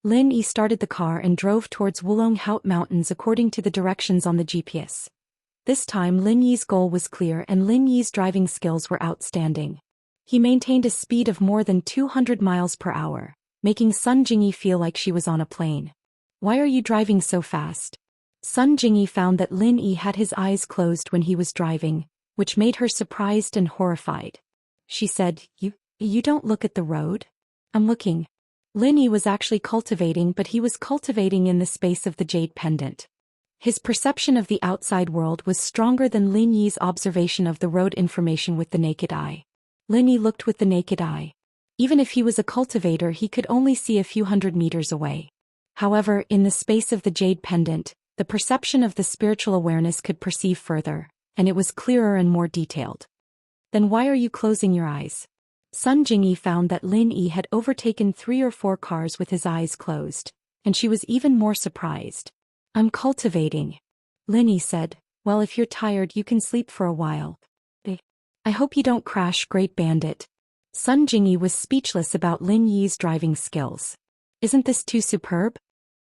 Lin Yi started the car and drove towards Wulong Haut Mountains according to the directions on the GPS. This time Lin Yi's goal was clear and Lin Yi's driving skills were outstanding. He maintained a speed of more than 200 miles per hour, making Sun Jingyi feel like she was on a plane. "Why are you driving so fast?" Sun Jingyi found that Lin Yi had his eyes closed when he was driving, which made her surprised and horrified. She said, You don't look at the road?" "I'm looking." Lin Yi was actually cultivating, but he was cultivating in the space of the jade pendant. His perception of the outside world was stronger than Lin Yi's observation of the road information with the naked eye. Lin Yi looked with the naked eye. Even if he was a cultivator, he could only see a few hundred meters away. However, in the space of the jade pendant, the perception of the spiritual awareness could perceive further, and it was clearer and more detailed. "Then why are you closing your eyes?" Sun Jingyi found that Lin Yi had overtaken 3 or 4 cars with his eyes closed, and she was even more surprised. "I'm cultivating." Lin Yi said, "Well, if you're tired you can sleep for a while." "I hope you don't crash, Great Bandit." Sun Jingyi was speechless about Lin Yi's driving skills. "Isn't this too superb?"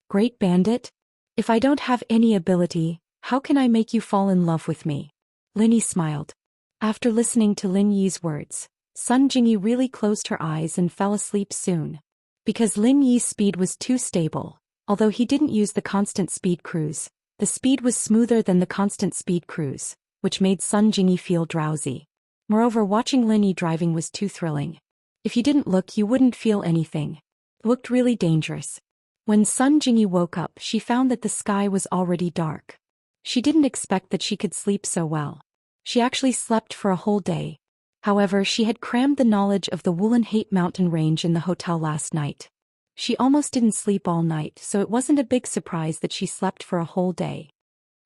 "Great Bandit? If I don't have any ability, how can I make you fall in love with me?" Lin Yi smiled. After listening to Lin Yi's words, Sun Jingyi really closed her eyes and fell asleep soon. Because Lin Yi's speed was too stable, although he didn't use the constant speed cruise, the speed was smoother than the constant speed cruise, which made Sun Jingyi feel drowsy. Moreover, watching Lin Yi driving was too thrilling. If you didn't look, you wouldn't feel anything. It looked really dangerous. When Sun Jingyi woke up, she found that the sky was already dark. She didn't expect that she could sleep so well. She actually slept for a whole day. However, she had crammed the knowledge of the Wulong Haut mountain range in the hotel last night. She almost didn't sleep all night, so it wasn't a big surprise that she slept for a whole day.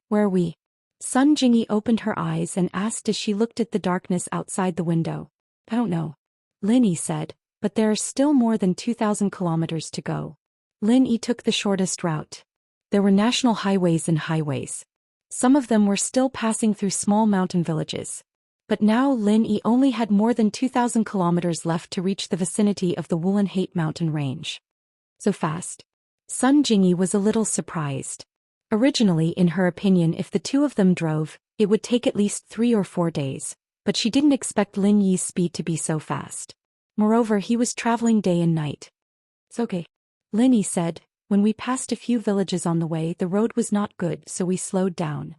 "Where are we?" Sun Jingyi opened her eyes and asked as she looked at the darkness outside the window. "I don't know," Lin Yi said, "but there are still more than 2,000 kilometers to go." Lin Yi took the shortest route. There were national highways and highways. Some of them were still passing through small mountain villages. But now Lin Yi only had more than 2,000 kilometers left to reach the vicinity of the Wulong Haut mountain range. So fast. Sun Jingyi was a little surprised. Originally, in her opinion, if the two of them drove, it would take at least 3 or 4 days, but she didn't expect Lin Yi's speed to be so fast. Moreover, he was traveling day and night. "It's okay," Lin Yi said. "When we passed a few villages on the way, the road was not good, so we slowed down.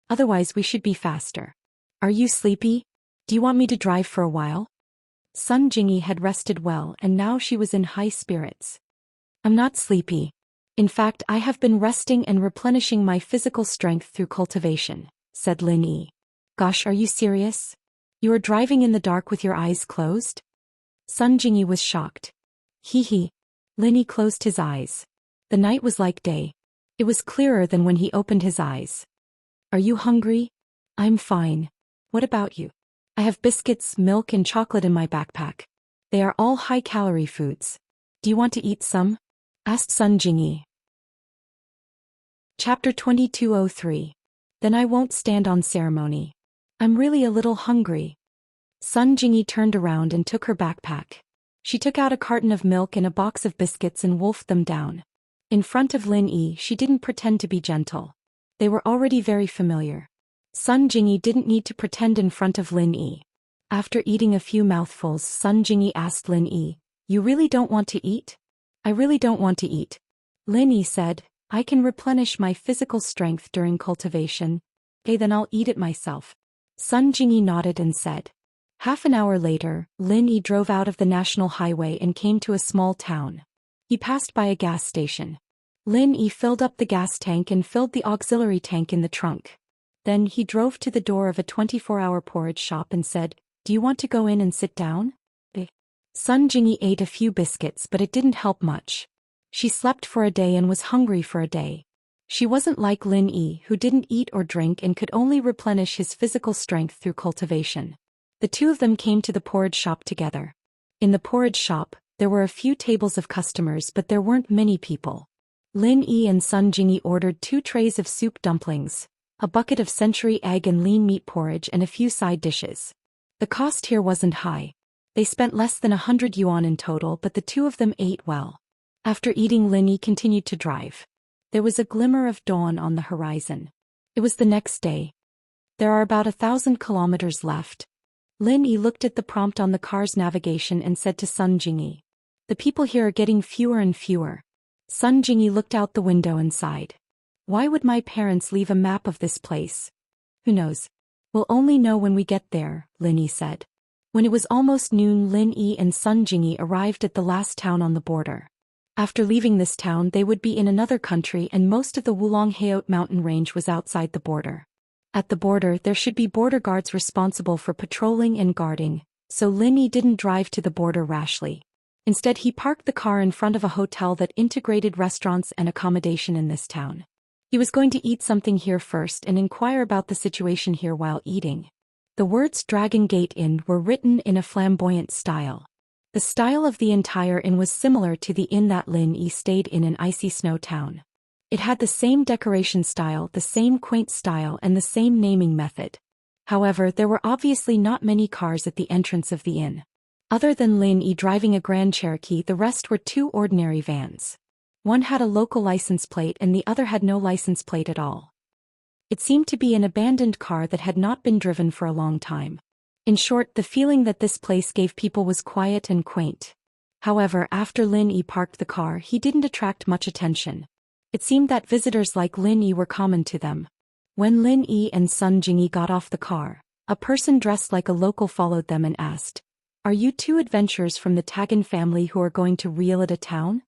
Otherwise we should be faster." "Are you sleepy? Do you want me to drive for a while?" Sun Jingyi had rested well and now she was in high spirits. "I'm not sleepy. In fact, I have been resting and replenishing my physical strength through cultivation," said Lin Yi. "Gosh, are you serious? You are driving in the dark with your eyes closed?" Sun Jingyi was shocked. Hee. Lin Yi closed his eyes. The night was like day. It was clearer than when he opened his eyes. "Are you hungry?" "I'm fine. What about you?" "I have biscuits, milk and chocolate in my backpack. They are all high-calorie foods. Do you want to eat some?" asked Sun Jingyi. Chapter 2203. Then I won't stand on ceremony. I'm really a little hungry. Sun Jingyi turned around and took her backpack. She took out a carton of milk and a box of biscuits and wolfed them down. In front of Lin Yi, she didn't pretend to be gentle. They were already very familiar. Sun Jingyi didn't need to pretend in front of Lin Yi. After eating a few mouthfuls, Sun Jingyi asked Lin Yi, "You really don't want to eat?" "I really don't want to eat," Lin Yi said. "I can replenish my physical strength during cultivation. Okay, then I'll eat it myself." Sun Jingyi nodded and said. Half an hour later, Lin Yi drove out of the national highway and came to a small town. He passed by a gas station. Lin Yi filled up the gas tank and filled the auxiliary tank in the trunk. Then he drove to the door of a 24-hour porridge shop and said, "Do you want to go in and sit down?" Sun Jingyi ate a few biscuits, but it didn't help much. She slept for a day and was hungry for a day. She wasn't like Lin Yi, who didn't eat or drink and could only replenish his physical strength through cultivation. The two of them came to the porridge shop together. In the porridge shop, there were a few tables of customers, but there weren't many people. Lin Yi and Sun Jingyi ordered 2 trays of soup dumplings, a bucket of century egg and lean meat porridge and a few side dishes. The cost here wasn't high. They spent less than 100 yuan in total, but the two of them ate well. After eating, Lin Yi continued to drive. There was a glimmer of dawn on the horizon. It was the next day. There are about 1,000 kilometers left. Lin Yi looked at the prompt on the car's navigation and said to Sun Jingyi, "The people here are getting fewer and fewer." Sun Jingyi looked out the window and sighed. "Why would my parents leave a map of this place? Who knows? We'll only know when we get there," Lin Yi said. When it was almost noon, Lin Yi and Sun Jingyi arrived at the last town on the border. After leaving this town, they would be in another country, and most of the Wulong Haot mountain range was outside the border. At the border, there should be border guards responsible for patrolling and guarding, so Lin Yi didn't drive to the border rashly. Instead, he parked the car in front of a hotel that integrated restaurants and accommodation in this town. He was going to eat something here first and inquire about the situation here while eating. The words Dragon Gate Inn were written in a flamboyant style. The style of the entire inn was similar to the inn that Lin Yi stayed in an icy snow town. It had the same decoration style, the same quaint style, and the same naming method. However, there were obviously not many cars at the entrance of the inn. Other than Lin Yi driving a Grand Cherokee, the rest were two ordinary vans. One had a local license plate and the other had no license plate at all. It seemed to be an abandoned car that had not been driven for a long time. In short, the feeling that this place gave people was quiet and quaint. However, after Lin Yi parked the car, he didn't attract much attention. It seemed that visitors like Lin Yi were common to them. When Lin Yi and Sun Jingyi got off the car, a person dressed like a local followed them and asked, "Are you two adventurers from the Tagan family who are going to Realida town?"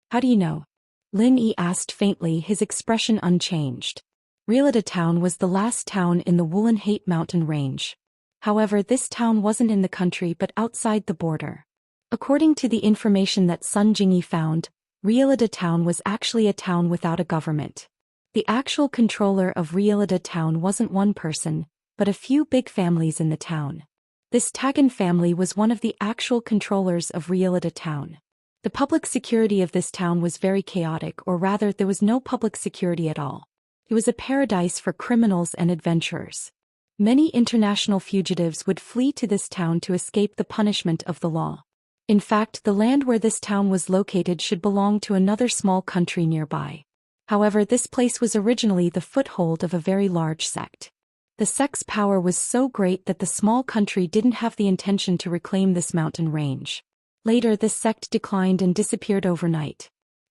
"How do you know?" Lin Yi asked faintly, his expression unchanged. Realida town was the last town in the Wulong Haot mountain range. However, this town wasn't in the country but outside the border. According to the information that Sun Jingyi found, Realida town was actually a town without a government. The actual controller of Realida town wasn't one person, but a few big families in the town. This Tagan family was one of the actual controllers of Realida town. The public security of this town was very chaotic, or rather there was no public security at all. It was a paradise for criminals and adventurers. Many international fugitives would flee to this town to escape the punishment of the law. In fact, the land where this town was located should belong to another small country nearby. However, this place was originally the foothold of a very large sect. The sect's power was so great that the small country didn't have the intention to reclaim this mountain range. Later, this sect declined and disappeared overnight.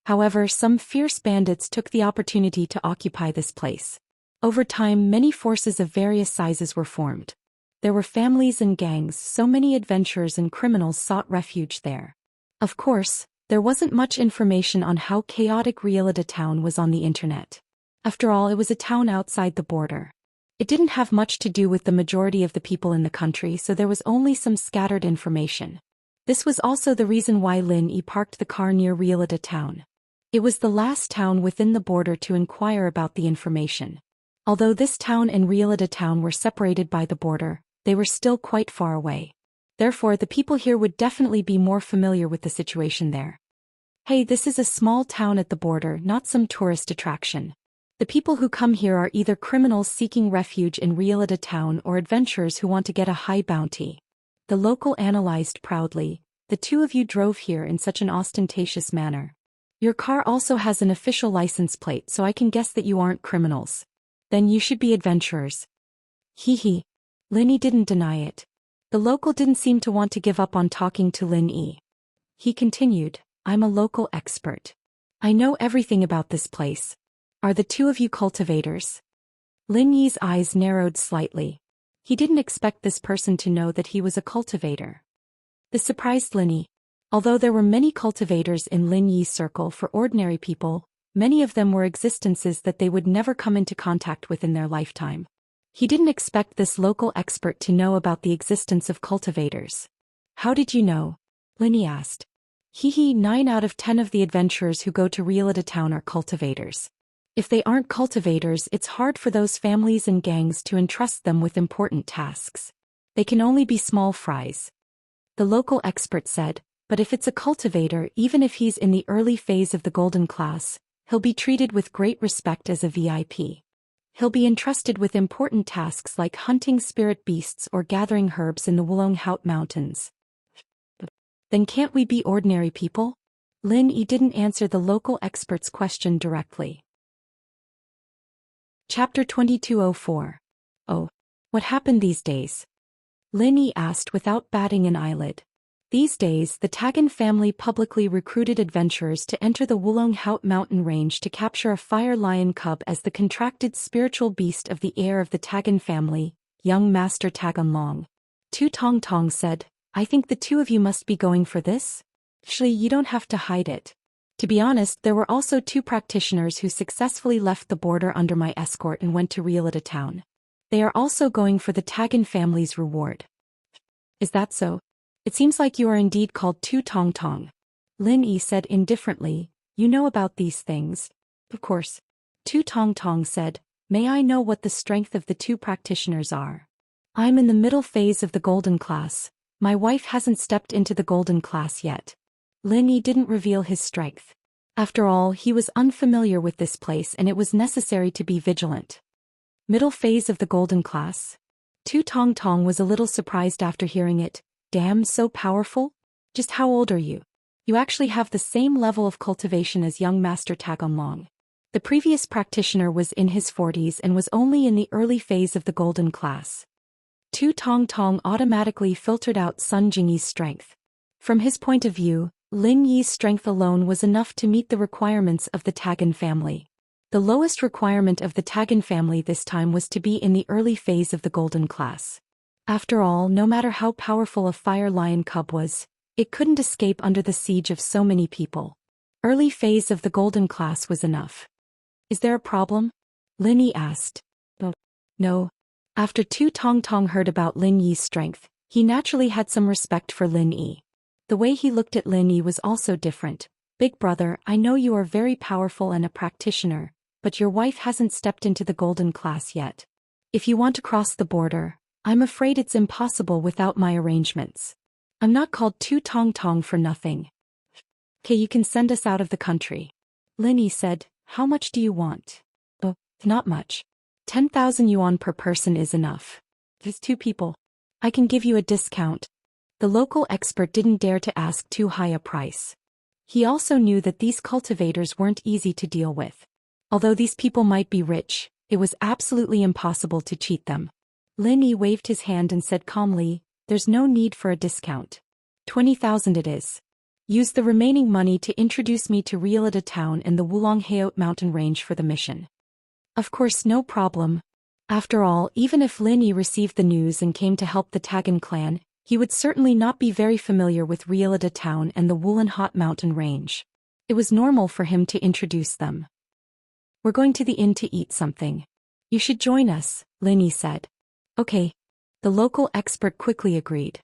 However, some fierce bandits took the opportunity to occupy this place. Over time, many forces of various sizes were formed. There were families and gangs, so many adventurers and criminals sought refuge there. Of course, there wasn't much information on how chaotic Realida town was on the internet. After all, it was a town outside the border. It didn't have much to do with the majority of the people in the country, so there was only some scattered information. This was also the reason why Lin Yi parked the car near Realida town. It was the last town within the border to inquire about the information. Although this town and Realida town were separated by the border, they were still quite far away. Therefore, the people here would definitely be more familiar with the situation there. Hey, this is a small town at the border, not some tourist attraction. The people who come here are either criminals seeking refuge in Realida town or adventurers who want to get a high bounty. The local analyzed proudly, "The two of you drove here in such an ostentatious manner. Your car also has an official license plate, so I can guess that you aren't criminals. Then you should be adventurers." Hee. Lin Yi didn't deny it. The local didn't seem to want to give up on talking to Lin Yi. He continued, "I'm a local expert. I know everything about this place. Are the two of you cultivators?" Lin Yi's eyes narrowed slightly. He didn't expect this person to know that he was a cultivator. This surprised Lin Yi. Although there were many cultivators in Lin Yi's circle, for ordinary people, many of them were existences that they would never come into contact with in their lifetime. He didn't expect this local expert to know about the existence of cultivators. "How did you know?" Lin Yi asked. 9 out of 10 of the adventurers who go to Realida town are cultivators. If they aren't cultivators, it's hard for those families and gangs to entrust them with important tasks. They can only be small fries. The local expert said, "But if it's a cultivator, even if he's in the early phase of the golden class, he'll be treated with great respect as a VIP. He'll be entrusted with important tasks like hunting spirit beasts or gathering herbs in the Wulong Haot mountains." "Then can't we be ordinary people?" Lin Yi didn't answer the local expert's question directly. Chapter 2204. Oh. What happened these days? Lin Yi asked without batting an eyelid. These days, the Tagan family publicly recruited adventurers to enter the Wulong Haut mountain range to capture a fire lion cub as the contracted spiritual beast of the heir of the Tagan family, young Master Tagan Long. Tu Tong Tong said, I think the two of you must be going for this? Actually, you don't have to hide it. To be honest, there were also 2 practitioners who successfully left the border under my escort and went to Realita town. They are also going for the Tagan family's reward. Is that so? It seems like you are indeed called Tu Tong Tong. Lin Yi said indifferently, you know about these things. Of course. Tu Tong Tong said, may I know what the strength of the 2 practitioners are? I'm in the middle phase of the golden class. My wife hasn't stepped into the golden class yet. Lin Yi didn't reveal his strength. After all, he was unfamiliar with this place and it was necessary to be vigilant. Middle phase of the golden class? Tu Tong Tong was a little surprised after hearing it. Damn, so powerful? Just how old are you? You actually have the same level of cultivation as young Master Tagan Long. The previous practitioner was in his 40s and was only in the early phase of the golden class. Tu Tong Tong automatically filtered out Sun Jingyi's strength. From his point of view, Lin Yi's strength alone was enough to meet the requirements of the Tagan family. The lowest requirement of the Tagan family this time was to be in the early phase of the golden class. After all, no matter how powerful a fire lion cub was, it couldn't escape under the siege of so many people. Early phase of the golden class was enough. Is there a problem? Lin Yi asked. Oh, no. After Tu Tong Tong heard about Lin Yi's strength, he naturally had some respect for Lin Yi. The way he looked at Lin Yi was also different. Big brother, I know you are very powerful and a practitioner, but your wife hasn't stepped into the golden class yet. If you want to cross the border, I'm afraid it's impossible without my arrangements. I'm not called Tu Tong Tong for nothing. Okay, you can send us out of the country. Lin Yi said, how much do you want? Oh, not much. 10,000 yuan per person is enough. There's 2 people. I can give you a discount. The local expert didn't dare to ask too high a price. He also knew that these cultivators weren't easy to deal with. Although these people might be rich, it was absolutely impossible to cheat them. Lin Yi waved his hand and said calmly, there's no need for a discount. 20,000 it is. Use the remaining money to introduce me to Realita town and the Wulong Haut mountain range for the mission. Of course, no problem. After all, even if Lin Yi received the news and came to help the Tagan clan, he would certainly not be very familiar with Realita town and the Wulong Haut mountain range. It was normal for him to introduce them. We're going to the inn to eat something. You should join us, Lin Yi said. Okay. The local expert quickly agreed.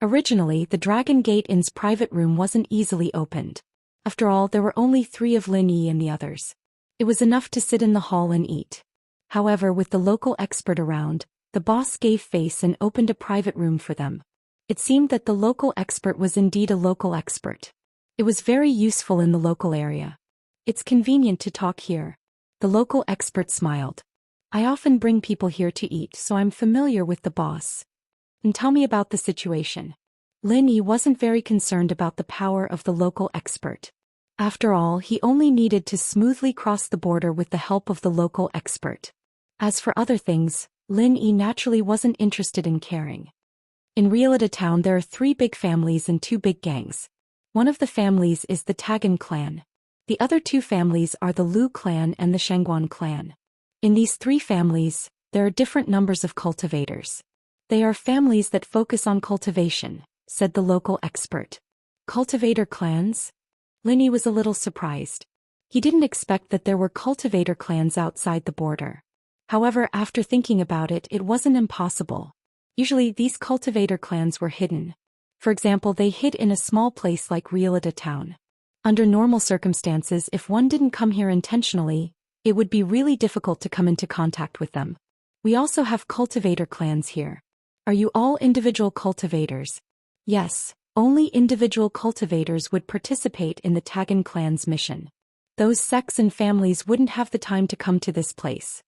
Originally, the Dragon Gate Inn's private room wasn't easily opened. After all, there were only 3 of Lin Yi and the others. It was enough to sit in the hall and eat. However, with the local expert around, the boss gave face and opened a private room for them. It seemed that the local expert was indeed a local expert. It was very useful in the local area. It's convenient to talk here. The local expert smiled. I often bring people here to eat, so I'm familiar with the boss. And tell me about the situation. Lin Yi wasn't very concerned about the power of the local expert. After all, he only needed to smoothly cross the border with the help of the local expert. As for other things, Lin Yi naturally wasn't interested in caring. In Realita town there are 3 big families and 2 big gangs. One of the families is the Tagan clan. The other 2 families are the Lu clan and the Shangguan clan. In these 3 families, there are different numbers of cultivators. They are families that focus on cultivation, said the local expert. Cultivator clans? Lin Yi was a little surprised. He didn't expect that there were cultivator clans outside the border. However, after thinking about it, it wasn't impossible. Usually these cultivator clans were hidden. For example, they hid in a small place like Realita town. Under normal circumstances, if one didn't come here intentionally, it would be really difficult to come into contact with them. We also have cultivator clans here. Are you all individual cultivators? Yes, only individual cultivators would participate in the Tagan clan's mission. Those sects and families wouldn't have the time to come to this place.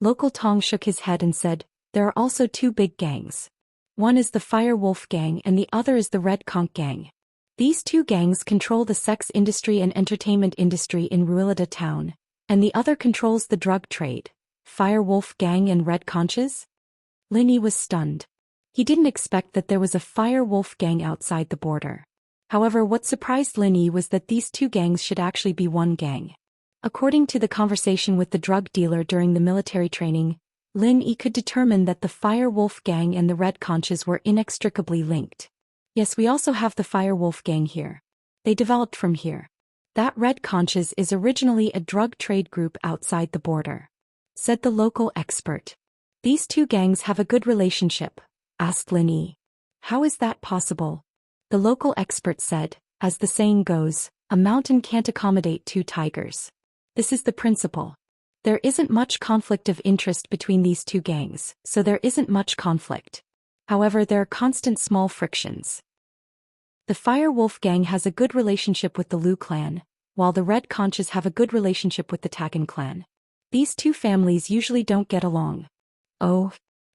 Local Tong shook his head and said, there are also 2 big gangs. One is the Fire Wolf gang and the other is the Red Conch gang. These two gangs control the sex industry and entertainment industry in Ruilida town, and the other controls the drug trade. Fire Wolf Gang and Red Conches? Linny was stunned. He didn't expect that there was a Fire Wolf Gang outside the border. However, what surprised Linny was that these two gangs should actually be one gang. According to the conversation with the drug dealer during the military training, Linny could determine that the Fire Wolf Gang and the Red Conches were inextricably linked. Yes, we also have the Fire Wolf Gang here. They developed from here. That Red Conches is originally a drug trade group outside the border, said the local expert. These two gangs have a good relationship, asked Linny. How is that possible? The local expert said, as the saying goes, a mountain can't accommodate two tigers. This is the principle. There isn't much conflict of interest between these two gangs, so there isn't much conflict. However, there are constant small frictions. The Fire Wolf Gang has a good relationship with the Lu clan, while the Red Conches have a good relationship with the Tagan clan. These two families usually don't get along. Oh.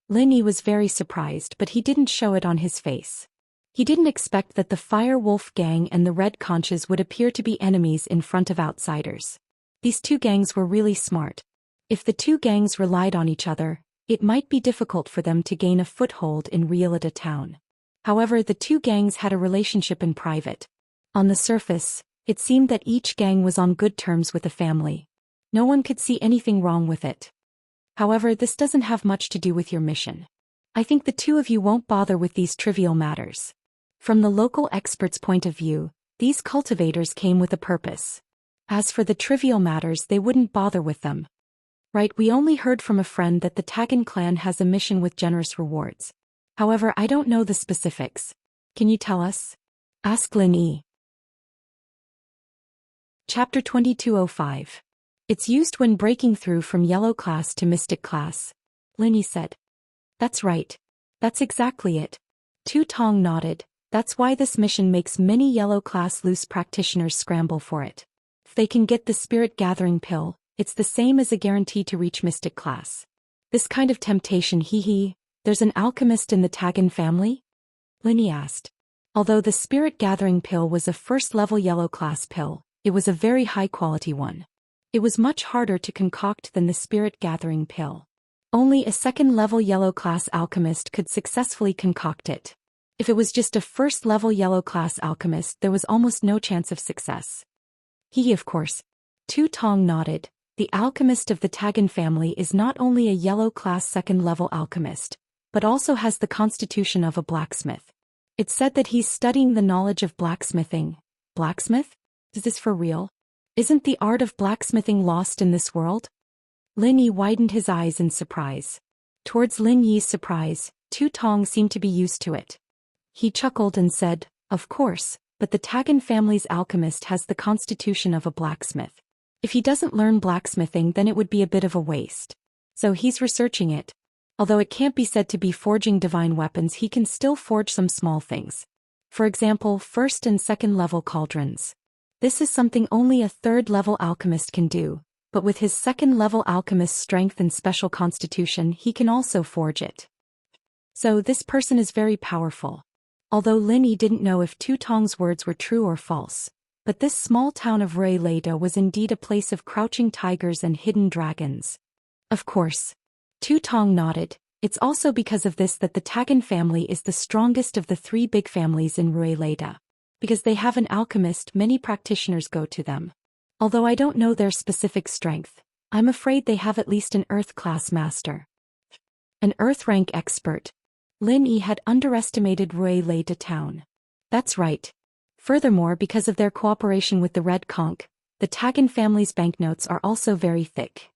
Linny was very surprised, but he didn't show it on his face. He didn't expect that the Fire Wolf Gang and the Red Conches would appear to be enemies in front of outsiders. These two gangs were really smart. If the two gangs relied on each other, it might be difficult for them to gain a foothold in Ruilida town. However, the two gangs had a relationship in private. On the surface, it seemed that each gang was on good terms with the family. No one could see anything wrong with it. However, this doesn't have much to do with your mission. I think the two of you won't bother with these trivial matters. From the local expert's point of view, these cultivators came with a purpose. As for the trivial matters, they wouldn't bother with them. Right, we only heard from a friend that the Tagan clan has a mission with generous rewards. However, I don't know the specifics. Can you tell us? Asked Linny. Chapter 2205. It's used when breaking through from yellow class to mystic class, Linny said. That's right. That's exactly it. Tu Tong nodded. That's why this mission makes many yellow class loose practitioners scramble for it. If they can get the spirit gathering pill, it's the same as a guarantee to reach mystic class. This kind of temptation, there's an alchemist in the Tagan family? Linny asked. Although the spirit gathering pill was a first-level yellow class pill, it was a very high-quality one. It was much harder to concoct than the spirit gathering pill. Only a second-level yellow class alchemist could successfully concoct it. If it was just a first-level yellow class alchemist, there was almost no chance of success. Of course. Tu Tong nodded. The alchemist of the Tagan family is not only a yellow class second-level alchemist, but also has the constitution of a blacksmith. It's said that he's studying the knowledge of blacksmithing. Blacksmith? Is this for real? Isn't the art of blacksmithing lost in this world? Linny widened his eyes in surprise. Towards Lin Yi's surprise, Tu Tong seemed to be used to it. He chuckled and said, of course, but the Tagan family's alchemist has the constitution of a blacksmith. If he doesn't learn blacksmithing, then it would be a bit of a waste. So he's researching it. Although it can't be said to be forging divine weapons, he can still forge some small things. For example, first and second level cauldrons. This is something only a third-level alchemist can do, but with his second-level alchemist's strength and special constitution, he can also forge it. So this person is very powerful. Although Linny didn't know if Tu Tong's words were true or false, but this small town of Ruilida was indeed a place of crouching tigers and hidden dragons. Of course. Tu Tong nodded. It's also because of this that the Tagan family is the strongest of the three big families in Ruilida. Because they have an alchemist, many practitioners go to them. Although I don't know their specific strength, I'm afraid they have at least an Earth-class master. An Earth-rank expert. Linny had underestimated Ruilida town. That's right. Furthermore, because of their cooperation with the Red Conch, the Tagan family's banknotes are also very thick.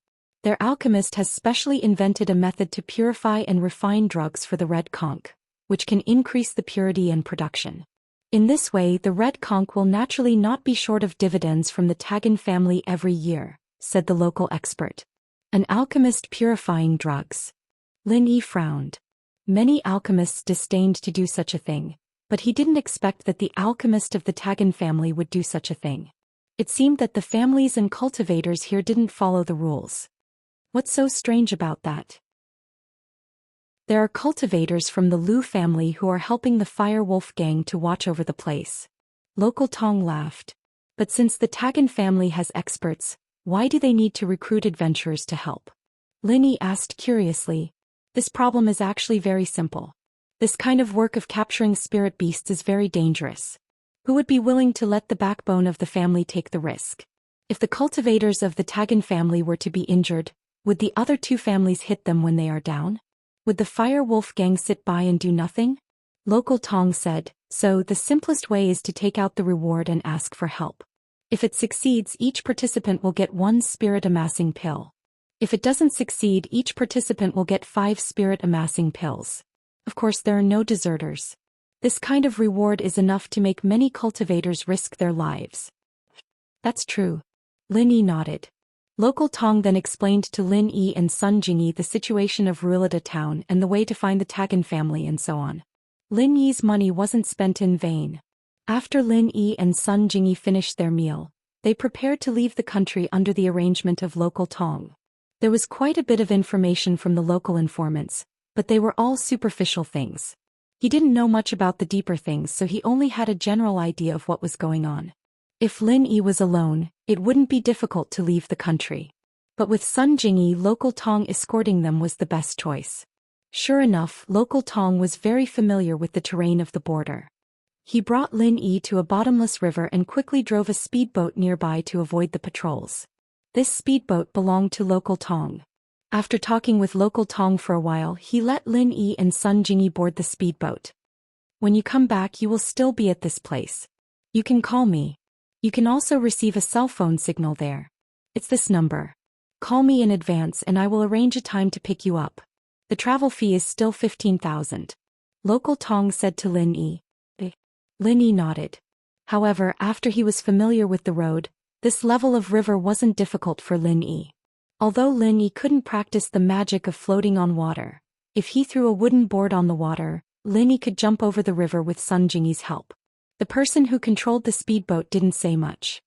Their alchemist has specially invented a method to purify and refine drugs for the Red Conch, which can increase the purity and production. In this way, the Red Conch will naturally not be short of dividends from the Tagan family every year, said the local expert. An alchemist purifying drugs. Linny frowned. Many alchemists disdained to do such a thing, but he didn't expect that the alchemist of the Tagan family would do such a thing. It seemed that the families and cultivators here didn't follow the rules. What's so strange about that? There are cultivators from the Lu family who are helping the Fire Wolf gang to watch over the place. Local Tong laughed. But since the Tagan family has experts, why do they need to recruit adventurers to help? Lin Yi asked curiously. This problem is actually very simple. This kind of work of capturing spirit beasts is very dangerous. Who would be willing to let the backbone of the family take the risk? If the cultivators of the Tagan family were to be injured, would the other two families hit them when they are down? Would the Fire Wolf gang sit by and do nothing? Local Tong said, so the simplest way is to take out the reward and ask for help. If it succeeds, each participant will get 1 spirit amassing pill. If it doesn't succeed, each participant will get 5 spirit amassing pills. Of course, there are no deserters. This kind of reward is enough to make many cultivators risk their lives. That's true. Lin Yi nodded. Local Tong then explained to Lin Yi and Sun Jingyi the situation of Ruilida town and the way to find the Tagan family and so on. Lin Yi's money wasn't spent in vain. After Lin Yi and Sun Jingyi finished their meal, they prepared to leave the country under the arrangement of Local Tong. There was quite a bit of information from the local informants, but they were all superficial things. He didn't know much about the deeper things, so he only had a general idea of what was going on. If Lin Yi was alone, it wouldn't be difficult to leave the country. But with Sun Jingyi, Local Tong escorting them was the best choice. Sure enough, Local Tong was very familiar with the terrain of the border. He brought Lin Yi to a bottomless river and quickly drove a speedboat nearby to avoid the patrols. This speedboat belonged to Local Tong. After talking with Local Tong for a while, he let Lin Yi and Sun Jingyi board the speedboat. When you come back, you will still be at this place. You can call me. You can also receive a cell phone signal there. It's this number. Call me in advance and I will arrange a time to pick you up. The travel fee is still 15,000. Local Tong said to Lin Yi. Lin Yi nodded. However, after he was familiar with the road, this level of river wasn't difficult for Lin Yi. Although Lin Yi couldn't practice the magic of floating on water, if he threw a wooden board on the water, Lin Yi could jump over the river with Sun Jingyi's help. The person who controlled the speedboat didn't say much.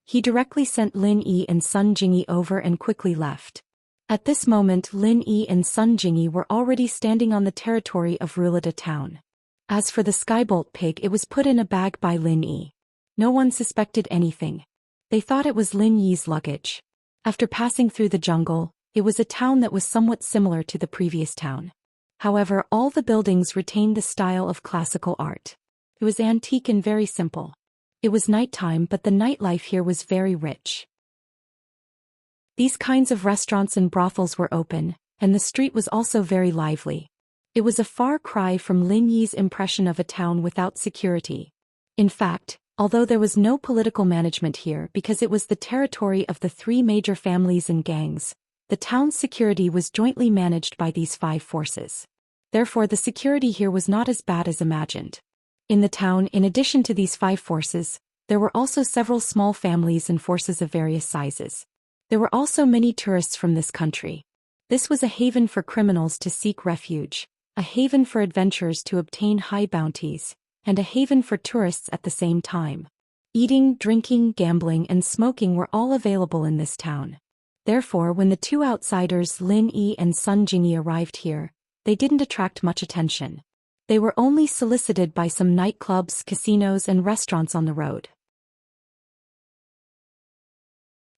He directly sent Lin Yi and Sun Jingyi over and quickly left. At this moment, Lin Yi and Sun Jingyi were already standing on the territory of Ruilida town. As for the skybolt pig, it was put in a bag by Lin Yi. No one suspected anything. They thought it was Lin Yi's luggage. After passing through the jungle, it was a town that was somewhat similar to the previous town. However, all the buildings retained the style of classical art. It was antique and very simple. It was nighttime, but the nightlife here was very rich. These kinds of restaurants and brothels were open, and the street was also very lively. It was a far cry from Lin Yi's impression of a town without security. In fact, although there was no political management here because it was the territory of the 3 major families and gangs, the town's security was jointly managed by these 5 forces. Therefore, the security here was not as bad as imagined. In the town, in addition to these 5 forces, there were also several small families and forces of various sizes. There were also many tourists from this country. This was a haven for criminals to seek refuge, a haven for adventurers to obtain high bounties, and a haven for tourists at the same time. Eating, drinking, gambling, and smoking were all available in this town. Therefore, when the 2 outsiders Lin Yi and Sun Jingyi arrived here, they didn't attract much attention. They were only solicited by some nightclubs, casinos, and restaurants on the road.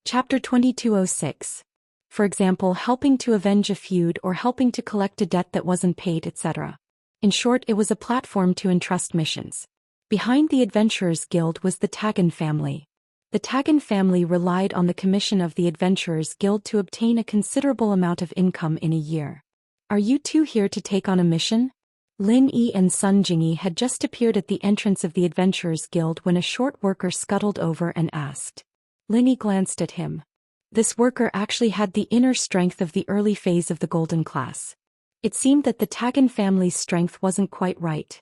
Chapter 2206. For example, helping to avenge a feud or helping to collect a debt that wasn't paid, etc. In short, it was a platform to entrust missions. Behind the Adventurers Guild was the Tagan family. The Tagan family relied on the commission of the Adventurers Guild to obtain a considerable amount of income in a year. Are you 2 here to take on a mission? Lin Yi and Sun Jingyi had just appeared at the entrance of the Adventurers Guild when a short worker scuttled over and asked. Lin Yi glanced at him. This worker actually had the inner strength of the early phase of the Golden Class. It seemed that the Tagan family's strength wasn't quite right.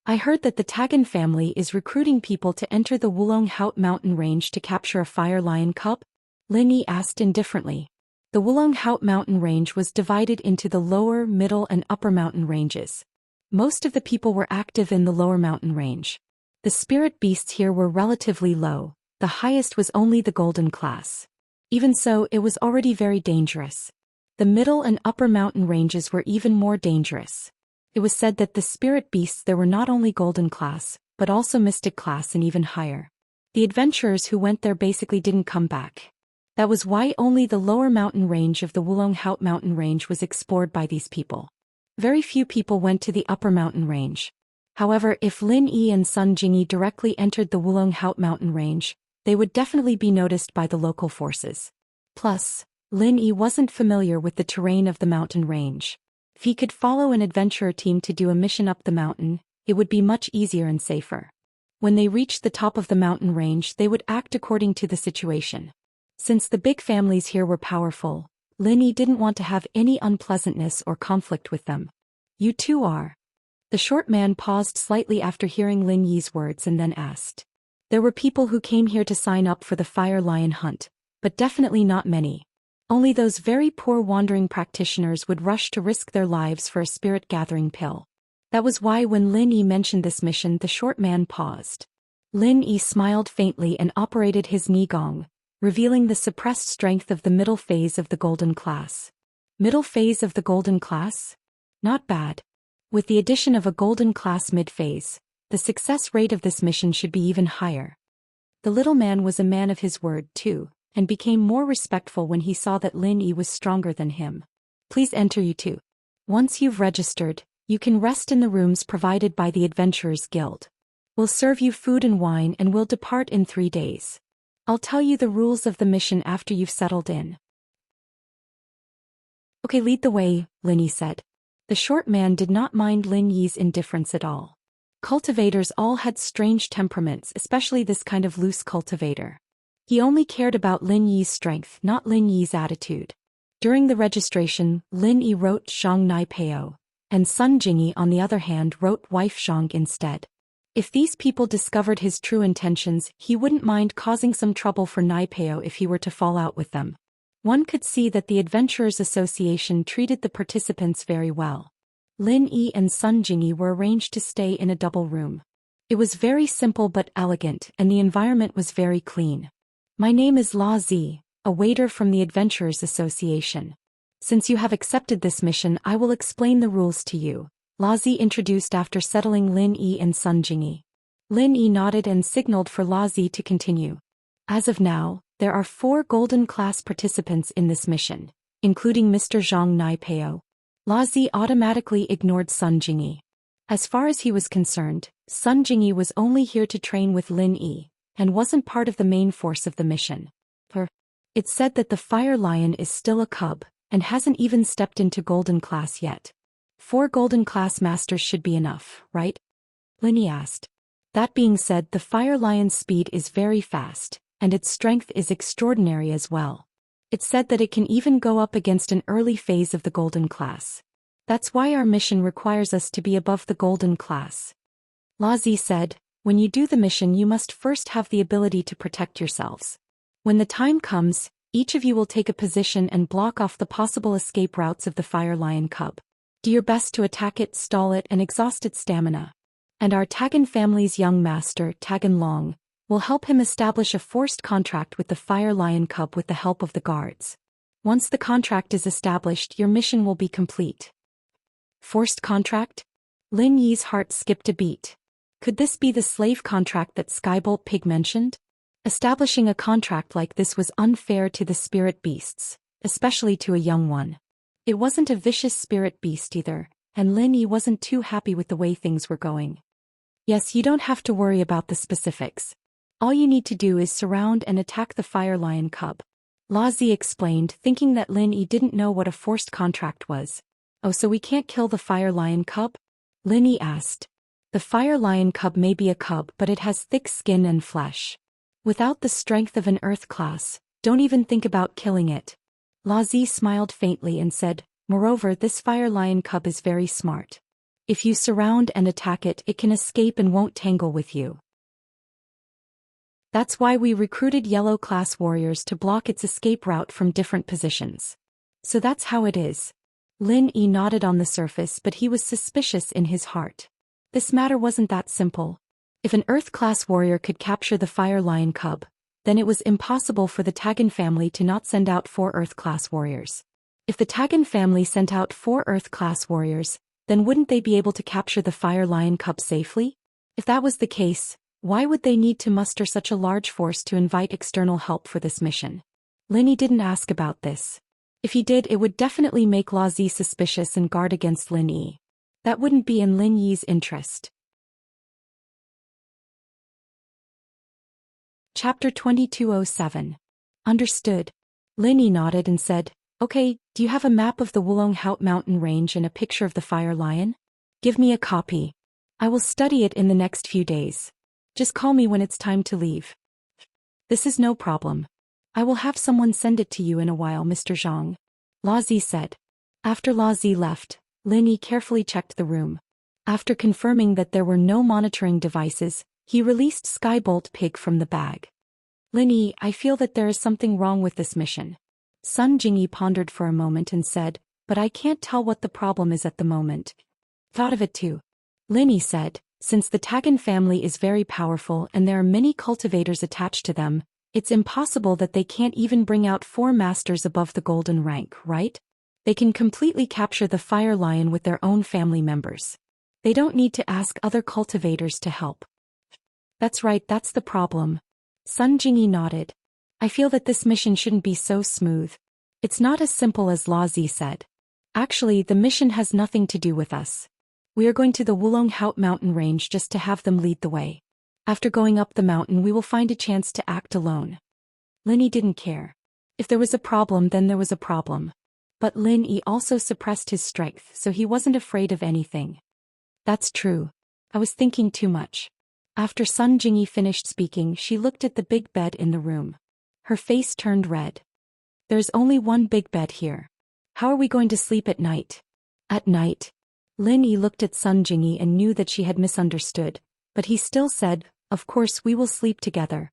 I heard that the Tagan family is recruiting people to enter the Wulong Haut mountain range to capture a fire lion cub? Lin Yi asked indifferently. The Wulong Haut mountain range was divided into the lower, middle, and upper mountain ranges. Most of the people were active in the lower mountain range. The spirit beasts here were relatively low. The highest was only the Golden Class. Even so, it was already very dangerous. The middle and upper mountain ranges were even more dangerous. It was said that the spirit beasts there were not only Golden Class, but also mystic class and even higher. The adventurers who went there basically didn't come back. That was why only the lower mountain range of the Wulong Haut mountain range was explored by these people. Very few people went to the upper mountain range. However, if Lin Yi and Sun Jingyi directly entered the Wulong Haut mountain range, they would definitely be noticed by the local forces. Plus, Lin Yi wasn't familiar with the terrain of the mountain range. If he could follow an adventurer team to do a mission up the mountain, it would be much easier and safer. When they reached the top of the mountain range, they would act according to the situation. Since the big families here were powerful, Lin Yi didn't want to have any unpleasantness or conflict with them. You too are. The short man paused slightly after hearing Lin Yi's words and then asked. There were people who came here to sign up for the fire lion hunt, but definitely not many. Only those very poor wandering practitioners would rush to risk their lives for a spirit-gathering pill. That was why when Lin Yi mentioned this mission, the short man paused. Lin Yi smiled faintly and operated his Ni Gong, revealing the suppressed strength of the middle phase of the golden class. Middle phase of the golden class? Not bad. With the addition of a golden class mid-phase, the success rate of this mission should be even higher. The little man was a man of his word too, and became more respectful when he saw that Lin Yi was stronger than him. Please enter you too. Once you've registered, you can rest in the rooms provided by the Adventurers Guild. We'll serve you food and wine and we'll depart in 3 days. I'll tell you the rules of the mission after you've settled in. Okay, lead the way, Lin Yi said. The short man did not mind Lin Yi's indifference at all. Cultivators all had strange temperaments, especially this kind of loose cultivator. He only cared about Lin Yi's strength, not Lin Yi's attitude. During the registration, Lin Yi wrote Zhang Nai Peo, and Sun Jingyi on the other hand wrote wife Zhang instead. If these people discovered his true intentions, he wouldn't mind causing some trouble for Nai Peo if he were to fall out with them. One could see that the Adventurers Association treated the participants very well. Lin Yi and Sun Jingyi were arranged to stay in a double room. It was very simple but elegant, and the environment was very clean. My name is La Zi, a waiter from the Adventurers Association. Since you have accepted this mission, I will explain the rules to you, La Zi introduced after settling Lin Yi and Sun Jingyi. Lin Yi nodded and signaled for La Zi to continue. As of now, there are 4 golden class participants in this mission, including Mr. Zhang Nai Peo. La Zi automatically ignored Sun Jingyi. As far as he was concerned, Sun Jingyi was only here to train with Lin Yi, and wasn't part of the main force of the mission. It's said that the Fire Lion is still a cub, and hasn't even stepped into golden class yet. 4 golden class masters should be enough, right? Lin Yi asked. That being said, the Fire Lion's speed is very fast, and its strength is extraordinary as well. It's said that it can even go up against an early phase of the golden class. That's why our mission requires us to be above the golden class. La Zi said, when you do the mission you must first have the ability to protect yourselves. When the time comes, each of you will take a position and block off the possible escape routes of the Fire Lion cub. Do your best to attack it, stall it, and exhaust its stamina. And our Tagan family's young master, Tagan Long, will help him establish a forced contract with the Fire Lion cub with the help of the guards. Once the contract is established, your mission will be complete. Forced contract? Lin Yi's heart skipped a beat. Could this be the slave contract that Skybolt Pig mentioned? Establishing a contract like this was unfair to the spirit beasts, especially to a young one. It wasn't a vicious spirit beast either, and Lin Yi wasn't too happy with the way things were going. Yes, you don't have to worry about the specifics. All you need to do is surround and attack the Fire Lion cub. La Zi explained, thinking that Lin Yi didn't know what a forced contract was. Oh, so we can't kill the Fire Lion cub? Lin Yi asked. The Fire Lion cub may be a cub, but it has thick skin and flesh. Without the strength of an Earth class, don't even think about killing it. La Zi smiled faintly and said, moreover, this Fire Lion cub is very smart. If you surround and attack it, it can escape and won't tangle with you. That's why we recruited yellow class warriors to block its escape route from different positions. So that's how it is. Lin Yi nodded on the surface, but he was suspicious in his heart. This matter wasn't that simple. If an Earth class warrior could capture the Fire Lion cub, then it was impossible for the Tagan family to not send out 4 Earth class warriors. If the Tagan family sent out 4 Earth class warriors, then wouldn't they be able to capture the Fire Lion cub safely? If that was the case, why would they need to muster such a large force to invite external help for this mission? Linny didn't ask about this. If he did, it would definitely make Law Z suspicious and guard against Lin Yi. That wouldn't be in Lin Yi's interest. Chapter 2207. Understood. Lin Yi nodded and said, Okay, do you have a map of the Wulong Haut mountain range and a picture of the fire lion? Give me a copy. I will study it in the next few days. Just call me when it's time to leave. This is no problem. I will have someone send it to you in a while, Mr. Zhang. Law Z said. After Law Z left, Lin Yi carefully checked the room. After confirming that there were no monitoring devices, he released Skybolt Pig from the bag. Lin Yi, I feel that there is something wrong with this mission. Sun Jingyi pondered for a moment and said, but I can't tell what the problem is at the moment. Thought of it too. Lin Yi said, since the Tagan family is very powerful and there are many cultivators attached to them, it's impossible that they can't even bring out 4 masters above the golden rank, right? They can completely capture the fire lion with their own family members. They don't need to ask other cultivators to help. That's right, that's the problem. Sun Jingyi nodded. I feel that this mission shouldn't be so smooth. It's not as simple as Law Z said. Actually, the mission has nothing to do with us. We are going to the Wulong Haut mountain range just to have them lead the way. After going up the mountain, we will find a chance to act alone. Lin Yi didn't care. If there was a problem, then there was a problem. But Lin Yi also suppressed his strength, so he wasn't afraid of anything. That's true. I was thinking too much. After Sun Jingyi finished speaking, she looked at the big bed in the room. Her face turned red. There's only one big bed here. How are we going to sleep at night? At night? Lin Yi looked at Sun Jingyi and knew that she had misunderstood, but he still said, of course we will sleep together.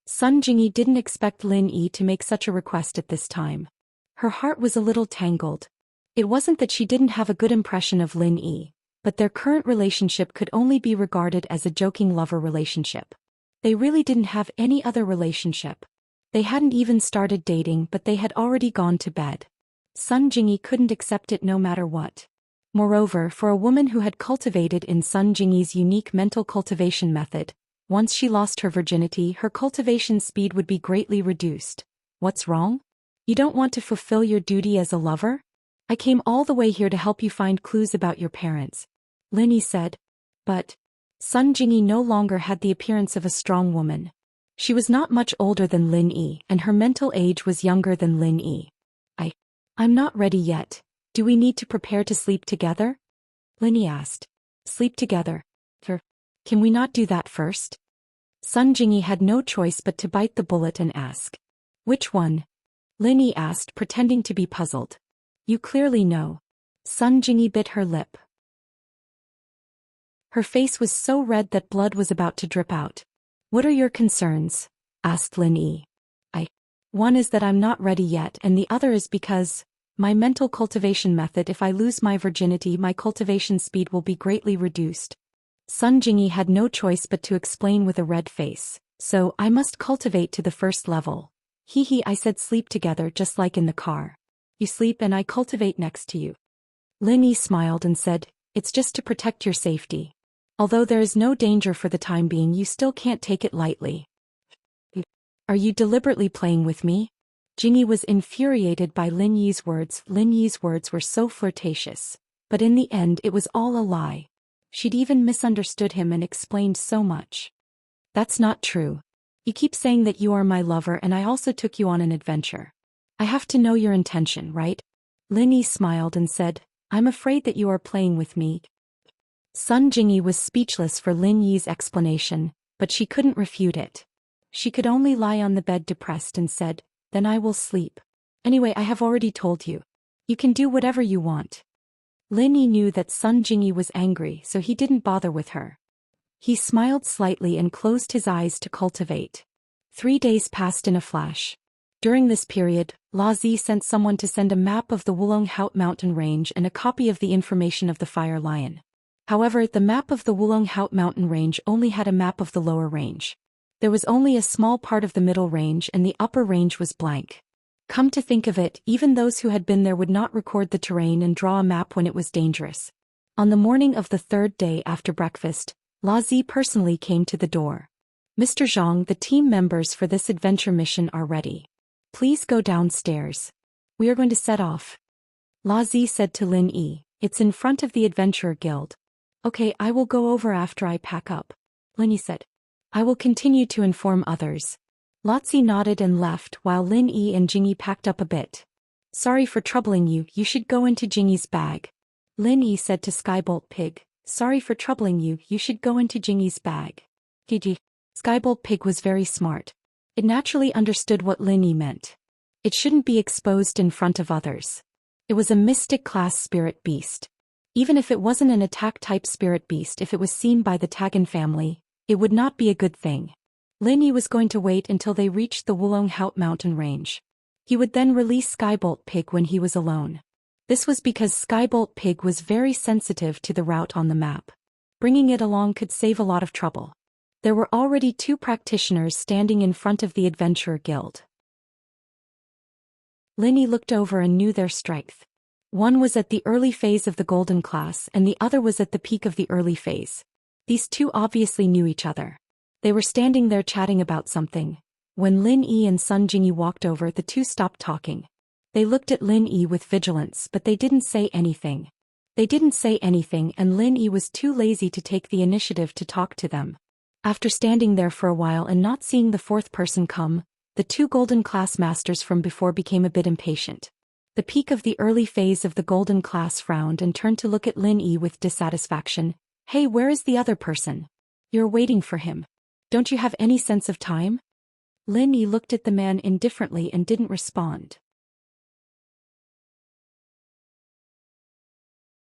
Sun Jingyi didn't expect Lin Yi to make such a request at this time. Her heart was a little tangled. It wasn't that she didn't have a good impression of Lin Yi, but their current relationship could only be regarded as a joking lover relationship. They really didn't have any other relationship. They hadn't even started dating, but they had already gone to bed. Sun Jingyi couldn't accept it no matter what. Moreover, for a woman who had cultivated in Sun Jingyi's unique mental cultivation method, once she lost her virginity, her cultivation speed would be greatly reduced. What's wrong? You don't want to fulfill your duty as a lover? I came all the way here to help you find clues about your parents. Lin Yi said. But Sun Jingyi no longer had the appearance of a strong woman. She was not much older than Lin Yi, and her mental age was younger than Lin Yi. I'm not ready yet. Do we need to prepare to sleep together? Lin Yi asked. Sleep together? Can we not do that first? Sun Jingyi had no choice but to bite the bullet and ask. Which one? Lin Yi asked, pretending to be puzzled. You clearly know. Sun Jingyi bit her lip. Her face was so red that blood was about to drip out. What are your concerns? Asked Lin Yi. One is that I'm not ready yet, and the other is because my mental cultivation method, if I lose my virginity, my cultivation speed will be greatly reduced. Sun Jingyi had no choice but to explain with a red face. So, I must cultivate to the first level. Hee, I said sleep together just like in the car. You sleep and I cultivate next to you. Lin Yi smiled and said, it's just to protect your safety. Although there is no danger for the time being, you still can't take it lightly. Are you deliberately playing with me? Jingyi was infuriated by Lin Yi's words. Lin Yi's words were so flirtatious. But in the end it was all a lie. She'd even misunderstood him and explained so much. That's not true. You keep saying that you are my lover and I also took you on an adventure. I have to know your intention, right? Lin Yi smiled and said, I'm afraid that you are playing with me. Sun Jingyi was speechless for Lin Yi's explanation, but she couldn't refute it. She could only lie on the bed depressed and said, then I will sleep. Anyway, I have already told you. You can do whatever you want. Lin Yi knew that Sun Jingyi was angry, so he didn't bother with her. He smiled slightly and closed his eyes to cultivate. 3 days passed in a flash. During this period, Law Z sent someone to send a map of the Wulong Haut mountain range and a copy of the information of the fire lion. However, the map of the Wulong Haut mountain range only had a map of the lower range. There was only a small part of the middle range and the upper range was blank. Come to think of it, even those who had been there would not record the terrain and draw a map when it was dangerous. On the morning of the 3rd day after breakfast, Lazi personally came to the door. Mr. Zhang, the team members for this adventure mission are ready. Please go downstairs. We are going to set off. Lazi said to Lin Yi, it's in front of the Adventurer Guild. Okay, I will go over after I pack up. Lin Yi said. I will continue to inform others. Lazi nodded and left while Lin Yi and Jingyi packed up a bit. Sorry for troubling you, you should go into Jingyi's bag. Lin Yi said to Skybolt Pig. Sorry for troubling you, you should go into Jingyi's bag. Gigi. Skybolt Pig was very smart. It naturally understood what Lin Yi meant. It shouldn't be exposed in front of others. It was a mystic class spirit beast. Even if it wasn't an attack-type spirit beast, if it was seen by the Tagan family, it would not be a good thing. Lin Yi was going to wait until they reached the Wulong Haut mountain range. He would then release Skybolt Pig when he was alone. This was because Skybolt Pig was very sensitive to the route on the map. Bringing it along could save a lot of trouble. There were already 2 practitioners standing in front of the Adventurer Guild. Lin Yi looked over and knew their strength. One was at the early phase of the golden class and the other was at the peak of the early phase. These 2 obviously knew each other. They were standing there chatting about something. When Lin Yi and Sun Jingyi walked over, the 2 stopped talking. They looked at Lin Yi with vigilance, but they didn't say anything. And Lin Yi was too lazy to take the initiative to talk to them. After standing there for a while and not seeing the 4th person come, the 2 golden class masters from before became a bit impatient. The peak of the early phase of the golden class frowned and turned to look at Lin Yi with dissatisfaction. Hey, where is the other person? You're waiting for him. Don't you have any sense of time? Lin Yi looked at the man indifferently and didn't respond.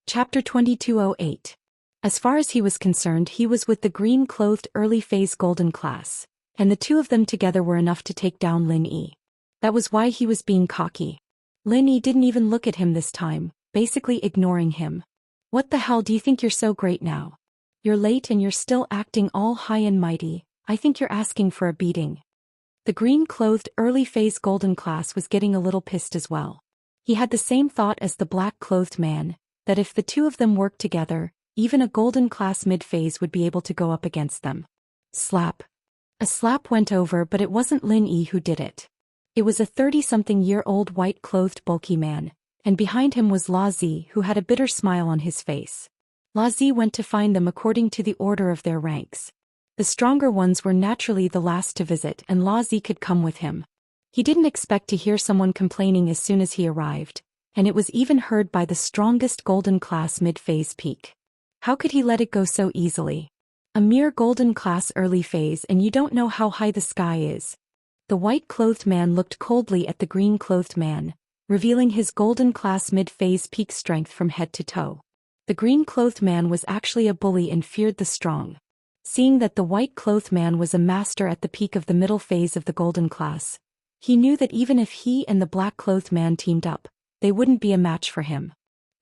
Chapter 2208. As far as he was concerned, he was with the green-clothed early-phase golden class, and the 2 of them together were enough to take down Lin Yi. That was why he was being cocky. Lin Yi didn't even look at him this time, basically ignoring him. What the hell, do you think you're so great now? You're late and you're still acting all high and mighty. I think you're asking for a beating. The green-clothed early-phase golden class was getting a little pissed as well. He had the same thought as the black-clothed man, that if the 2 of them worked together, even a golden class mid-phase would be able to go up against them. Slap. A slap went over, but it wasn't Lin Yi who did it. It was a 30-something-year-old white-clothed bulky man, and behind him was Lazi, who had a bitter smile on his face. Lazi went to find them according to the order of their ranks. The stronger ones were naturally the last to visit, and Lazi could come with him. He didn't expect to hear someone complaining as soon as he arrived, and it was even heard by the strongest golden class mid-phase peak. How could he let it go so easily? A mere golden class early phase and you don't know how high the sky is. The white-clothed man looked coldly at the green-clothed man, revealing his golden class mid-phase peak strength from head to toe. The green-clothed man was actually a bully and feared the strong. Seeing that the white-clothed man was a master at the peak of the middle phase of the golden class, he knew that even if he and the black-clothed man teamed up, they wouldn't be a match for him.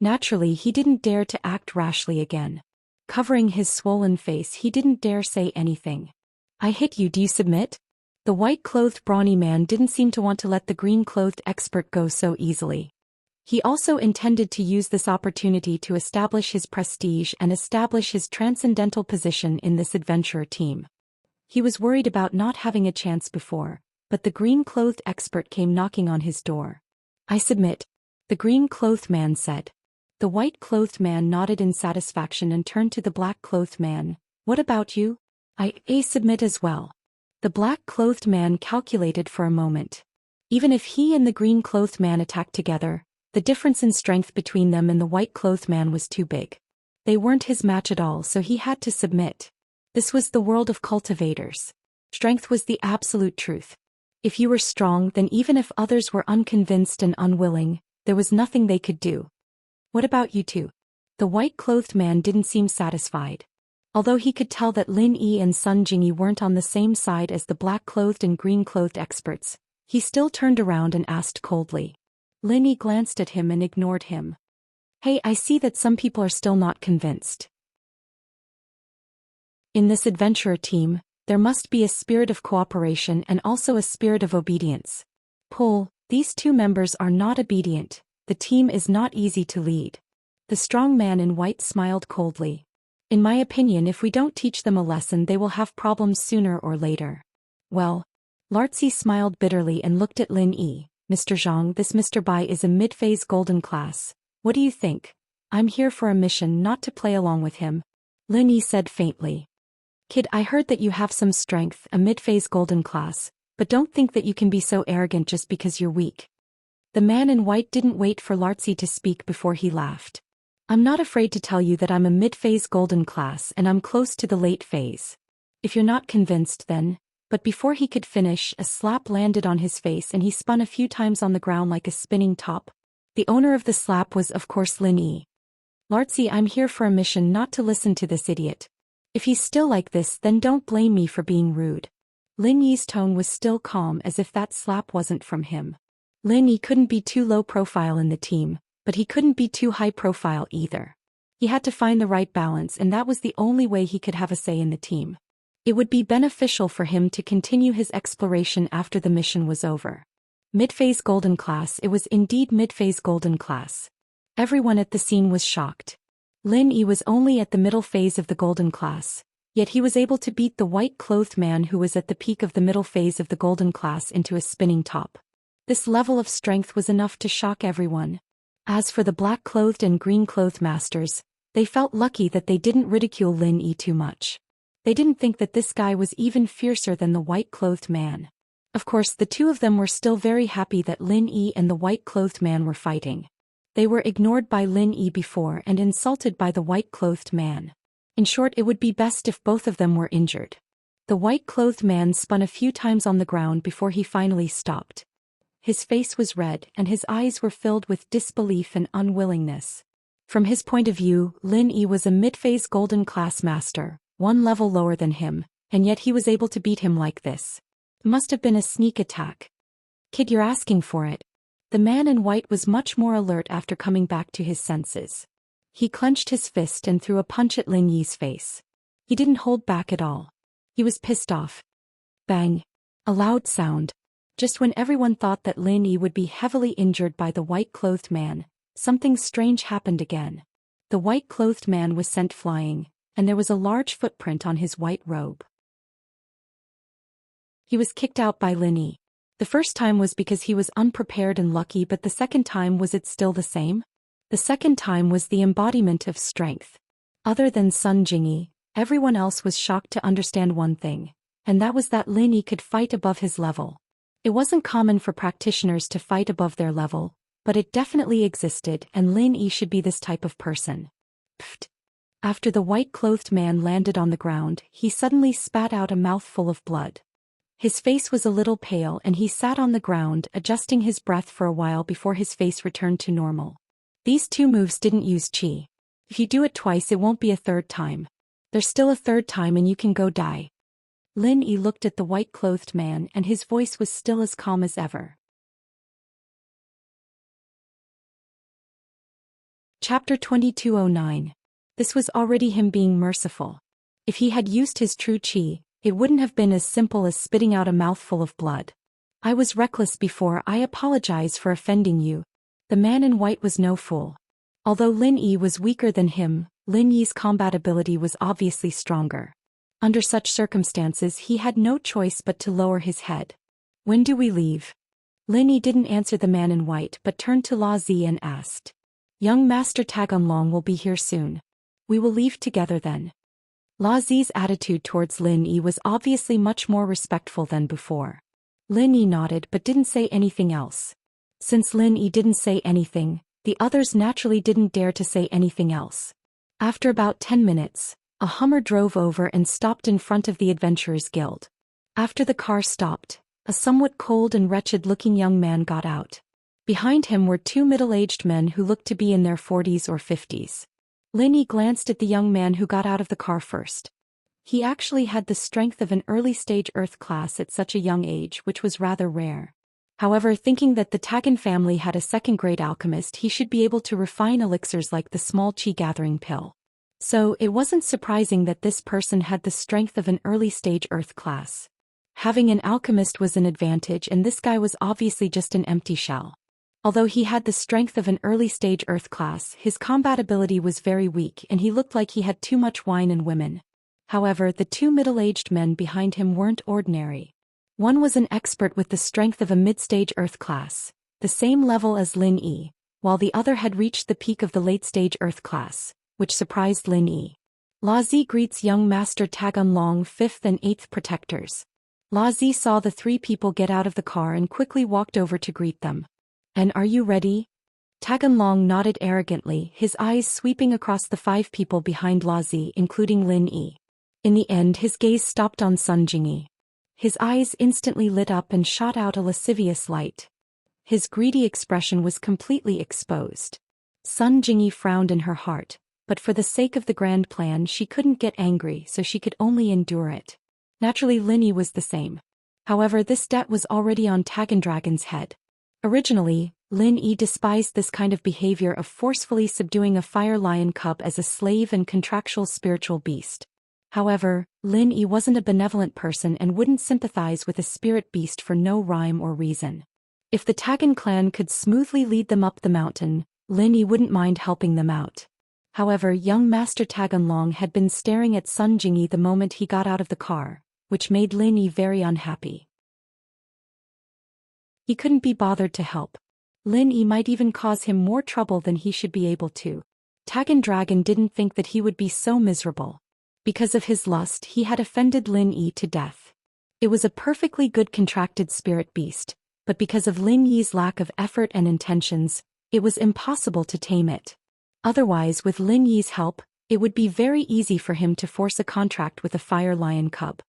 Naturally, he didn't dare to act rashly again. Covering his swollen face, he didn't dare say anything. I hit you, do you submit? The white-clothed brawny man didn't seem to want to let the green-clothed expert go so easily. He also intended to use this opportunity to establish his prestige and establish his transcendental position in this adventurer team. He was worried about not having a chance before, but the green-clothed expert came knocking on his door. I submit, the green-clothed man said. The white-clothed man nodded in satisfaction and turned to the black-clothed man. What about you? I submit as well. The black-clothed man calculated for a moment. Even if he and the green-clothed man attacked together, the difference in strength between them and the white-clothed man was too big. They weren't his match at all, so he had to submit. This was the world of cultivators. Strength was the absolute truth. If you were strong, then even if others were unconvinced and unwilling, there was nothing they could do. What about you two? The white-clothed man didn't seem satisfied. Although he could tell that Lin Yi and Sun Jingyi weren't on the same side as the black-clothed and green-clothed experts, he still turned around and asked coldly. Lin Yi glanced at him and ignored him. Hey, I see that some people are still not convinced. In this adventurer team, there must be a spirit of cooperation and also a spirit of obedience. Pull, these 2 members are not obedient. The team is not easy to lead. The strong man in white smiled coldly. In my opinion, if we don't teach them a lesson, they will have problems sooner or later. Well, Lartzi smiled bitterly and looked at Lin Yi. Mr. Zhang, this Mr. Bai is a mid-phase golden class. What do you think? I'm here for a mission, not to play along with him. Lin Yi said faintly. Kid, I heard that you have some strength, a mid-phase golden class, but don't think that you can be so arrogant just because you're weak. The man in white didn't wait for Lartzi to speak before he laughed. I'm not afraid to tell you that I'm a mid-phase golden class and I'm close to the late phase. If you're not convinced then, but before he could finish, a slap landed on his face and he spun a few times on the ground like a spinning top. The owner of the slap was of course Lin Yi. Lartzi, I'm here for a mission, not to listen to this idiot. If he's still like this, then don't blame me for being rude. Lin Yi's tone was still calm, as if that slap wasn't from him. Lin Yi couldn't be too low profile in the team, but he couldn't be too high profile either. He had to find the right balance, and that was the only way he could have a say in the team. It would be beneficial for him to continue his exploration after the mission was over. Mid-phase golden class, it was indeed mid-phase golden class. Everyone at the scene was shocked. Lin Yi was only at the middle phase of the golden class, yet he was able to beat the white-clothed man who was at the peak of the middle phase of the golden class into a spinning top. This level of strength was enough to shock everyone. As for the black-clothed and green-clothed masters, they felt lucky that they didn't ridicule Lin Yi too much. They didn't think that this guy was even fiercer than the white-clothed man. Of course, the two of them were still very happy that Lin Yi and the white-clothed man were fighting. They were ignored by Lin Yi before and insulted by the white-clothed man. In short, it would be best if both of them were injured. The white-clothed man spun a few times on the ground before he finally stopped. His face was red and his eyes were filled with disbelief and unwillingness. From his point of view, Lin Yi was a mid-phase golden class master, one level lower than him, and yet he was able to beat him like this. It must have been a sneak attack. Kid, you're asking for it. The man in white was much more alert after coming back to his senses. He clenched his fist and threw a punch at Lin Yi's face. He didn't hold back at all. He was pissed off. Bang! A loud sound. Just when everyone thought that Lin Yi would be heavily injured by the white-clothed man, something strange happened again. The white-clothed man was sent flying, and there was a large footprint on his white robe. He was kicked out by Lin Yi. The first time was because he was unprepared and lucky, but the second time, was it still the same? The second time was the embodiment of strength. Other than Sun Jingyi, everyone else was shocked to understand one thing, and that was that Lin Yi could fight above his level. It wasn't common for practitioners to fight above their level, but it definitely existed, and Lin Yi should be this type of person. Pfft. After the white-clothed man landed on the ground, he suddenly spat out a mouthful of blood. His face was a little pale and he sat on the ground, adjusting his breath for a while before his face returned to normal. These two moves didn't use chi. If you do it twice, it won't be a third time. There's still a third time and you can go die. Lin Yi looked at the white-clothed man and his voice was still as calm as ever. Chapter 2209. This was already him being merciful. If he had used his true chi, it wouldn't have been as simple as spitting out a mouthful of blood. I was reckless before. I apologize for offending you. The man in white was no fool. Although Lin Yi was weaker than him, Lin Yi's combat ability was obviously stronger. Under such circumstances, he had no choice but to lower his head. When do we leave? Lin Yi didn't answer the man in white but turned to La Zi and asked. Young Master Tagunlong will be here soon. We will leave together then. La Zi's attitude towards Lin Yi was obviously much more respectful than before. Lin Yi nodded but didn't say anything else. Since Lin Yi didn't say anything, the others naturally didn't dare to say anything else. After about 10 minutes, a Hummer drove over and stopped in front of the Adventurers Guild. After the car stopped, a somewhat cold and wretched-looking young man got out. Behind him were two middle-aged men who looked to be in their 40s or 50s. Lin Yi glanced at the young man who got out of the car first. He actually had the strength of an early-stage Earth class at such a young age, which was rather rare. However, thinking that the Tagun family had a second-grade alchemist, he should be able to refine elixirs like the small chi-gathering pill. So, it wasn't surprising that this person had the strength of an early-stage Earth class. Having an alchemist was an advantage, and this guy was obviously just an empty shell. Although he had the strength of an early-stage Earth class, his combat ability was very weak and he looked like he had too much wine and women. However, the two middle-aged men behind him weren't ordinary. One was an expert with the strength of a mid-stage Earth class, the same level as Lin Yi, while the other had reached the peak of the late-stage Earth class, which surprised Lin Yi. La Zi greets young Master Tagun Long 5th and 8th protectors. La Zi saw the three people get out of the car and quickly walked over to greet them. "And are you ready?" Tagun Long nodded arrogantly, his eyes sweeping across the 5 people behind La Zi, including Lin Yi. In the end, his gaze stopped on Sun Jingyi. His eyes instantly lit up and shot out a lascivious light. His greedy expression was completely exposed. Sun Jingyi frowned in her heart, but for the sake of the grand plan she couldn't get angry, so she could only endure it. Naturally, Lin Yi was the same. However, this debt was already on Tagun Dragon's head. Originally, Lin Yi despised this kind of behavior of forcefully subduing a fire lion cub as a slave and contractual spiritual beast. However, Lin Yi wasn't a benevolent person and wouldn't sympathize with a spirit beast for no rhyme or reason. If the Tagun clan could smoothly lead them up the mountain, Lin Yi wouldn't mind helping them out. However, young Master Tagun Long had been staring at Sun Jingyi the moment he got out of the car, which made Lin Yi very unhappy. He couldn't be bothered to help. Lin Yi might even cause him more trouble than he should be able to. Tagun Dragon didn't think that he would be so miserable. Because of his lust, he had offended Lin Yi to death. It was a perfectly good contracted spirit beast, but because of Lin Yi's lack of effort and intentions, it was impossible to tame it. Otherwise, with Lin Yi's help, it would be very easy for him to force a contract with a fire lion cub.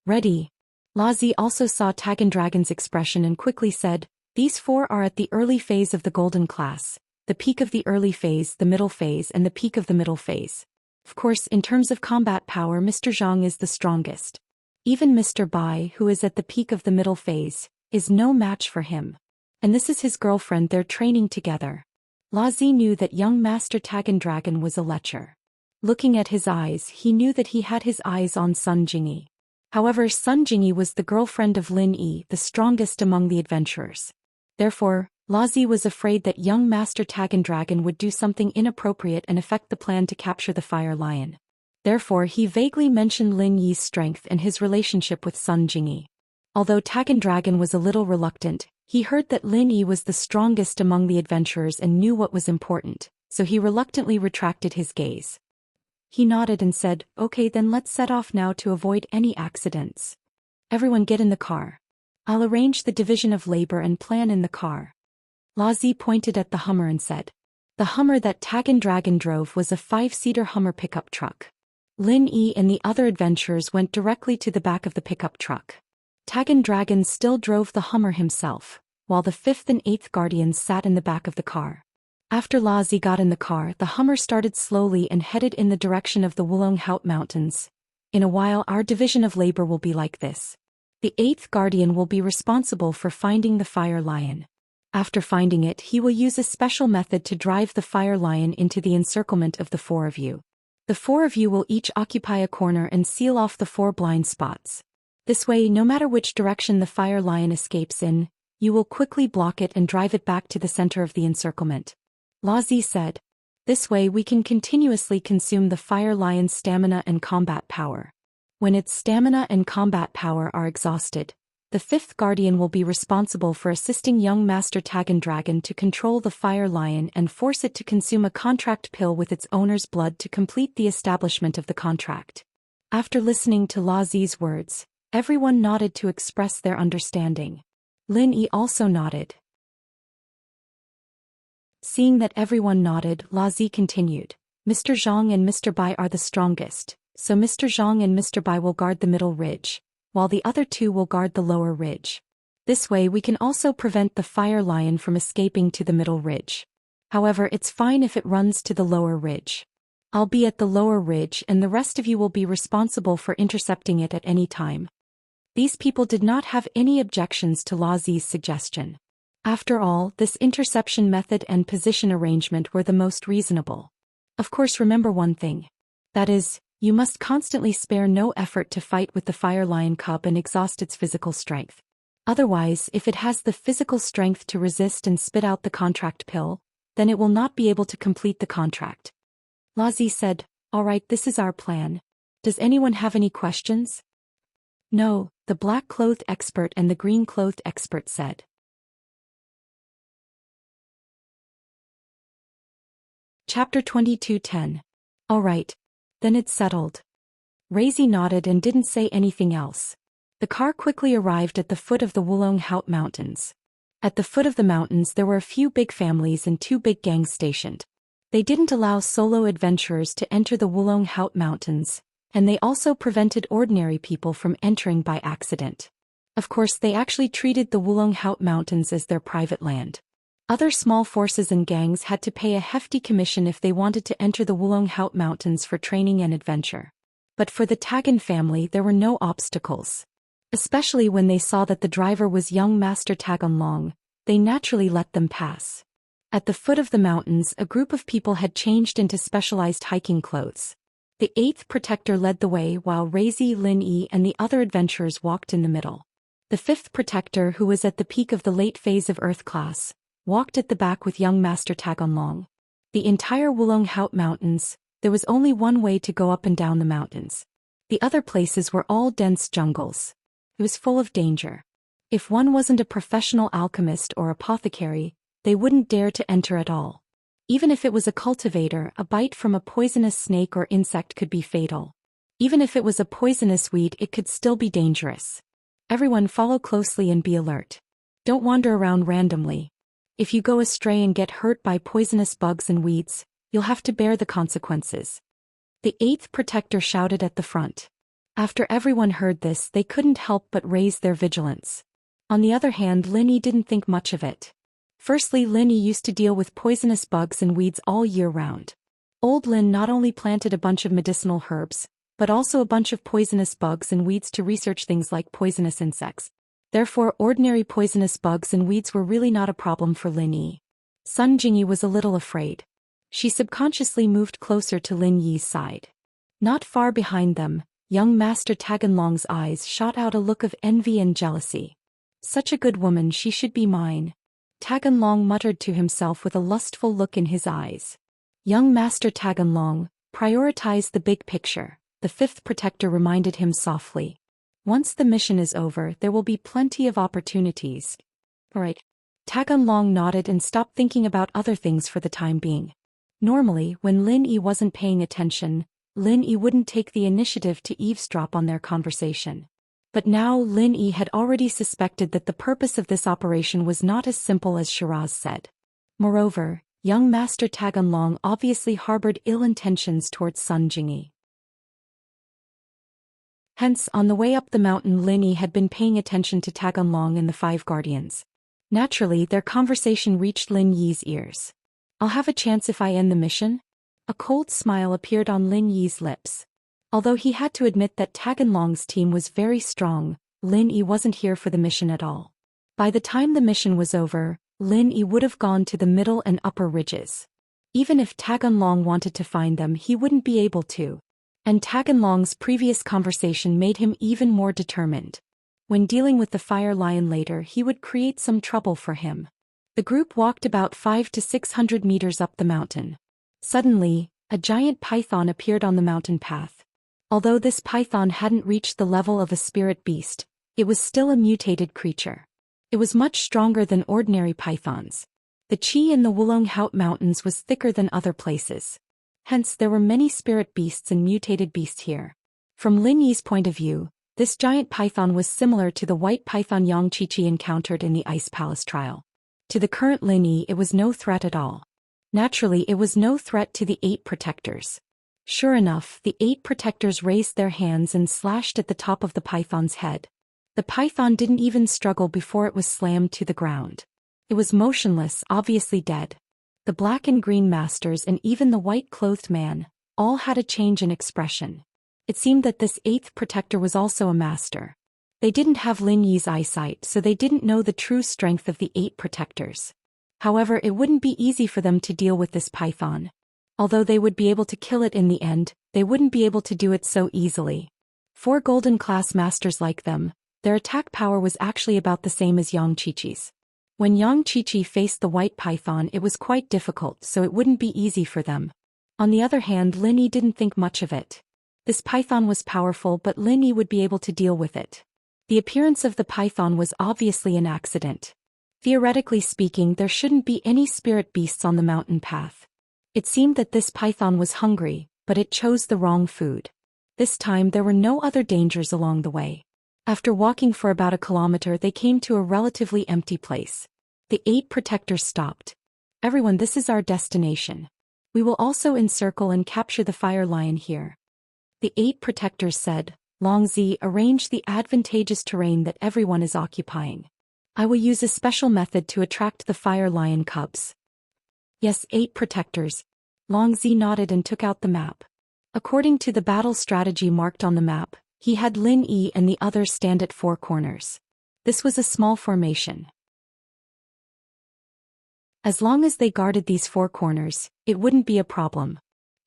"Ready?" La Zi also saw Tagun Dragon's expression and quickly said, "These 4 are at the early phase of the golden class, the peak of the early phase, the middle phase and the peak of the middle phase. Of course, in terms of combat power, Mr. Zhang is the strongest. Even Mr. Bai, who is at the peak of the middle phase, is no match for him. And this is his girlfriend, they're training together." La Zi knew that young Master Tagun Dragon was a lecher. Looking at his eyes, he knew that he had his eyes on Sun Jingyi. However, Sun Jingyi was the girlfriend of Lin Yi, the strongest among the adventurers. Therefore, La Zi was afraid that young Master Tagun Dragon would do something inappropriate and affect the plan to capture the fire lion. Therefore, he vaguely mentioned Lin Yi's strength and his relationship with Sun Jingyi. Although Tagun Dragon was a little reluctant, he heard that Lin Yi was the strongest among the adventurers and knew what was important, so he reluctantly retracted his gaze. He nodded and said, "Okay, then let's set off now to avoid any accidents. Everyone get in the car. I'll arrange the division of labor and plan in the car." La Zi pointed at the Hummer and said. The Hummer that Tagun Dragon drove was a 5-seater Hummer pickup truck. Lin Yi and the other adventurers went directly to the back of the pickup truck. Tagun Dragon still drove the Hummer himself, while the 5th and 8th guardians sat in the back of the car. After La Zi got in the car, the Hummer started slowly and headed in the direction of the Wulong Haut Mountains. "In a while, our division of labor will be like this. The 8th guardian will be responsible for finding the fire lion. After finding it, he will use a special method to drive the fire lion into the encirclement of the 4 of you. The 4 of you will each occupy a corner and seal off the 4 blind spots. This way, no matter which direction the fire lion escapes in, you will quickly block it and drive it back to the center of the encirclement." La Zi said. "This way we can continuously consume the fire lion's stamina and combat power. When its stamina and combat power are exhausted, the 5th guardian will be responsible for assisting young Master Tagun Dragon to control the fire lion and force it to consume a contract pill with its owner's blood to complete the establishment of the contract." After listening to La Zi's words, everyone nodded to express their understanding. Lin Yi also nodded. Seeing that everyone nodded, La Zi continued, "Mr. Zhang and Mr. Bai are the strongest, so Mr. Zhang and Mr. Bai will guard the middle ridge, while the other 2 will guard the lower ridge. This way we can also prevent the fire lion from escaping to the middle ridge. However, it's fine if it runs to the lower ridge. I'll be at the lower ridge and the rest of you will be responsible for intercepting it at any time." These people did not have any objections to La Zi's suggestion. After all, this interception method and position arrangement were the most reasonable. Of course, remember one thing. That is, you must constantly spare no effort to fight with the fire lion cub and exhaust its physical strength. Otherwise, if it has the physical strength to resist and spit out the contract pill, then it will not be able to complete the contract. Lazi said, "All right, this is our plan. Does anyone have any questions?" "No," the black-clothed expert and the green-clothed expert said. Chapter 22:10. All right. Then it's settled. Razi nodded and didn't say anything else. The car quickly arrived at the foot of the Wulong Haut Mountains. At the foot of the mountains there were a few big families and 2 big gangs stationed. They didn't allow solo adventurers to enter the Wulong Haut Mountains, and they also prevented ordinary people from entering by accident. Of course, they actually treated the Wulong Haut Mountains as their private land. Other small forces and gangs had to pay a hefty commission if they wanted to enter the Wulong Haut Mountains for training and adventure. But for the Tagan family there were no obstacles. Especially when they saw that the driver was young Master Tagan Long, they naturally let them pass. At the foot of the mountains a group of people had changed into specialized hiking clothes. The 8th Protector led the way while Razi, Lin Yi and the other adventurers walked in the middle. The 5th Protector, who was at the peak of the late phase of Earth class, walked at the back with young Master Tagan Long. The entire Wulong Haut Mountains, there was only one way to go up and down the mountains. The other places were all dense jungles. It was full of danger. If one wasn't a professional alchemist or apothecary, they wouldn't dare to enter at all. Even if it was a cultivator, a bite from a poisonous snake or insect could be fatal. Even if it was a poisonous weed, it could still be dangerous. Everyone follow closely and be alert. Don't wander around randomly. If you go astray and get hurt by poisonous bugs and weeds, you'll have to bear the consequences. The 8th Protector shouted at the front. After everyone heard this, they couldn't help but raise their vigilance. On the other hand, Lin Yi didn't think much of it. Firstly, Lin Yi used to deal with poisonous bugs and weeds all year round. Old Lin not only planted a bunch of medicinal herbs, but also a bunch of poisonous bugs and weeds to research things like poisonous insects. Therefore, ordinary poisonous bugs and weeds were really not a problem for Lin Yi. Sun Jingyi was a little afraid. She subconsciously moved closer to Lin Yi's side. Not far behind them, young Master Tagan Long's eyes shot out a look of envy and jealousy. Such a good woman, she should be mine. Tagan Long muttered to himself with a lustful look in his eyes. Young Master Tagan Long, prioritize the big picture, the 5th Protector reminded him softly. Once the mission is over, there will be plenty of opportunities. Right. Tagan Long nodded and stopped thinking about other things for the time being. Normally, when Lin Yi wasn't paying attention, Lin Yi wouldn't take the initiative to eavesdrop on their conversation. But now Lin Yi had already suspected that the purpose of this operation was not as simple as Shiraz said. Moreover, young Master Tagan Long obviously harbored ill intentions towards Sun Jingyi. Hence, on the way up the mountain, Lin Yi had been paying attention to Tagan Long and the 5 guardians. Naturally, their conversation reached Lin Yi's ears. "I'll have a chance if I end the mission?" A cold smile appeared on Lin Yi's lips. Although he had to admit that Tagan Long's team was very strong, Lin Yi wasn't here for the mission at all. By the time the mission was over, Lin Yi would have gone to the middle and upper ridges. Even if Tagan Long wanted to find them, he wouldn't be able to. And Tagan Long's previous conversation made him even more determined. When dealing with the Fire Lion later, he would create some trouble for him. The group walked about 500 to 600 meters up the mountain. Suddenly, a giant python appeared on the mountain path. Although this python hadn't reached the level of a spirit beast, it was still a mutated creature. It was much stronger than ordinary pythons. The qi in the Wulong Haut Mountains was thicker than other places. Hence there were many spirit beasts and mutated beasts here. From Lin Yi's point of view, this giant python was similar to the white python Yang Qiqi encountered in the Ice Palace trial. To the current Lin Yi, it was no threat at all. Naturally, it was no threat to the 8 protectors. Sure enough, the 8 protectors raised their hands and slashed at the top of the python's head. The python didn't even struggle before it was slammed to the ground. It was motionless, obviously dead. The black and green masters and even the white-clothed man, all had a change in expression. It seemed that this 8th protector was also a master. They didn't have Lin Yi's eyesight, so they didn't know the true strength of the 8 protectors. However, it wouldn't be easy for them to deal with this python. Although they would be able to kill it in the end, they wouldn't be able to do it so easily. 4 golden class masters like them, Their attack power was actually about the same as Yang Qiqi's. When Yang Qiqi faced the white python, it was quite difficult, so it wouldn't be easy for them. On the other hand, Lin Yi didn't think much of it. This python was powerful, but Lin Yi would be able to deal with it. The appearance of the python was obviously an accident. Theoretically speaking, there shouldn't be any spirit beasts on the mountain path. It seemed that this python was hungry, but it chose the wrong food. This time there were no other dangers along the way. After walking for about a kilometer, they came to a relatively empty place. The 8 protectors stopped. Everyone, this is our destination. We will also encircle and capture the fire lion here. The 8 protectors said, Longzi, arrange the advantageous terrain that everyone is occupying. I will use a special method to attract the fire lion cubs. Yes, 8 protectors. Longzi nodded and took out the map. According to the battle strategy marked on the map, he had Lin Yi and the others stand at 4 corners. This was a small formation. As long as they guarded these 4 corners, it wouldn't be a problem.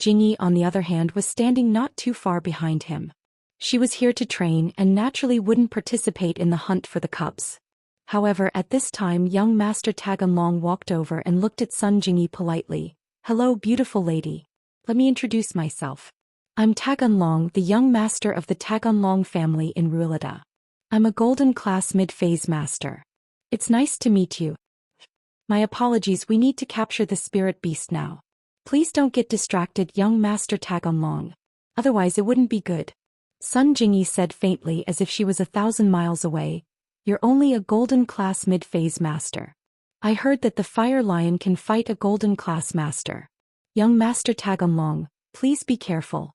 Jingyi, on the other hand, was standing not too far behind him. She was here to train and naturally wouldn't participate in the hunt for the cubs. However, at this time, young Master Taganlong walked over and looked at Sun Jingyi politely. Hello, beautiful lady. Let me introduce myself. I'm Taganlong, the young master of the Taganlong family in Rulada. I'm a golden class mid-phase master. It's nice to meet you. My apologies, we need to capture the spirit beast now. Please don't get distracted, young Master Taganlong. Otherwise it wouldn't be good. Sun Jingyi said faintly as if she was 1,000 miles away. You're only a golden class mid-phase master. I heard that the fire lion can fight a golden class master. Young Master Taganlong, please be careful.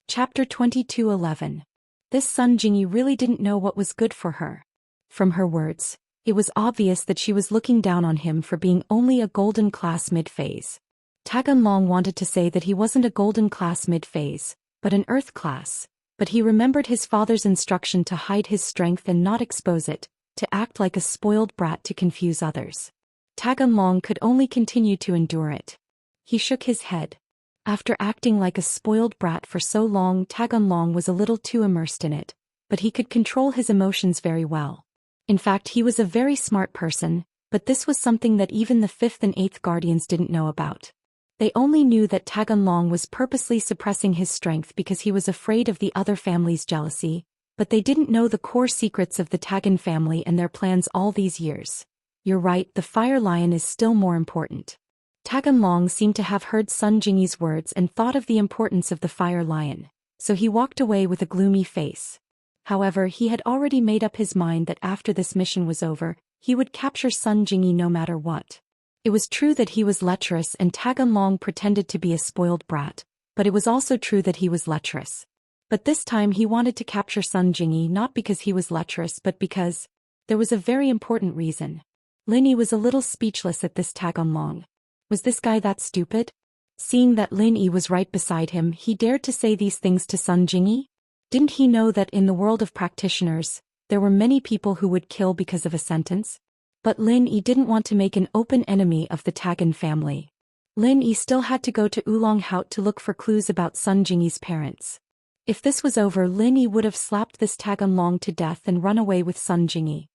Chapter 22:11. This Sun Jingyi really didn't know what was good for her. From her words, it was obvious that she was looking down on him for being only a golden class mid-phase. Taganlong wanted to say that he wasn't a golden class mid-phase, but an earth class, but he remembered his father's instruction to hide his strength and not expose it, to act like a spoiled brat to confuse others. Taganlong could only continue to endure it. He shook his head. After acting like a spoiled brat for so long, Taganlong was a little too immersed in it, but he could control his emotions very well. In fact, he was a very smart person, but this was something that even the 5th and 8th guardians didn't know about. They only knew that Taganlong was purposely suppressing his strength because he was afraid of the other family's jealousy, but they didn't know the core secrets of the Tagan family and their plans all these years. You're right, the fire lion is still more important. Taganlong seemed to have heard Sun Jingyi's words and thought of the importance of the fire lion, so he walked away with a gloomy face. However, he had already made up his mind that after this mission was over, he would capture Sun Jingyi no matter what. It was true that he was lecherous and Taganlong pretended to be a spoiled brat, but it was also true that he was lecherous. But this time he wanted to capture Sun Jingyi not because he was lecherous but because there was a very important reason. Lin Yi was a little speechless at this Taganlong. Was this guy that stupid? Seeing that Lin Yi was right beside him, he dared to say these things to Sun Jingyi? Didn't he know that in the world of practitioners, there were many people who would kill because of a sentence? But Lin Yi didn't want to make an open enemy of the Tagan family. Lin Yi still had to go to Oolong Hout to look for clues about Sun Jingyi's parents. If this was over, Lin Yi would have slapped this Taganlong to death and run away with Sun Jingyi.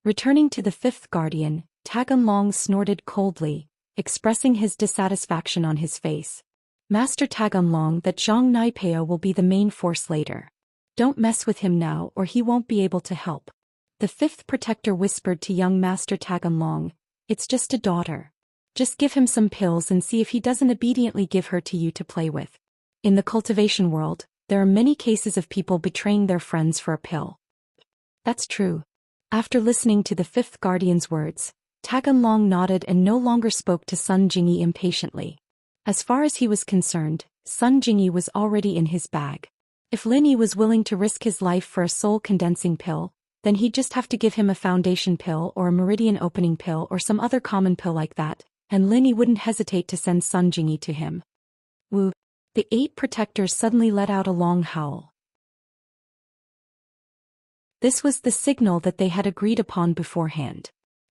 Returning to the 5th guardian, Taganlong snorted coldly, expressing his dissatisfaction on his face. Master Taganlong, that Zhang Naipeo will be the main force later. Don't mess with him now or he won't be able to help. The 5th protector whispered to young Master Taganlong, it's just a daughter. Just give him some pills and see if he doesn't obediently give her to you to play with. In the cultivation world, there are many cases of people betraying their friends for a pill. That's true. After listening to the 5th guardian's words, Taganlong nodded and no longer spoke to Sun Jingyi impatiently. As far as he was concerned, Sun Jingyi was already in his bag. If Lin Yi was willing to risk his life for a soul-condensing pill, then he'd just have to give him a foundation pill or a meridian opening pill or some other common pill like that, and Lin Yi wouldn't hesitate to send Sun Jingyi to him. Woo! The 8 protectors suddenly let out a long howl. This was the signal that they had agreed upon beforehand.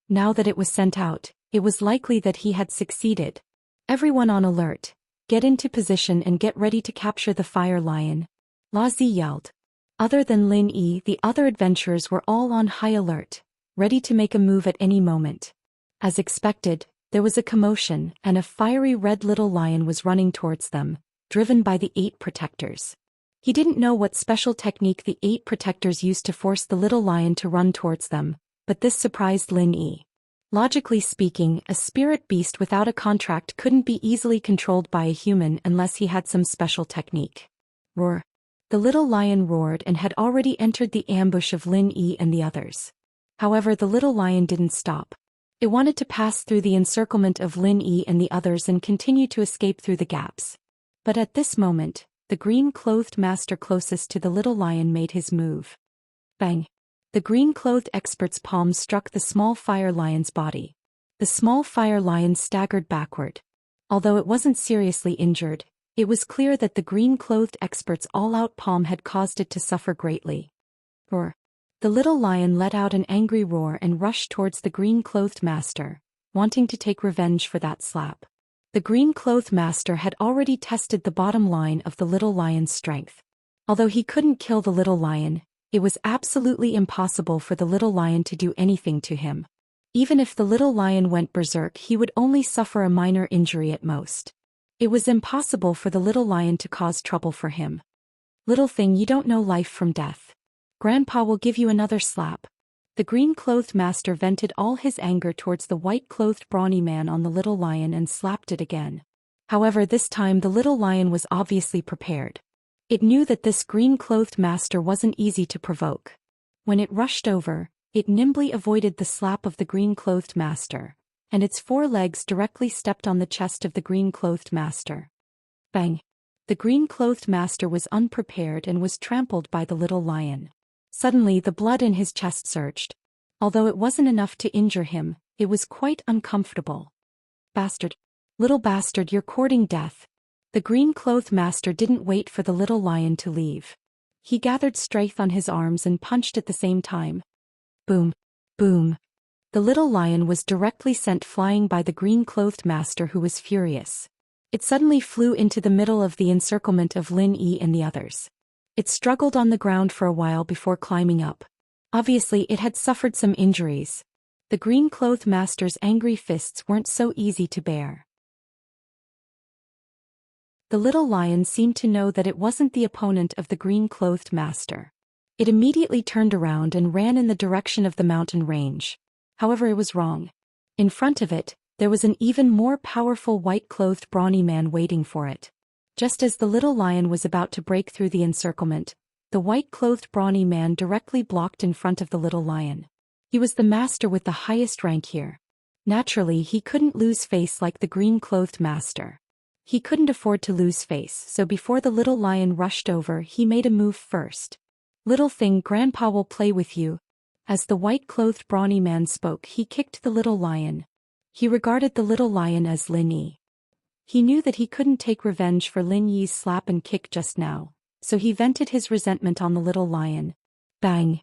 Now that it was sent out, it was likely that he had succeeded. Everyone on alert. Get into position and get ready to capture the fire lion, La Zi yelled. Other than Lin Yi, the other adventurers were all on high alert, ready to make a move at any moment. As expected, there was a commotion, and a fiery red little lion was running towards them, driven by the 8 protectors. He didn't know what special technique the 8 protectors used to force the little lion to run towards them, but this surprised Lin Yi. Logically speaking, a spirit beast without a contract couldn't be easily controlled by a human unless he had some special technique. Roar. The little lion roared and had already entered the ambush of Lin Yi and the others. However, the little lion didn't stop. It wanted to pass through the encirclement of Lin Yi and the others and continue to escape through the gaps. But at this moment, the green-clothed master closest to the little lion made his move. Bang! The green-clothed expert's palm struck the small fire lion's body. The small fire lion staggered backward. Although it wasn't seriously injured, it was clear that the green-clothed expert's all-out palm had caused it to suffer greatly. Roar! The little lion let out an angry roar and rushed towards the green-clothed master, wanting to take revenge for that slap. The green-clothed master had already tested the bottom line of the little lion's strength. Although he couldn't kill the little lion, it was absolutely impossible for the little lion to do anything to him. Even if the little lion went berserk, he would only suffer a minor injury at most. It was impossible for the little lion to cause trouble for him. Little thing, you don't know life from death. Grandpa will give you another slap. The green-clothed master vented all his anger towards the white-clothed brawny man on the little lion and slapped it again. However, this time the little lion was obviously prepared. It knew that this green-clothed master wasn't easy to provoke. When it rushed over, it nimbly avoided the slap of the green-clothed master, and its 4 legs directly stepped on the chest of the green-clothed master. Bang! The green-clothed master was unprepared and was trampled by the little lion. Suddenly the blood in his chest surged. Although it wasn't enough to injure him, it was quite uncomfortable. Bastard! Little bastard, you're courting death. The green-clothed master didn't wait for the little lion to leave. He gathered strength on his arms and punched at the same time. Boom! Boom! The little lion was directly sent flying by the green-clothed master, who was furious. It suddenly flew into the middle of the encirclement of Lin Yi and the others. It struggled on the ground for a while before climbing up. Obviously, it had suffered some injuries. The green-clothed master's angry fists weren't so easy to bear. The little lion seemed to know that it wasn't the opponent of the green-clothed master. It immediately turned around and ran in the direction of the mountain range. However, it was wrong. In front of it, there was an even more powerful white-clothed brawny man waiting for it. Just as the little lion was about to break through the encirclement, the white-clothed brawny man directly blocked in front of the little lion. He was the master with the highest rank here. Naturally, he couldn't lose face like the green-clothed master. He couldn't afford to lose face, so before the little lion rushed over, he made a move first. Little thing, Grandpa will play with you. As the white-clothed brawny man spoke, he kicked the little lion. He regarded the little lion as Lin Yi. He knew that he couldn't take revenge for Lin Yi's slap and kick just now, so he vented his resentment on the little lion. Bang!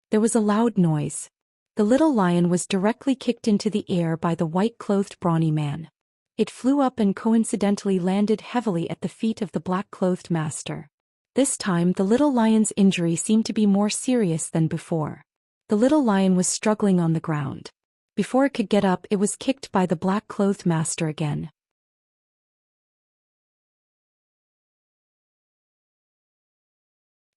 There was a loud noise. The little lion was directly kicked into the air by the white-clothed brawny man. It flew up and coincidentally landed heavily at the feet of the black-clothed master. This time the little lion's injury seemed to be more serious than before. The little lion was struggling on the ground. Before it could get up, it was kicked by the black-clothed master again.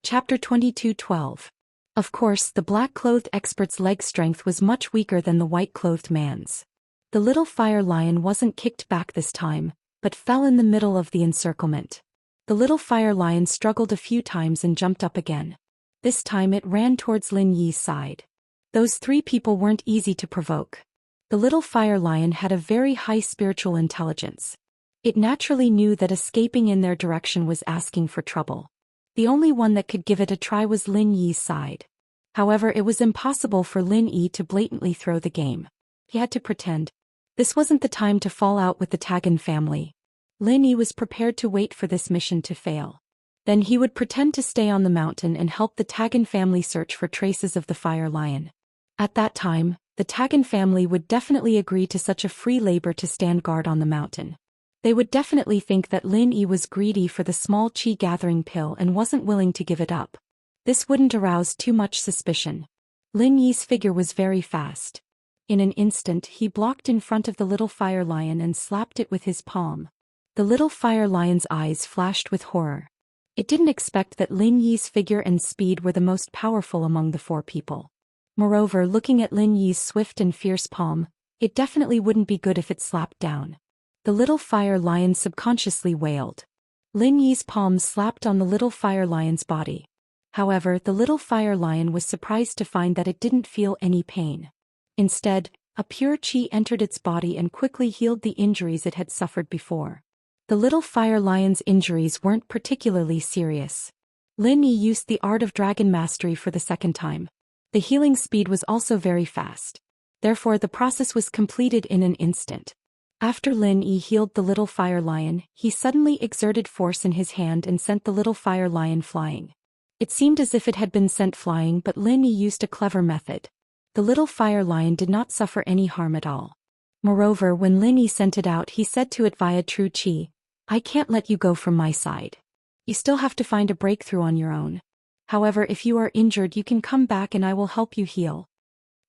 Chapter 22:12. Of course, the black-clothed expert's leg strength was much weaker than the white-clothed man's. The little fire lion wasn't kicked back this time, but fell in the middle of the encirclement. The little fire lion struggled a few times and jumped up again. This time it ran towards Lin Yi's side. Those 3 people weren't easy to provoke. The little fire lion had a very high spiritual intelligence. It naturally knew that escaping in their direction was asking for trouble. The only one that could give it a try was Lin Yi's side. However, it was impossible for Lin Yi to blatantly throw the game. He had to pretend. This wasn't the time to fall out with the Tagan family. Lin Yi was prepared to wait for this mission to fail. Then he would pretend to stay on the mountain and help the Tagan family search for traces of the fire lion. At that time, the Tagan family would definitely agree to such a free labor to stand guard on the mountain. They would definitely think that Lin Yi was greedy for the small qi gathering pill and wasn't willing to give it up. This wouldn't arouse too much suspicion. Lin Yi's figure was very fast. In an instant he blocked in front of the little fire lion and slapped it with his palm. The little fire lion's eyes flashed with horror. It didn't expect that Lin Yi's figure and speed were the most powerful among the four people. Moreover, looking at Lin Yi's swift and fierce palm, it definitely wouldn't be good if it slapped down. The little fire lion subconsciously wailed. Lin Yi's palm slapped on the little fire lion's body. However, the little fire lion was surprised to find that it didn't feel any pain. Instead, a pure qi entered its body and quickly healed the injuries it had suffered before. The little fire lion's injuries weren't particularly serious. Lin Yi used the art of dragon mastery for the second time. The healing speed was also very fast. Therefore, the process was completed in an instant. After Lin Yi healed the little fire lion, he suddenly exerted force in his hand and sent the little fire lion flying. It seemed as if it had been sent flying, but Lin Yi used a clever method. The little fire lion did not suffer any harm at all. Moreover, when Lin Yi sent it out, he said to it via true qi, "I can't let you go from my side. You still have to find a breakthrough on your own. However, if you are injured, you can come back and I will help you heal."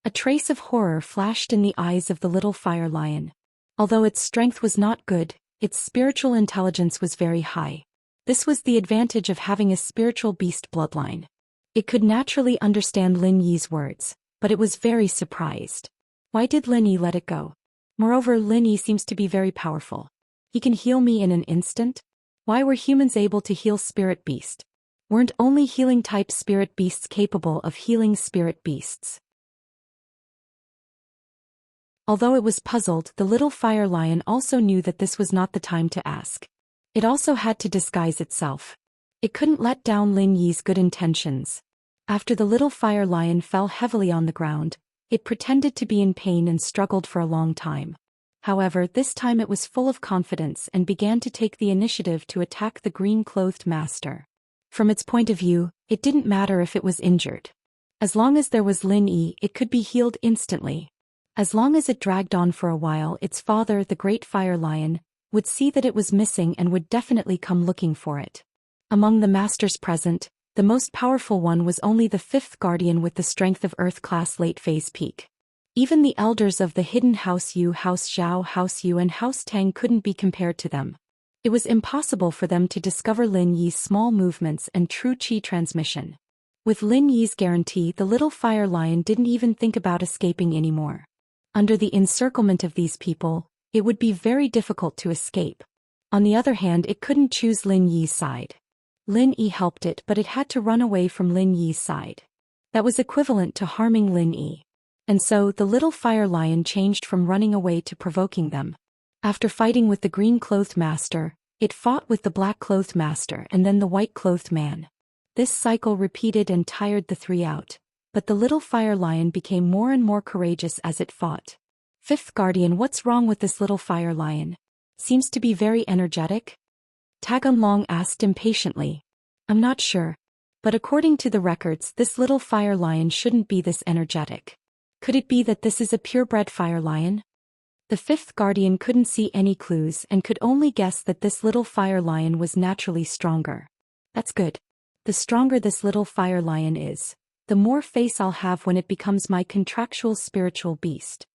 A trace of horror flashed in the eyes of the little fire lion. Although its strength was not good, its spiritual intelligence was very high. This was the advantage of having a spiritual beast bloodline. It could naturally understand Lin Yi's words, but it was very surprised. Why did Lin Yi let it go? Moreover, Lin Yi seems to be very powerful. He can heal me in an instant? Why were humans able to heal spirit beast? Weren't only healing type spirit beasts capable of healing spirit beasts? Although it was puzzled, the little fire lion also knew that this was not the time to ask. It also had to disguise itself. It couldn't let down Lin Yi's good intentions. After the little fire lion fell heavily on the ground, it pretended to be in pain and struggled for a long time. However, this time it was full of confidence and began to take the initiative to attack the green-clothed master. From its point of view, it didn't matter if it was injured. As long as there was Lin Yi, it could be healed instantly. As long as it dragged on for a while, its father, the great fire lion, would see that it was missing and would definitely come looking for it. Among the masters present, the most powerful one was only the fifth guardian with the strength of Earth-class late-phase peak. Even the elders of the hidden House Yu, House Zhao, House Yu and House Tang couldn't be compared to them. It was impossible for them to discover Lin Yi's small movements and true qi transmission. With Lin Yi's guarantee, the little fire lion didn't even think about escaping anymore. Under the encirclement of these people, it would be very difficult to escape. On the other hand, it couldn't choose Lin Yi's side. Lin Yi helped it, but it had to run away from Lin Yi's side. That was equivalent to harming Lin Yi. And so, the little fire lion changed from running away to provoking them. After fighting with the green-clothed master, it fought with the black-clothed master and then the white-clothed man. This cycle repeated and tired the three out. But the little fire lion became more and more courageous as it fought. Fifth guardian, what's wrong with this little fire lion? Seems to be very energetic? Taganlong asked impatiently. I'm not sure. But according to the records, this little fire lion shouldn't be this energetic. Could it be that this is a purebred fire lion? The fifth guardian couldn't see any clues and could only guess that this little fire lion was naturally stronger. That's good. The stronger this little fire lion is, the more face I'll have when it becomes my contractual spiritual beast.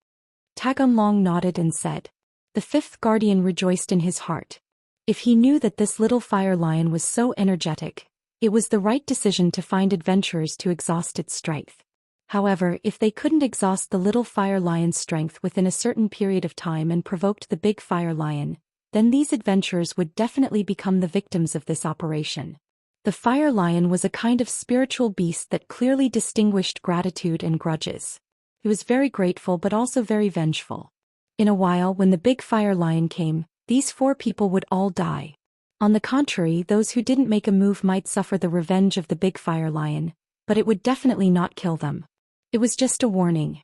Taganlong nodded and said. The fifth guardian rejoiced in his heart. If he knew that this little fire lion was so energetic, it was the right decision to find adventurers to exhaust its strength. However, if they couldn't exhaust the little fire lion's strength within a certain period of time and provoked the big fire lion, then these adventurers would definitely become the victims of this operation. The fire lion was a kind of spiritual beast that clearly distinguished gratitude and grudges. He was very grateful but also very vengeful. In a while, when the big fire lion came, these four people would all die. On the contrary, those who didn't make a move might suffer the revenge of the big fire lion, but it would definitely not kill them. It was just a warning.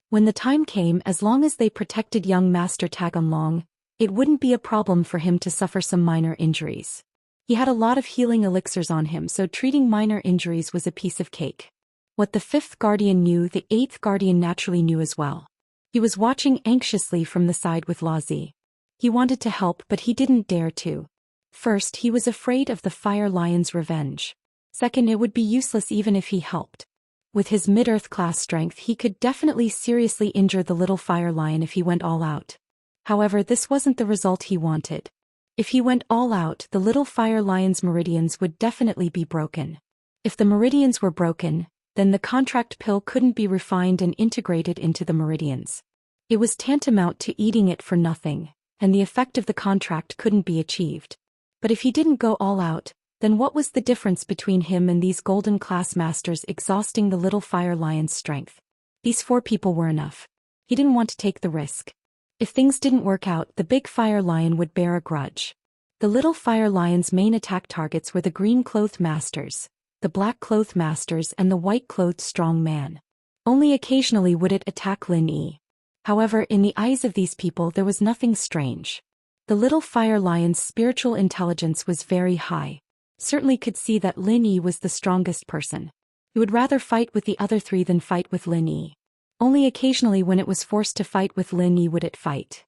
When the time came, as long as they protected young Master Taganlong, it wouldn't be a problem for him to suffer some minor injuries. He had a lot of healing elixirs on him, so treating minor injuries was a piece of cake. What the fifth guardian knew, the eighth guardian naturally knew as well. He was watching anxiously from the side with Lazi. He wanted to help but he didn't dare to. First, he was afraid of the fire lion's revenge. Second, it would be useless even if he helped. With his mid-earth class strength he could definitely seriously injure the little fire lion if he went all out. However, this wasn't the result he wanted. If he went all out, the little fire lion's meridians would definitely be broken. If the meridians were broken, then the contract pill couldn't be refined and integrated into the meridians. It was tantamount to eating it for nothing, and the effect of the contract couldn't be achieved. But if he didn't go all out, then what was the difference between him and these golden class masters exhausting the little fire lion's strength? These 4 people were enough. He didn't want to take the risk. If things didn't work out, the big fire lion would bear a grudge. The little fire lion's main attack targets were the green-clothed masters, the black-clothed masters and the white-clothed strong man. Only occasionally would it attack Lin Yi. However, in the eyes of these people there was nothing strange. The little fire lion's spiritual intelligence was very high. Certainly could see that Lin Yi was the strongest person. He would rather fight with the other 3 than fight with Lin Yi. Only occasionally when it was forced to fight with Lin Yi would it fight.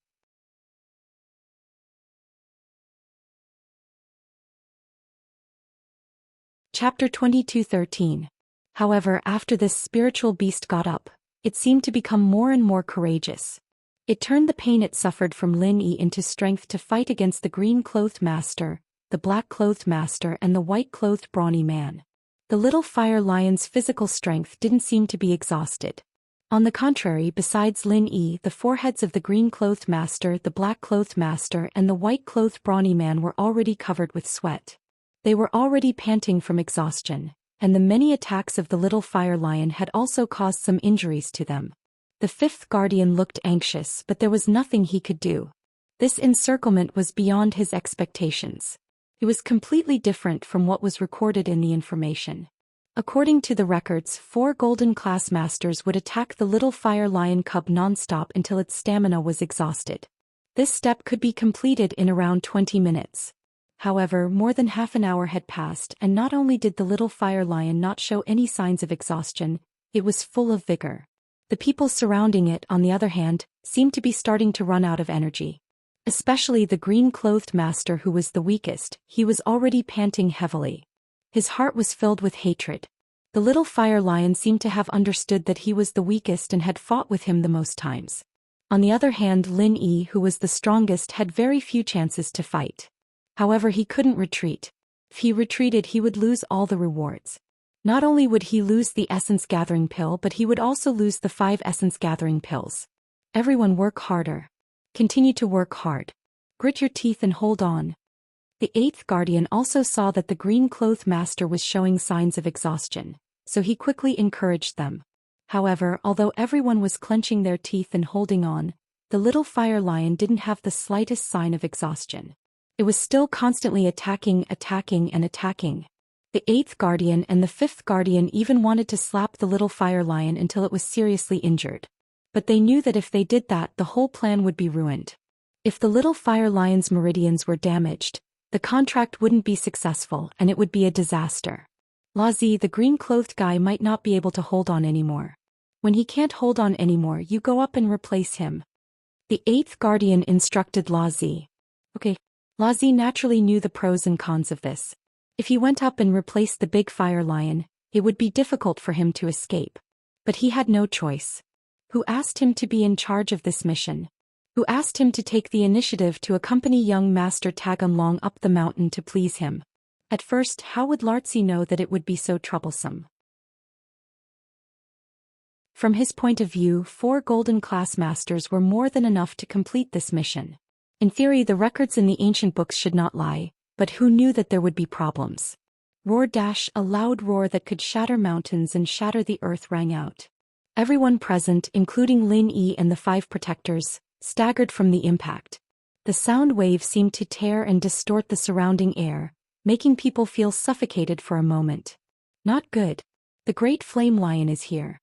Chapter 22:13. However, after this spiritual beast got up, it seemed to become more and more courageous. It turned the pain it suffered from Lin Yi into strength to fight against the green-clothed master, the black-clothed master and the white-clothed brawny man. The little fire lion's physical strength didn't seem to be exhausted. On the contrary, besides Lin Yi, the foreheads of the green-clothed master, the black-clothed master and the white-clothed brawny man were already covered with sweat. They were already panting from exhaustion, and the many attacks of the little fire lion had also caused some injuries to them. The 5th guardian looked anxious, but there was nothing he could do. This encirclement was beyond his expectations. It was completely different from what was recorded in the information. According to the records, 4 golden class masters would attack the little fire lion cub non-stop until its stamina was exhausted. This step could be completed in around 20 minutes. However, more than half an hour had passed, and not only did the little fire lion not show any signs of exhaustion, it was full of vigor. The people surrounding it, on the other hand, seemed to be starting to run out of energy. Especially the green-clothed master who was the weakest, he was already panting heavily. His heart was filled with hatred. The little fire lion seemed to have understood that he was the weakest and had fought with him the most times. On the other hand, Lin Yi, who was the strongest, had very few chances to fight. However, he couldn't retreat. If he retreated, he would lose all the rewards. Not only would he lose the essence gathering pill, but he would also lose the 5 essence gathering pills. Everyone work harder. Continue to work hard. Grit your teeth and hold on. The 8th guardian also saw that the green-clothed master was showing signs of exhaustion, so he quickly encouraged them. However, although everyone was clenching their teeth and holding on, the little fire lion didn't have the slightest sign of exhaustion. It was still constantly attacking. The 8th guardian and the 5th guardian even wanted to slap the little fire lion until it was seriously injured. But they knew that if they did that, the whole plan would be ruined. If the little fire lion's meridians were damaged, the contract wouldn't be successful and it would be a disaster. Lazi, the green-clothed guy, might not be able to hold on anymore. When he can't hold on anymore, you go up and replace him. The 8th guardian instructed Lazi. Okay. Lazi naturally knew the pros and cons of this. If he went up and replaced the big fire lion, it would be difficult for him to escape. But he had no choice. Who asked him to be in charge of this mission? Who asked him to take the initiative to accompany young Master Taganlong up the mountain to please him? At first, how would Lartzi know that it would be so troublesome? From his point of view, 4 golden class masters were more than enough to complete this mission. In theory, the records in the ancient books should not lie, but who knew that there would be problems? Roar! A loud roar that could shatter mountains and shatter the earth rang out. Everyone present, including Lin Yi and the 5 protectors, staggered from the impact. The sound wave seemed to tear and distort the surrounding air, making people feel suffocated for a moment. Not good. The great flame lion is here.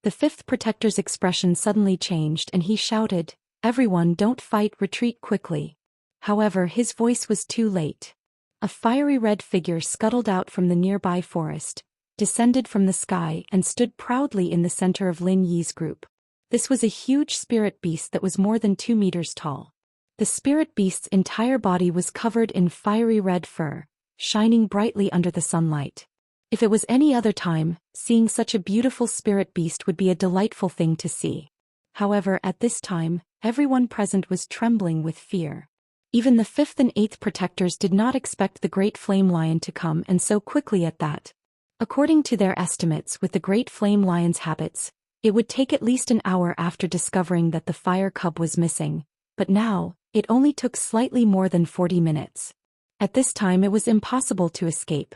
The 5th protector's expression suddenly changed and he shouted, "Everyone, don't fight, retreat quickly." However, his voice was too late. A fiery red figure scuttled out from the nearby forest, descended from the sky and stood proudly in the center of Lin Yi's group. This was a huge spirit beast that was more than 2 meters tall. The spirit beast's entire body was covered in fiery red fur, shining brightly under the sunlight. If it was any other time, seeing such a beautiful spirit beast would be a delightful thing to see. However, at this time, everyone present was trembling with fear. Even the 5th and 8th protectors did not expect the great flame lion to come and so quickly at that. According to their estimates, with the great flame lion's habits, it would take at least an hour after discovering that the fire cub was missing, but now, it only took slightly more than 40 minutes. At this time it was impossible to escape.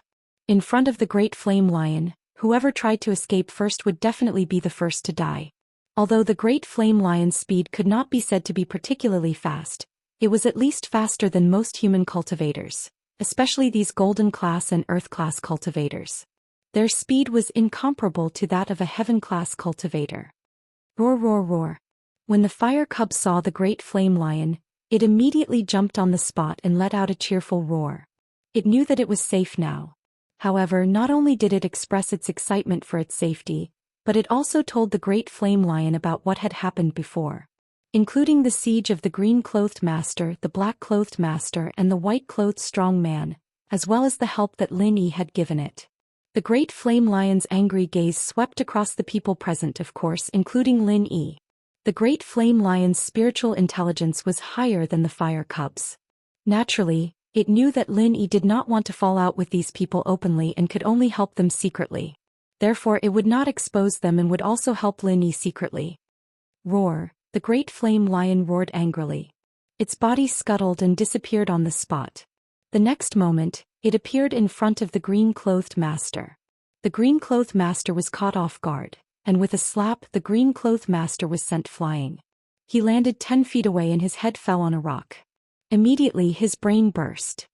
In front of the great flame lion, whoever tried to escape first would definitely be the first to die. Although the great flame lion's speed could not be said to be particularly fast, it was at least faster than most human cultivators, especially these golden class and earth class cultivators. Their speed was incomparable to that of a heaven class cultivator. Roar, roar, roar. When the fire cub saw the great flame lion, it immediately jumped on the spot and let out a cheerful roar. It knew that it was safe now. However, not only did it express its excitement for its safety, but it also told the great flame lion about what had happened before, including the siege of the green-clothed master, the black-clothed master, and the white-clothed strong man, as well as the help that Lin Yi had given it. The great flame lion's angry gaze swept across the people present, of course, including Lin Yi. The great flame lion's spiritual intelligence was higher than the fire cub's. Naturally, it knew that Lin Yi did not want to fall out with these people openly and could only help them secretly. Therefore it would not expose them and would also help Lin Yi secretly. Roar, the great flame lion roared angrily. Its body scuttled and disappeared on the spot. The next moment, it appeared in front of the green-clothed master. The green-clothed master was caught off guard, and with a slap the green-clothed master was sent flying. He landed 10 feet away and his head fell on a rock. Immediately his brain burst.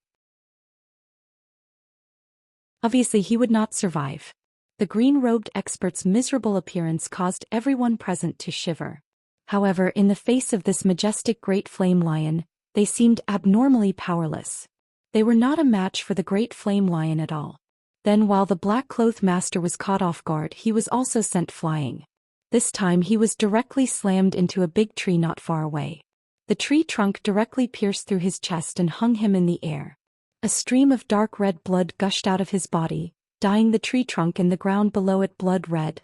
Obviously he would not survive. The green-robed expert's miserable appearance caused everyone present to shiver. However, in the face of this majestic great flame lion, they seemed abnormally powerless. They were not a match for the great flame lion at all. Then while the black-clothed master was caught off guard, he was also sent flying. This time he was directly slammed into a big tree not far away. The tree trunk directly pierced through his chest and hung him in the air. A stream of dark red blood gushed out of his body, dyeing the tree trunk and the ground below it blood red.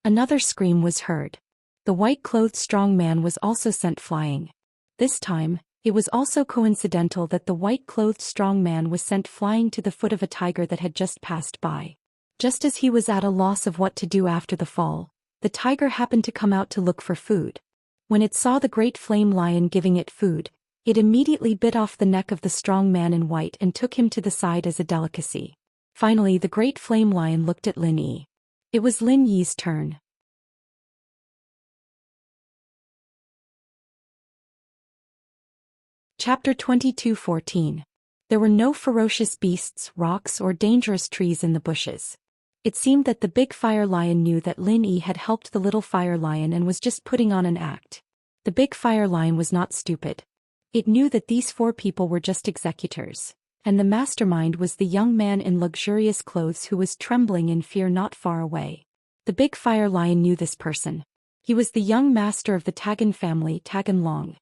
Another scream was heard. The white-clothed strong man was also sent flying. This time, it was also coincidental that the white-clothed strong man was sent flying to the foot of a tiger that had just passed by. Just as he was at a loss of what to do after the fall, the tiger happened to come out to look for food. When it saw the great flame lion giving it food, it immediately bit off the neck of the strong man in white and took him to the side as a delicacy. Finally, the great flame lion looked at Lin Yi. It was Lin Yi's turn. Chapter 22:14. There were no ferocious beasts, rocks, or dangerous trees in the bushes. It seemed that the big fire lion knew that Lin Yi had helped the little fire lion and was just putting on an act. The big fire lion was not stupid. It knew that these 4 people were just executors, and the mastermind was the young man in luxurious clothes who was trembling in fear not far away. The big fire lion knew this person. He was the young master of the Tagan family, Tagan Long.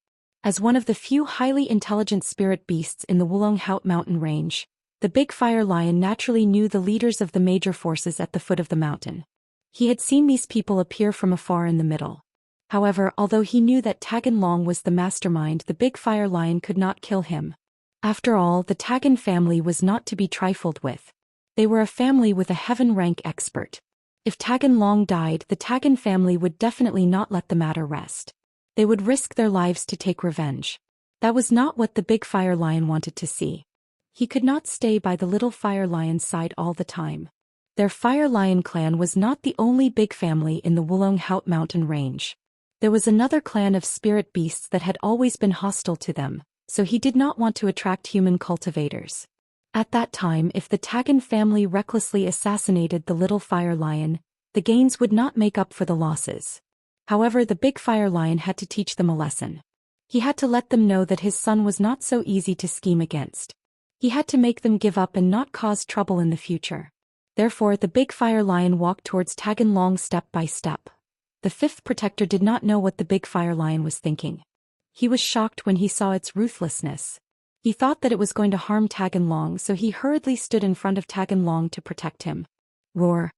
As one of the few highly intelligent spirit beasts in the Wulong Haut mountain range, the big fire lion naturally knew the leaders of the major forces at the foot of the mountain. He had seen these people appear from afar in the middle. However, although he knew that Tagan Long was the mastermind, the big fire lion could not kill him. After all, the Tagan family was not to be trifled with. They were a family with a heaven rank expert. If Tagan Long died, the Tagan family would definitely not let the matter rest. They would risk their lives to take revenge. That was not what the big fire lion wanted to see. He could not stay by the little fire lion's side all the time. Their fire lion clan was not the only big family in the Wulong Haut mountain range. There was another clan of spirit beasts that had always been hostile to them, so he did not want to attract human cultivators. At that time, if the Tagan family recklessly assassinated the little fire lion, the gains would not make up for the losses. However, the big fire lion had to teach them a lesson. He had to let them know that his son was not so easy to scheme against. He had to make them give up and not cause trouble in the future. Therefore, the big fire lion walked towards Tagan Long step by step. The fifth protector did not know what the big fire lion was thinking. He was shocked when he saw its ruthlessness. He thought that it was going to harm Taganlong, so he hurriedly stood in front of Taganlong to protect him. Roar!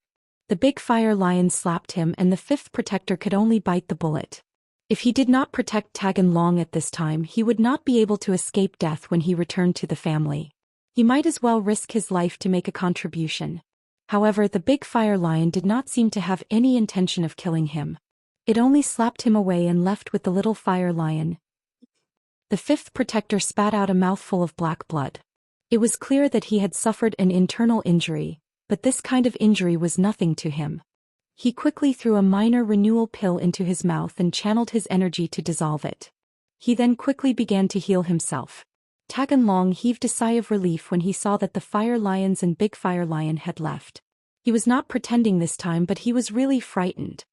The big fire lion slapped him, and the fifth protector could only bite the bullet. If he did not protect Taganlong at this time, he would not be able to escape death when he returned to the family. He might as well risk his life to make a contribution. However, the big fire lion did not seem to have any intention of killing him. It only slapped him away and left with the little fire lion. The fifth protector spat out a mouthful of black blood. It was clear that he had suffered an internal injury, but this kind of injury was nothing to him. He quickly threw a minor renewal pill into his mouth and channeled his energy to dissolve it. He then quickly began to heal himself. Taganlong heaved a sigh of relief when he saw that the fire lions and big fire lion had left. He was not pretending this time, but he was really frightened.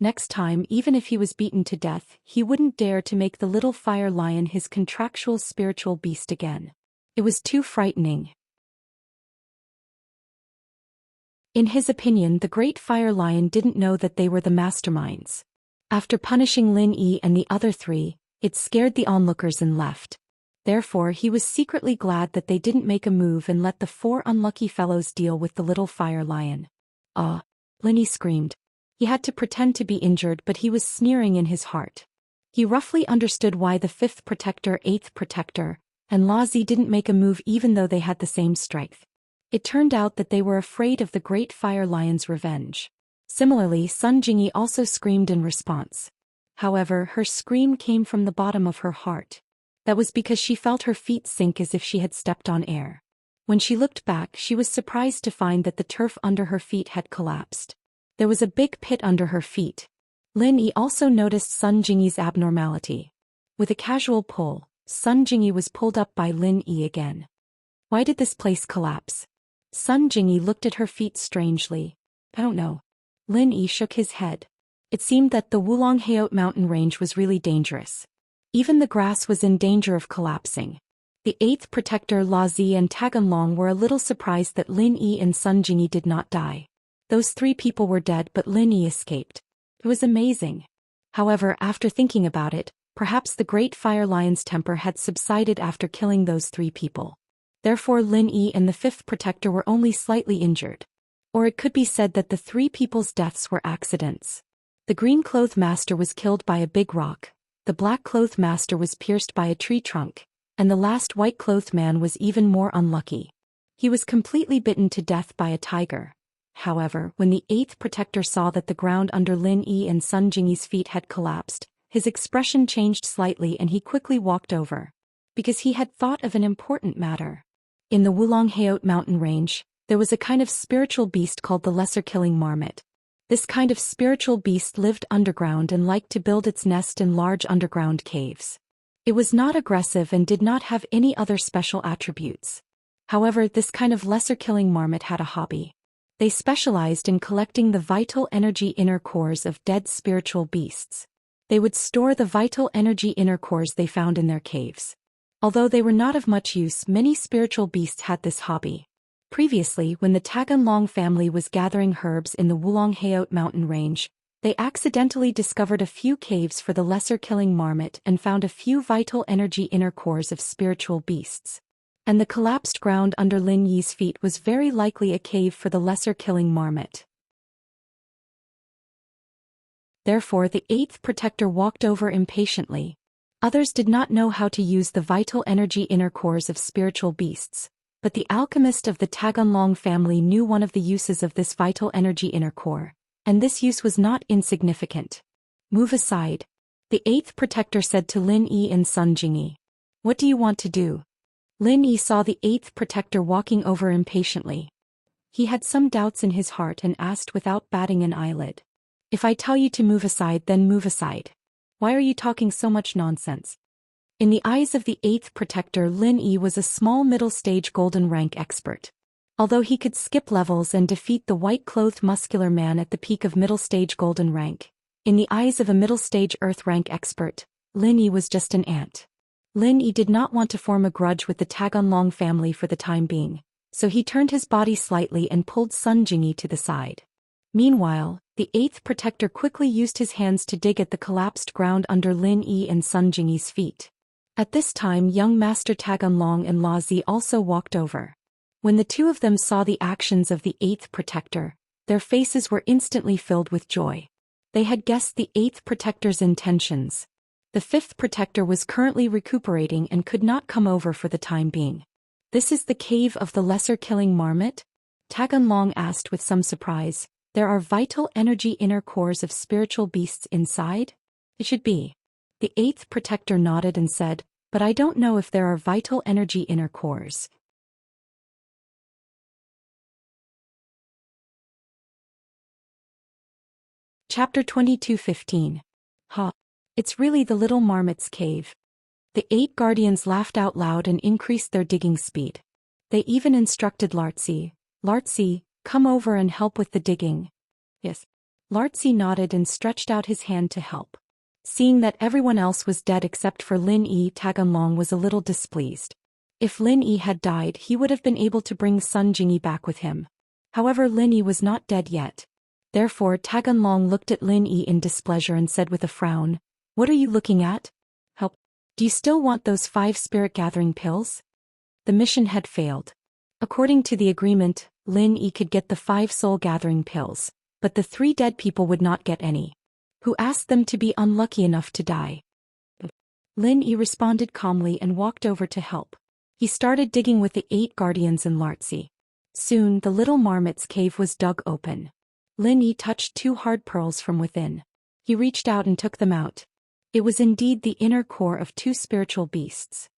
Next time, even if he was beaten to death, he wouldn't dare to make the little fire lion his contractual spiritual beast again. It was too frightening. In his opinion, the great fire lion didn't know that they were the masterminds. After punishing Lin Yi and the other three, it scared the onlookers and left. Therefore, he was secretly glad that they didn't make a move and let the four unlucky fellows deal with the little fire lion. Lin Yi screamed. He had to pretend to be injured, but he was sneering in his heart. He roughly understood why the fifth protector, eighth protector, and Lazi didn't make a move even though they had the same strength. It turned out that they were afraid of the great fire lion's revenge. Similarly, Sun Jingyi also screamed in response. However, her scream came from the bottom of her heart. That was because she felt her feet sink as if she had stepped on air. When she looked back, she was surprised to find that the turf under her feet had collapsed. There was a big pit under her feet. Lin Yi also noticed Sun Jingyi's abnormality. With a casual pull, Sun Jingyi was pulled up by Lin Yi again. Why did this place collapse? Sun Jingyi looked at her feet strangely. I don't know. Lin Yi shook his head. It seemed that the Wulong Heot mountain range was really dangerous. Even the grass was in danger of collapsing. The eighth protector Lazi and Taganlong were a little surprised that Lin Yi and Sun Jingyi did not die. Those three people were dead, but Lin Yi escaped. It was amazing. However, after thinking about it, perhaps the great fire lion's temper had subsided after killing those three people. Therefore Lin Yi and the fifth protector were only slightly injured. Or it could be said that the three people's deaths were accidents. The green-clothed master was killed by a big rock, the black-clothed master was pierced by a tree trunk, and the last white-clothed man was even more unlucky. He was completely bitten to death by a tiger. However, when the eighth protector saw that the ground under Lin Yi and Sun Jingyi's feet had collapsed, his expression changed slightly and he quickly walked over. Because he had thought of an important matter. In the Wulong Heot mountain range, there was a kind of spiritual beast called the lesser-killing marmot. This kind of spiritual beast lived underground and liked to build its nest in large underground caves. It was not aggressive and did not have any other special attributes. However, this kind of lesser-killing marmot had a hobby. They specialized in collecting the vital energy inner cores of dead spiritual beasts. They would store the vital energy inner cores they found in their caves. Although they were not of much use, many spiritual beasts had this hobby. Previously, when the Taganlong family was gathering herbs in the Wulong Heot mountain range, they accidentally discovered a few caves for the lesser-killing marmot and found a few vital energy inner cores of spiritual beasts. And the collapsed ground under Lin Yi's feet was very likely a cave for the lesser-killing marmot. Therefore the eighth protector walked over impatiently. Others did not know how to use the vital energy inner cores of spiritual beasts, but the alchemist of the Taganlong family knew one of the uses of this vital energy inner core, and this use was not insignificant. Move aside. The eighth protector said to Lin Yi and Sun Jingyi. What do you want to do? Lin Yi saw the eighth protector walking over impatiently. He had some doubts in his heart and asked without batting an eyelid. If I tell you to move aside, then move aside. Why are you talking so much nonsense? In the eyes of the eighth protector, Lin Yi was a small middle-stage golden rank expert. Although he could skip levels and defeat the white-clothed muscular man at the peak of middle-stage golden rank, in the eyes of a middle-stage earth rank expert, Lin Yi was just an ant. Lin Yi did not want to form a grudge with the Taganlong family for the time being, so he turned his body slightly and pulled Sun Jingyi to the side. Meanwhile, The eighth protector quickly used his hands to dig at the collapsed ground under Lin Yi and Sun Jingyi's feet. At this time young Master Taganlong and La Zi also walked over. When the two of them saw the actions of the eighth protector, their faces were instantly filled with joy. They had guessed the eighth protector's intentions. The fifth protector was currently recuperating and could not come over for the time being. "This is the cave of the lesser killing marmot?" Taganlong asked with some surprise. "There are vital energy inner cores of spiritual beasts inside?" "It should be." The eighth protector nodded and said, "But I don't know if there are vital energy inner cores." Chapter 22:15. Ha! It's really the little marmot's cave. The 8 guardians laughed out loud and increased their digging speed. They even instructed Lartzi, "Lartzi, come over and help with the digging." "Yes." Lartzi nodded and stretched out his hand to help. Seeing that everyone else was dead except for Lin Yi, Taganlong was a little displeased. If Lin Yi had died, he would have been able to bring Sun Jingyi back with him. However, Lin Yi was not dead yet. Therefore, Taganlong looked at Lin Yi in displeasure and said with a frown, "What are you looking at? Help. Do you still want those 5 spirit-gathering pills?" The mission had failed. According to the agreement, Lin Yi could get the 5 soul-gathering pills, but the 3 dead people would not get any. Who asked them to be unlucky enough to die? Lin Yi responded calmly and walked over to help. He started digging with the 8 guardians and Lartzi. Soon, the little marmot's cave was dug open. Lin Yi touched 2 hard pearls from within. He reached out and took them out. It was indeed the inner core of 2 spiritual beasts.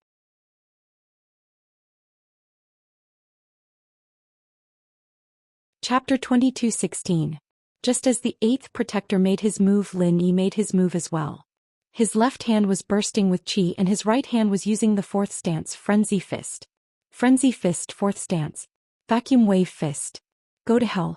Chapter 22:16. Just as the 8th protector made his move, Lin Yi made his move as well. His left hand was bursting with chi and his right hand was using the 4th stance, Frenzy Fist. Frenzy Fist, 4th stance. Vacuum Wave Fist. Go to hell.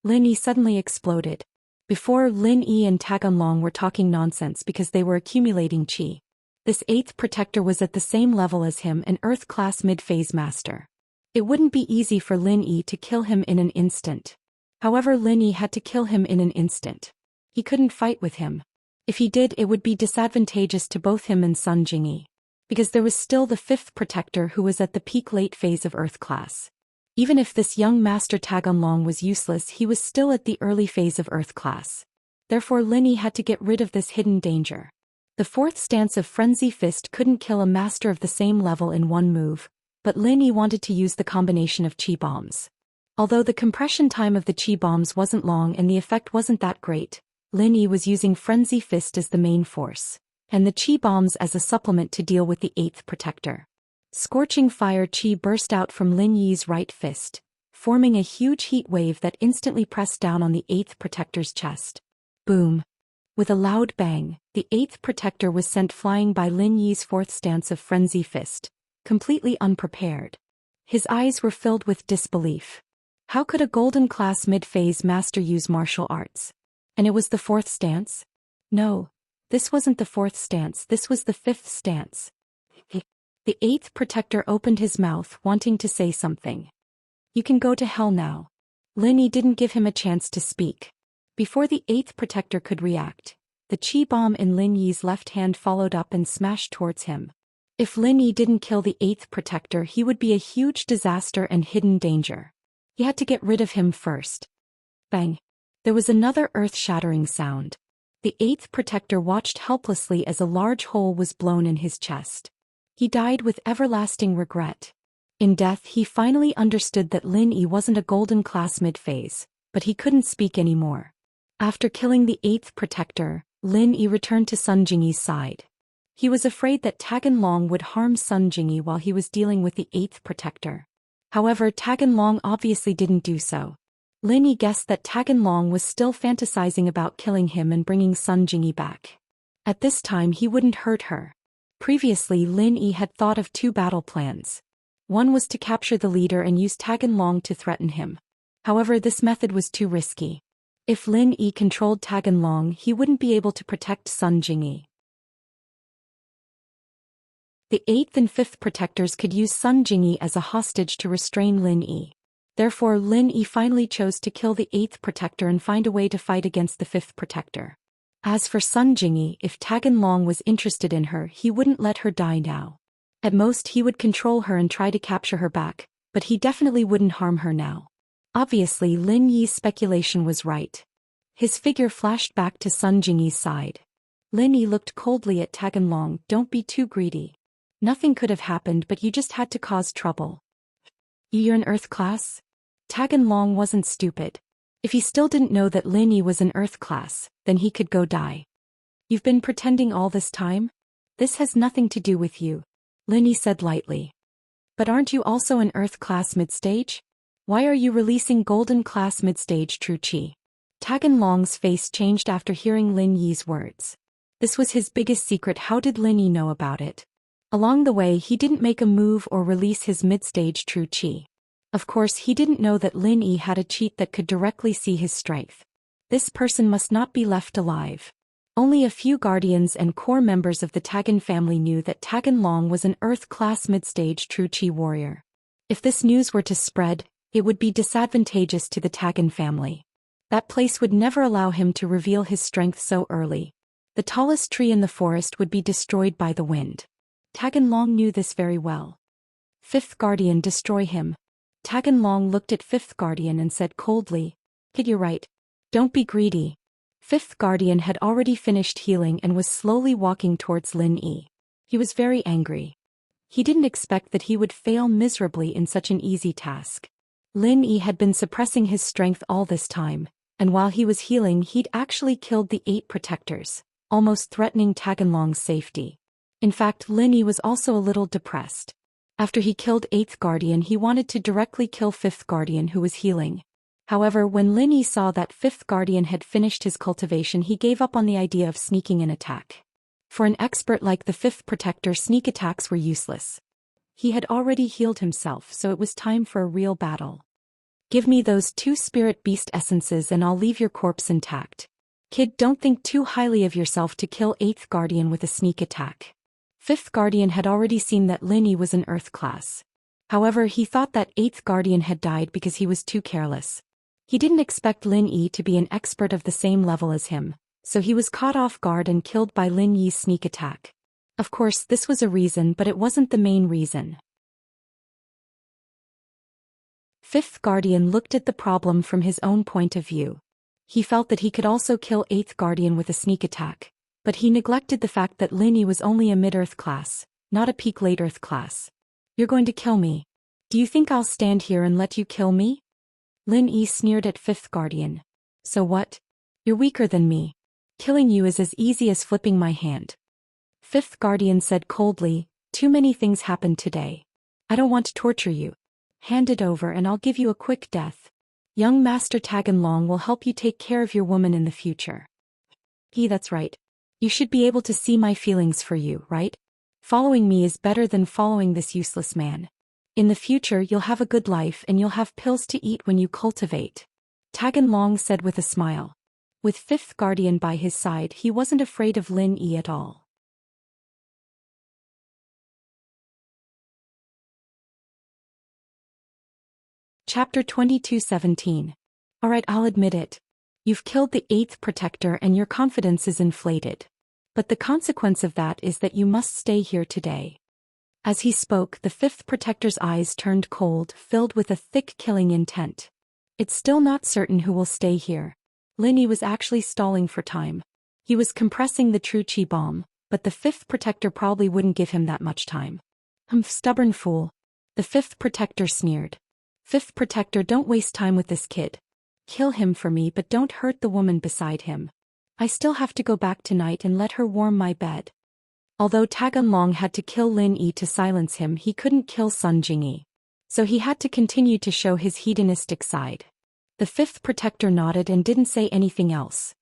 Lin Yi suddenly exploded. Before, Lin Yi and Taganlong were talking nonsense because they were accumulating chi. This 8th protector was at the same level as him, an Earth-class mid-phase master. It wouldn't be easy for Lin Yi to kill him in an instant. However, Lin Yi had to kill him in an instant. He couldn't fight with him. If he did, it would be disadvantageous to both him and Sun Jingyi. Because there was still the 5th protector who was at the peak late phase of Earth class. Even if this young Master Taganlong was useless, he was still at the early phase of Earth class. Therefore, Lin Yi had to get rid of this hidden danger. The 4th stance of Frenzy Fist couldn't kill a master of the same level in one move, but Lin Yi wanted to use the combination of chi bombs. Although the compression time of the chi bombs wasn't long and the effect wasn't that great, Lin Yi was using Frenzy Fist as the main force, and the chi bombs as a supplement to deal with the 8th protector. Scorching fire chi burst out from Lin Yi's right fist, forming a huge heat wave that instantly pressed down on the 8th protector's chest. Boom! With a loud bang, the 8th protector was sent flying by Lin Yi's 4th stance of Frenzy Fist, completely unprepared. His eyes were filled with disbelief. How could a golden class mid-phase master use martial arts? And it was the 4th stance? No, this wasn't the 4th stance, this was the 5th stance. The 8th protector opened his mouth, wanting to say something. "You can go to hell now." Lin Yi didn't give him a chance to speak. Before the 8th protector could react, the chi bomb in Lin Yi's left hand followed up and smashed towards him. If Lin Yi didn't kill the 8th protector, he would be a huge disaster and hidden danger. He had to get rid of him first. Bang! There was another earth-shattering sound. The 8th protector watched helplessly as a large hole was blown in his chest. He died with everlasting regret. In death, he finally understood that Lin Yi wasn't a golden class mid-phase, but he couldn't speak anymore. After killing the 8th protector, Lin Yi returned to Sun Jingyi's side. He was afraid that Taganlong would harm Sun Jingyi while he was dealing with the 8th protector. However, Taganlong obviously didn't do so. Lin Yi guessed that Taganlong was still fantasizing about killing him and bringing Sun Jingyi back. At this time, he wouldn't hurt her. Previously, Lin Yi had thought of 2 battle plans. One was to capture the leader and use Taganlong to threaten him. However, this method was too risky. If Lin Yi controlled Taganlong, he wouldn't be able to protect Sun Jingyi. The 8th and 5th protectors could use Sun Jingyi as a hostage to restrain Lin Yi. Therefore Lin Yi finally chose to kill the 8th protector and find a way to fight against the 5th protector. As for Sun Jingyi, if Taganlong was interested in her, he wouldn't let her die now. At most he would control her and try to capture her back, but he definitely wouldn't harm her now. Obviously Lin Yi's speculation was right. His figure flashed back to Sun Jingyi's side. Lin Yi looked coldly at Taganlong. Don't be too greedy. Nothing could have happened, but you just had to cause trouble. You're an Earth class? Taganlong wasn't stupid. If he still didn't know that Lin Yi was an Earth class, then he could go die. You've been pretending all this time? This has nothing to do with you, Lin Yi said lightly. But aren't you also an Earth class mid-stage? Why are you releasing Golden class mid-stage true chi? Taganlong's face changed after hearing Lin Yi's words. This was his biggest secret. How did Lin Yi know about it? Along the way he didn't make a move or release his mid-stage true chi. Of course he didn't know that Lin Yi had a cheat that could directly see his strength. This person must not be left alive. Only a few guardians and core members of the Tagan family knew that Taganlong was an Earth-class mid-stage true chi warrior. If this news were to spread, it would be disadvantageous to the Tagan family. That place would never allow him to reveal his strength so early. The tallest tree in the forest would be destroyed by the wind. Taganlong knew this very well. 5th Guardian, destroy him. Taganlong looked at 5th Guardian and said coldly, "Kid, you're right. Don't be greedy." 5th Guardian had already finished healing and was slowly walking towards Lin Yi. He was very angry. He didn't expect that he would fail miserably in such an easy task. Lin Yi had been suppressing his strength all this time, and while he was healing he'd actually killed the 8 protectors, almost threatening Taganlong's safety. In fact, Lin Yi was also a little depressed. After he killed 8th Guardian he wanted to directly kill 5th Guardian who was healing. However, when Lin Yi saw that 5th Guardian had finished his cultivation he gave up on the idea of sneaking an attack. For an expert like the 5th protector, sneak attacks were useless. He had already healed himself, so it was time for a real battle. Give me those 2 spirit beast essences and I'll leave your corpse intact. Kid, don't think too highly of yourself to kill 8th Guardian with a sneak attack. 5th Guardian had already seen that Lin Yi was an Earth class. However, he thought that 8th Guardian had died because he was too careless. He didn't expect Lin Yi to be an expert of the same level as him, so he was caught off guard and killed by Lin Yi's sneak attack. Of course, this was a reason, but it wasn't the main reason. 5th Guardian looked at the problem from his own point of view. He felt that he could also kill 8th Guardian with a sneak attack, but he neglected the fact that Lin Yi was only a mid-Earth class, not a peak late Earth class. You're going to kill me. Do you think I'll stand here and let you kill me? Lin Yi sneered at 5th Guardian. So what? You're weaker than me. Killing you is as easy as flipping my hand. 5th Guardian said coldly, too many things happened today. I don't want to torture you. Hand it over and I'll give you a quick death. Young Master Taganlong will help you take care of your woman in the future. That's right. You should be able to see my feelings for you, right? Following me is better than following this useless man. In the future you'll have a good life and you'll have pills to eat when you cultivate. Taganlong said with a smile. With 5th Guardian by his side he wasn't afraid of Lin Yi at all. Chapter 22:17. Alright, I'll admit it. You've killed the 8th protector and your confidence is inflated. But the consequence of that is that you must stay here today. As he spoke, the 5th protector's eyes turned cold, filled with a thick killing intent. It's still not certain who will stay here. Lin Yi was actually stalling for time. He was compressing the true chi bomb, but the 5th protector probably wouldn't give him that much time. Stubborn fool. The 5th protector sneered. 5th protector, don't waste time with this kid. Kill him for me, but don't hurt the woman beside him. I still have to go back tonight and let her warm my bed. Although Taganlong had to kill Lin Yi to silence him, he couldn't kill Sun Jingyi. So he had to continue to show his hedonistic side. The 5th protector nodded and didn't say anything else.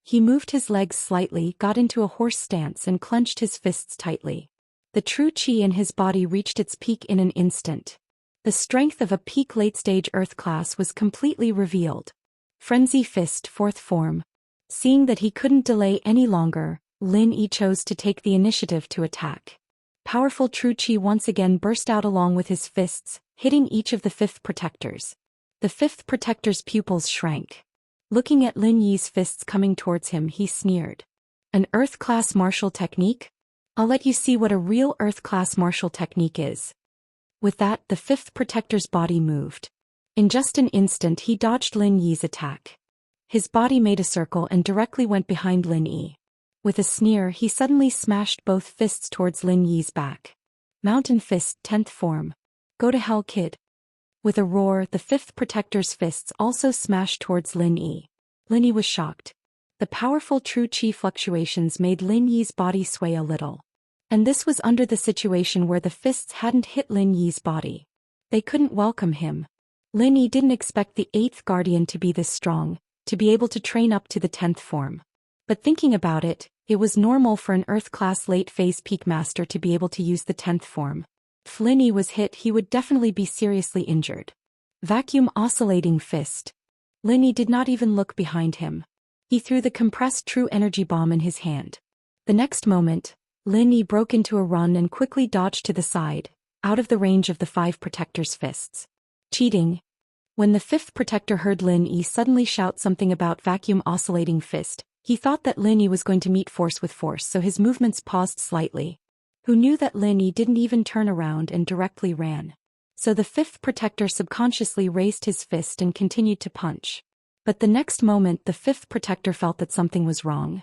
He moved his legs slightly, got into a horse stance and clenched his fists tightly. The true chi in his body reached its peak in an instant. The strength of a peak late-stage Earth class was completely revealed. Frenzy Fist, 4th form. Seeing that he couldn't delay any longer, Lin Yi chose to take the initiative to attack. Powerful true chi once again burst out along with his fists, hitting each of the 5th protectors. The fifth protector's pupils shrank. Looking at Lin Yi's fists coming towards him, he sneered. An Earth-class martial technique? I'll let you see what a real Earth-class martial technique is. With that, the fifth protector's body moved. In just an instant he dodged Lin Yi's attack. His body made a circle and directly went behind Lin Yi. With a sneer he suddenly smashed both fists towards Lin Yi's back. Mountain Fist, 10th form. Go to hell, kid. With a roar, the fifth protector's fists also smashed towards Lin Yi. Lin Yi was shocked. The powerful true chi fluctuations made Lin Yi's body sway a little. And this was under the situation where the fists hadn't hit Lin Yi's body. They couldn't welcome him. Lin Yi didn't expect the 8th guardian to be this strong, to be able to train up to the 10th form. But thinking about it, it was normal for an Earth-class late-phase peak master to be able to use the 10th form. If Lin Yi was hit, he would definitely be seriously injured. Vacuum oscillating fist. Lin Yi did not even look behind him. He threw the compressed true energy bomb in his hand. The next moment, Lin Yi broke into a run and quickly dodged to the side, out of the range of the 5 protector's fists. Cheating. When the 5th protector heard Lin Yi suddenly shout something about vacuum oscillating fist, he thought that Lin Yi was going to meet force with force, so his movements paused slightly. Who knew that Lin Yi didn't even turn around and directly ran. So the 5th protector subconsciously raised his fist and continued to punch. But the next moment the 5th protector felt that something was wrong.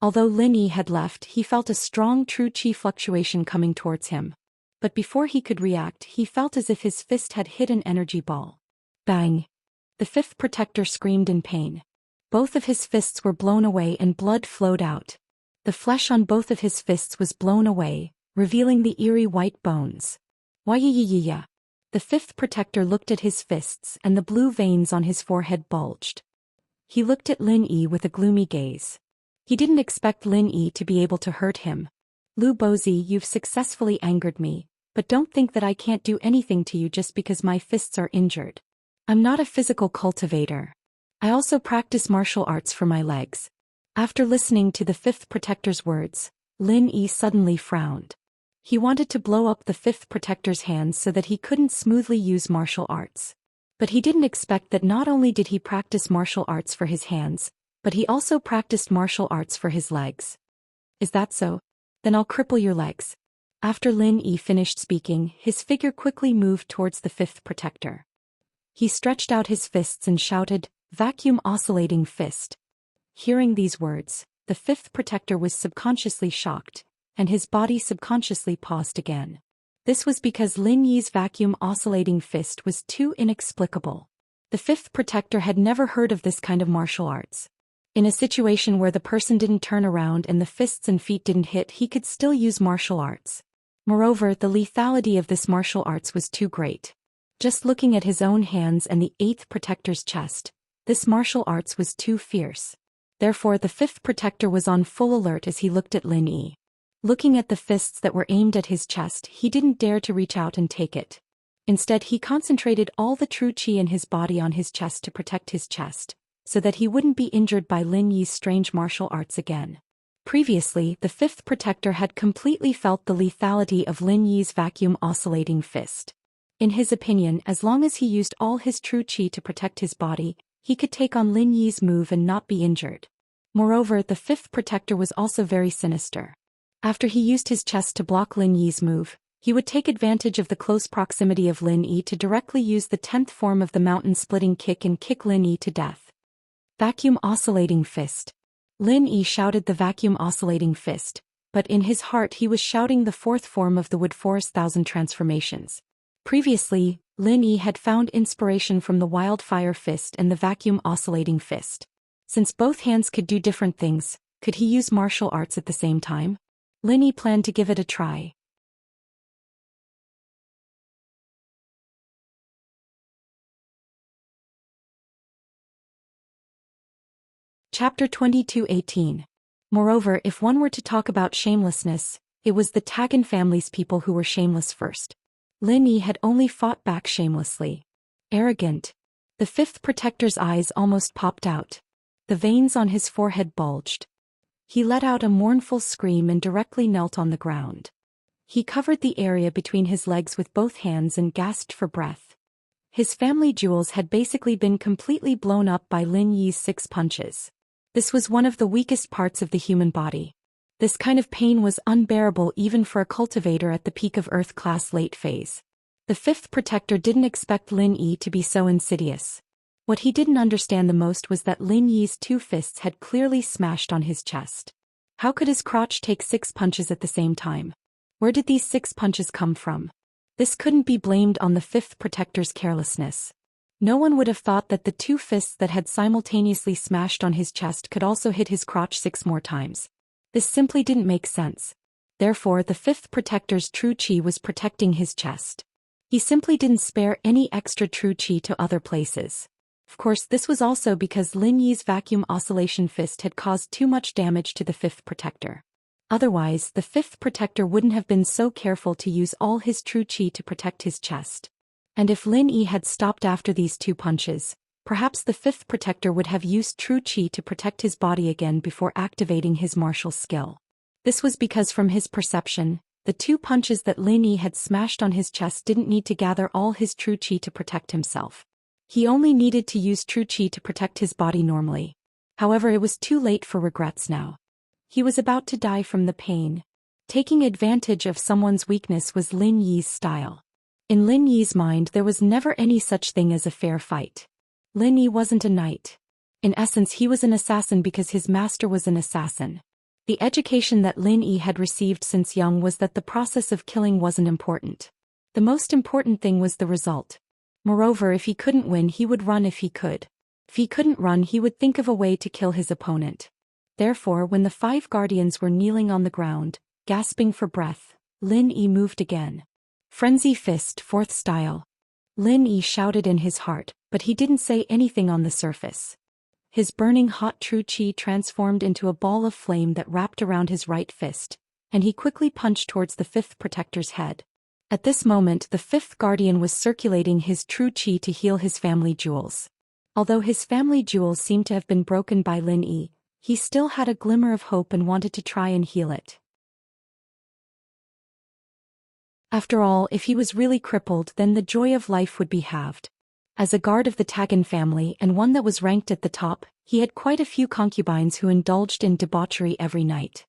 Although Lin Yi had left, he felt a strong true chi fluctuation coming towards him. But before he could react, he felt as if his fist had hit an energy ball. Bang! The 5th protector screamed in pain. Both of his fists were blown away and blood flowed out. The flesh on both of his fists was blown away, revealing the eerie white bones. Why-ya-ya-ya-ya. The 5th protector looked at his fists and the blue veins on his forehead bulged. He looked at Lin Yi with a gloomy gaze. He didn't expect Lin Yi to be able to hurt him. Lu Bozi, you've successfully angered me, but don't think that I can't do anything to you just because my fists are injured. I'm not a physical cultivator. I also practice martial arts for my legs. After listening to the 5th protector's words, Lin Yi suddenly frowned. He wanted to blow up the 5th protector's hands so that he couldn't smoothly use martial arts. But he didn't expect that not only did he practice martial arts for his hands, but he also practiced martial arts for his legs. Is that so? Then I'll cripple your legs. After Lin Yi finished speaking, his figure quickly moved towards the 5th protector. He stretched out his fists and shouted, "Vacuum oscillating fist." Hearing these words, the 5th protector was subconsciously shocked, and his body subconsciously paused again. This was because Lin Yi's vacuum oscillating fist was too inexplicable. The 5th protector had never heard of this kind of martial arts. In a situation where the person didn't turn around and the fists and feet didn't hit, he could still use martial arts. Moreover, the lethality of this martial arts was too great. Just looking at his own hands and the 8th protector's chest, this martial arts was too fierce. Therefore the 5th protector was on full alert as he looked at Lin Yi. Looking at the fists that were aimed at his chest, he didn't dare to reach out and take it. Instead he concentrated all the true chi in his body on his chest to protect his chest, so that he wouldn't be injured by Lin Yi's strange martial arts again. Previously, the 5th protector had completely felt the lethality of Lin Yi's vacuum oscillating fist. In his opinion, as long as he used all his true chi to protect his body, he could take on Lin Yi's move and not be injured. Moreover, the 5th protector was also very sinister. After he used his chest to block Lin Yi's move, he would take advantage of the close proximity of Lin Yi to directly use the 10th form of the mountain-splitting kick and kick Lin Yi to death. Vacuum oscillating fist. Lin Yi shouted the vacuum oscillating fist, but in his heart he was shouting the 4th form of the Wood Forest Thousand Transformations. Previously, Lin Yi had found inspiration from the wildfire fist and the vacuum oscillating fist. Since both hands could do different things, could he use martial arts at the same time? Lin Yi planned to give it a try. Chapter 22:18. Moreover, if one were to talk about shamelessness, it was the Tagan family's people who were shameless first. Lin Yi had only fought back shamelessly. Arrogant. The 5th protector's eyes almost popped out. The veins on his forehead bulged. He let out a mournful scream and directly knelt on the ground. He covered the area between his legs with both hands and gasped for breath. His family jewels had basically been completely blown up by Lin Yi's 6 punches. This was one of the weakest parts of the human body. This kind of pain was unbearable even for a cultivator at the peak of Earth-class late phase. The 5th protector didn't expect Lin Yi to be so insidious. What he didn't understand the most was that Lin Yi's 2 fists had clearly smashed on his chest. How could his crotch take 6 punches at the same time? Where did these 6 punches come from? This couldn't be blamed on the 5th protector's carelessness. No one would have thought that the 2 fists that had simultaneously smashed on his chest could also hit his crotch 6 more times. This simply didn't make sense. Therefore, the 5th protector's true chi was protecting his chest. He simply didn't spare any extra true chi to other places. Of course, this was also because Lin Yi's vacuum oscillation fist had caused too much damage to the 5th protector. Otherwise, the 5th protector wouldn't have been so careful to use all his true chi to protect his chest. And if Lin Yi had stopped after these 2 punches, perhaps the 5th protector would have used true chi to protect his body again before activating his martial skill. This was because from his perception, the 2 punches that Lin Yi had smashed on his chest didn't need to gather all his true chi to protect himself. He only needed to use true chi to protect his body normally. However, it was too late for regrets now. He was about to die from the pain. Taking advantage of someone's weakness was Lin Yi's style. In Lin Yi's mind there was never any such thing as a fair fight. Lin Yi wasn't a knight. In essence, he was an assassin because his master was an assassin. The education that Lin Yi had received since young was that the process of killing wasn't important. The most important thing was the result. Moreover, if he couldn't win, he would run if he could. If he couldn't run, he would think of a way to kill his opponent. Therefore, when the 5 guardians were kneeling on the ground, gasping for breath, Lin Yi moved again. Frenzy fist, 4th style. Lin Yi shouted in his heart, but he didn't say anything on the surface. His burning hot true chi transformed into a ball of flame that wrapped around his right fist, and he quickly punched towards the 5th protector's head. At this moment, the 5th guardian was circulating his true chi to heal his family jewels. Although his family jewels seemed to have been broken by Lin Yi, he still had a glimmer of hope and wanted to try and heal it. After all, if he was really crippled, then the joy of life would be halved. As a guard of the Tagan family and one that was ranked at the top, he had quite a few concubines who indulged in debauchery every night.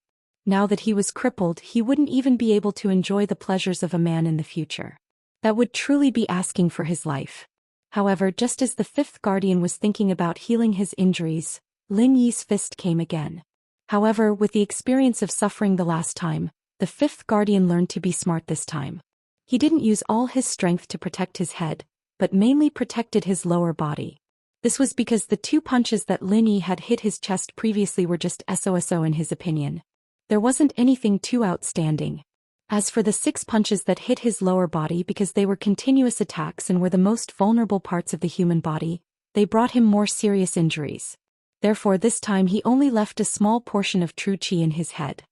Now that he was crippled, he wouldn't even be able to enjoy the pleasures of a man in the future. That would truly be asking for his life. However, just as the 5th guardian was thinking about healing his injuries, Lin Yi's fist came again. However, with the experience of suffering the last time, the 5th guardian learned to be smart this time. He didn't use all his strength to protect his head, but mainly protected his lower body. This was because the 2 punches that Lin Yi had hit his chest previously were just so in his opinion. There wasn't anything too outstanding. As for the 6 punches that hit his lower body, because they were continuous attacks and were the most vulnerable parts of the human body, they brought him more serious injuries. Therefore, this time he only left a small portion of true chi in his head.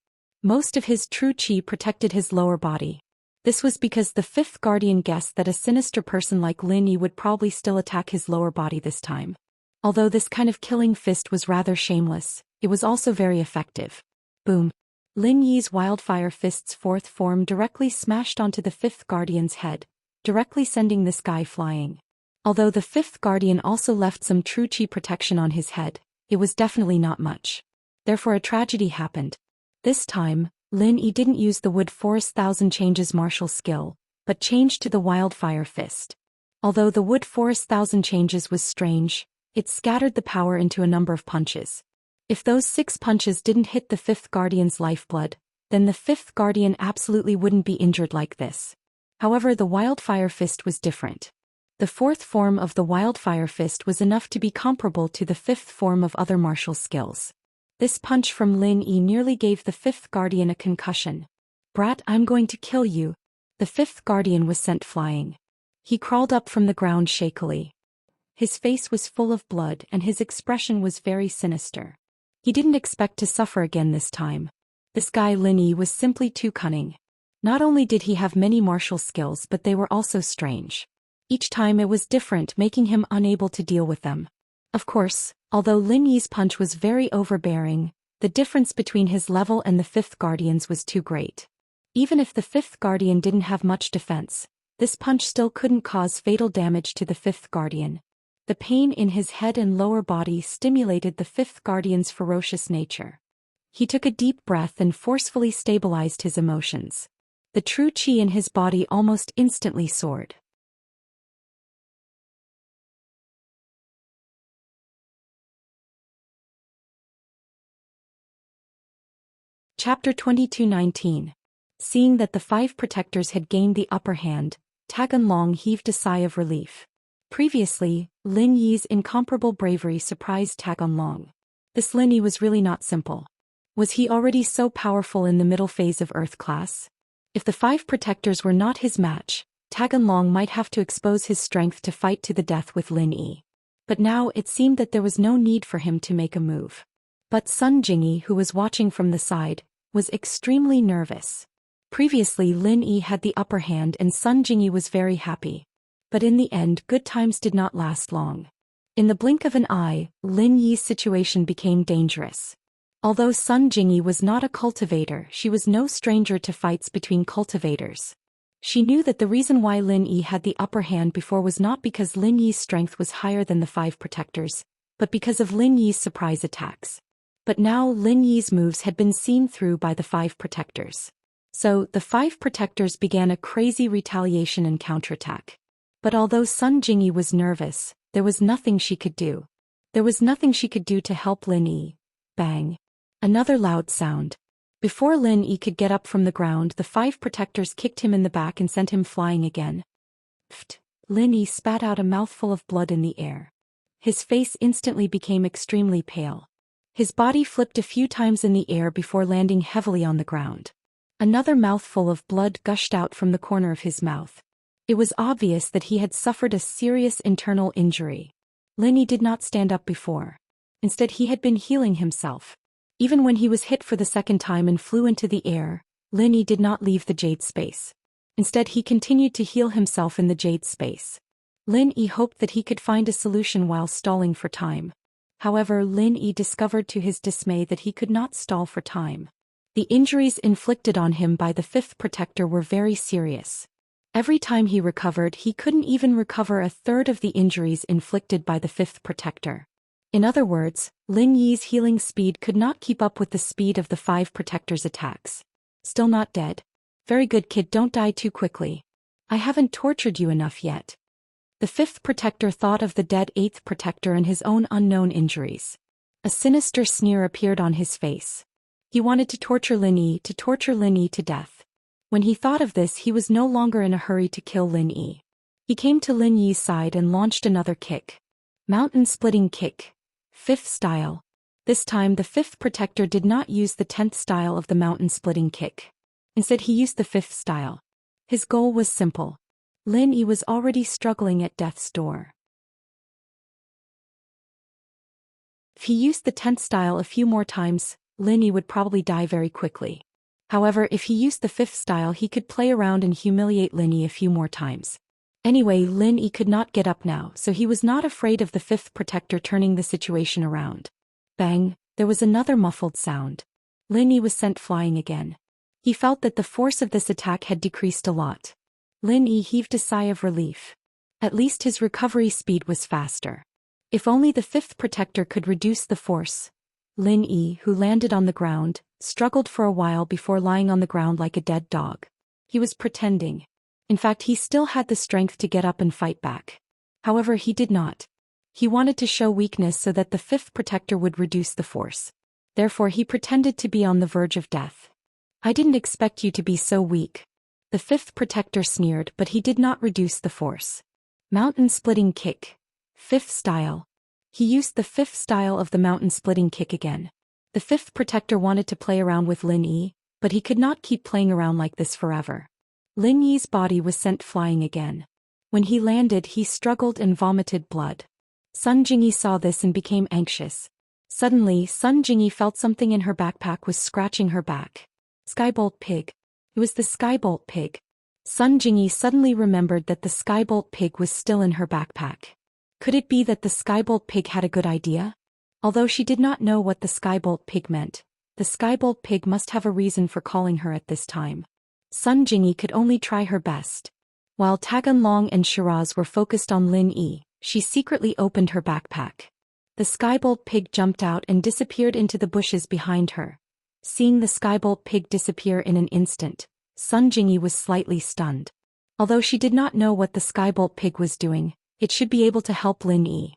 Most of his true chi protected his lower body. This was because the 5th guardian guessed that a sinister person like Lin Yi would probably still attack his lower body this time. Although this kind of killing fist was rather shameless, it was also very effective. Boom. Lin Yi's wildfire fist's 4th form directly smashed onto the 5th guardian's head, directly sending this guy flying. Although the 5th guardian also left some true chi protection on his head, it was definitely not much. Therefore, a tragedy happened. This time, Lin Yi didn't use the Wood Forest Thousand Changes martial skill, but changed to the Wildfire Fist. Although the Wood Forest Thousand Changes was strange, it scattered the power into a number of punches. If those 6 punches didn't hit the 5th guardian's lifeblood, then the 5th guardian absolutely wouldn't be injured like this. However, the Wildfire Fist was different. The 4th form of the Wildfire Fist was enough to be comparable to the 5th form of other martial skills. This punch from Lin Yi nearly gave the 5th guardian a concussion. "Brat, I'm going to kill you." The 5th guardian was sent flying. He crawled up from the ground shakily. His face was full of blood and his expression was very sinister. He didn't expect to suffer again this time. This guy Lin Yi was simply too cunning. Not only did he have many martial skills, but they were also strange. Each time it was different, making him unable to deal with them. Of course, although Lin Yi's punch was very overbearing, the difference between his level and the 5th guardian's was too great. Even if the fifth guardian didn't have much defense, this punch still couldn't cause fatal damage to the fifth guardian. The pain in his head and lower body stimulated the fifth guardian's ferocious nature. He took a deep breath and forcefully stabilized his emotions. The true chi in his body almost instantly soared. Chapter 22:19. Seeing that the five protectors had gained the upper hand, Taganlong heaved a sigh of relief. Previously, Lin Yi's incomparable bravery surprised Taganlong. This Lin Yi was really not simple. Was he already so powerful in the middle phase of Earth class? If the five protectors were not his match, Taganlong might have to expose his strength to fight to the death with Lin Yi. But now it seemed that there was no need for him to make a move. But Sun Jingyi, who was watching from the side, was extremely nervous. Previously Lin Yi had the upper hand and Sun Jingyi was very happy. But in the end good times did not last long. In the blink of an eye, Lin Yi's situation became dangerous. Although Sun Jingyi was not a cultivator, she was no stranger to fights between cultivators. She knew that the reason why Lin Yi had the upper hand before was not because Lin Yi's strength was higher than the five protectors, but because of Lin Yi's surprise attacks. But now Lin Yi's moves had been seen through by the five protectors. So, the five protectors began a crazy retaliation and counterattack. But although Sun Jingyi was nervous, there was nothing she could do. There was nothing she could do to help Lin Yi. Bang. Another loud sound. Before Lin Yi could get up from the ground, the five protectors kicked him in the back and sent him flying again. Pfft. Lin Yi spat out a mouthful of blood in the air. His face instantly became extremely pale. His body flipped a few times in the air before landing heavily on the ground. Another mouthful of blood gushed out from the corner of his mouth. It was obvious that he had suffered a serious internal injury. Lin Yi did not stand up before. Instead he had been healing himself. Even when he was hit for the second time and flew into the air, Lin Yi did not leave the jade space. Instead he continued to heal himself in the jade space. Lin Yi hoped that he could find a solution while stalling for time. However, Lin Yi discovered to his dismay that he could not stall for time. The injuries inflicted on him by the fifth protector were very serious. Every time he recovered, he couldn't even recover a third of the injuries inflicted by the fifth protector. In other words, Lin Yi's healing speed could not keep up with the speed of the five protectors' attacks. Still not dead? Very good kid, don't die too quickly. I haven't tortured you enough yet. The fifth protector thought of the dead eighth protector and his own unknown injuries. A sinister sneer appeared on his face. He wanted to torture Lin Yi to death. When he thought of this, he was no longer in a hurry to kill Lin Yi. He came to Lin Yi's side and launched another kick. Mountain-splitting kick. Fifth style. This time the fifth protector did not use the 10th style of the mountain-splitting kick. Instead he used the fifth style. His goal was simple. Lin Yi was already struggling at death's door. If he used the 10th style a few more times, Lin Yi would probably die very quickly. However, if he used the 5th style, he could play around and humiliate Lin Yi a few more times. Anyway, Lin Yi could not get up now, so he was not afraid of the 5th protector turning the situation around. Bang, there was another muffled sound. Lin Yi was sent flying again. He felt that the force of this attack had decreased a lot. Lin Yi heaved a sigh of relief. At least his recovery speed was faster. If only the 5th protector could reduce the force. Lin Yi, who landed on the ground, struggled for a while before lying on the ground like a dead dog. He was pretending. In fact, he still had the strength to get up and fight back. However, he did not. He wanted to show weakness so that the 5th protector would reduce the force. Therefore, he pretended to be on the verge of death. I didn't expect you to be so weak. The 5th protector sneered, but he did not reduce the force. Mountain-splitting kick. 5th style. He used the 5th style of the mountain-splitting kick again. The 5th protector wanted to play around with Lin Yi, but he could not keep playing around like this forever. Lin Yi's body was sent flying again. When he landed, he struggled and vomited blood. Sun Jingyi saw this and became anxious. Suddenly, Sun Jingyi felt something in her backpack was scratching her back. Skybolt pig. It was the Skybolt pig. Sun Jingyi suddenly remembered that the Skybolt pig was still in her backpack. Could it be that the Skybolt pig had a good idea? Although she did not know what the Skybolt pig meant, the Skybolt pig must have a reason for calling her at this time. Sun Jingyi could only try her best. While Taganlong and Shiraz were focused on Lin Yi, she secretly opened her backpack. The skybolt pig jumped out and disappeared into the bushes behind her. Seeing the skybolt pig disappear in an instant, Sun Jingyi was slightly stunned. Although she did not know what the skybolt pig was doing, it should be able to help Lin Yi.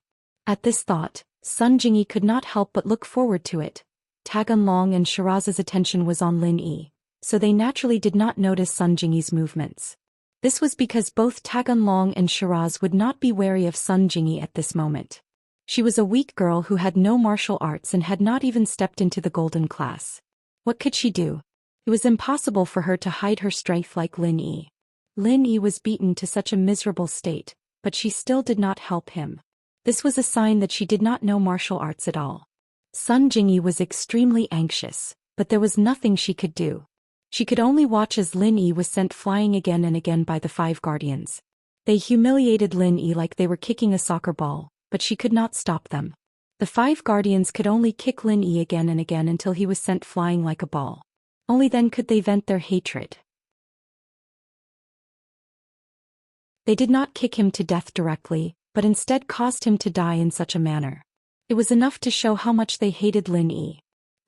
At this thought, Sun Jingyi could not help but look forward to it. Taganlong and Shiraz's attention was on Lin Yi, so they naturally did not notice Sun Jingyi's movements. This was because both Taganlong and Shiraz would not be wary of Sun Jingyi at this moment. She was a weak girl who had no martial arts and had not even stepped into the golden class. What could she do? It was impossible for her to hide her strength like Lin Yi. Lin Yi was beaten to such a miserable state, but she still did not help him. This was a sign that she did not know martial arts at all. Sun Jingyi was extremely anxious, but there was nothing she could do. She could only watch as Lin Yi was sent flying again and again by the 5 guardians. They humiliated Lin Yi like they were kicking a soccer ball, but she could not stop them. The 5 guardians could only kick Lin Yi again and again until he was sent flying like a ball. Only then could they vent their hatred. They did not kick him to death directly, but instead caused him to die in such a manner. It was enough to show how much they hated Lin Yi.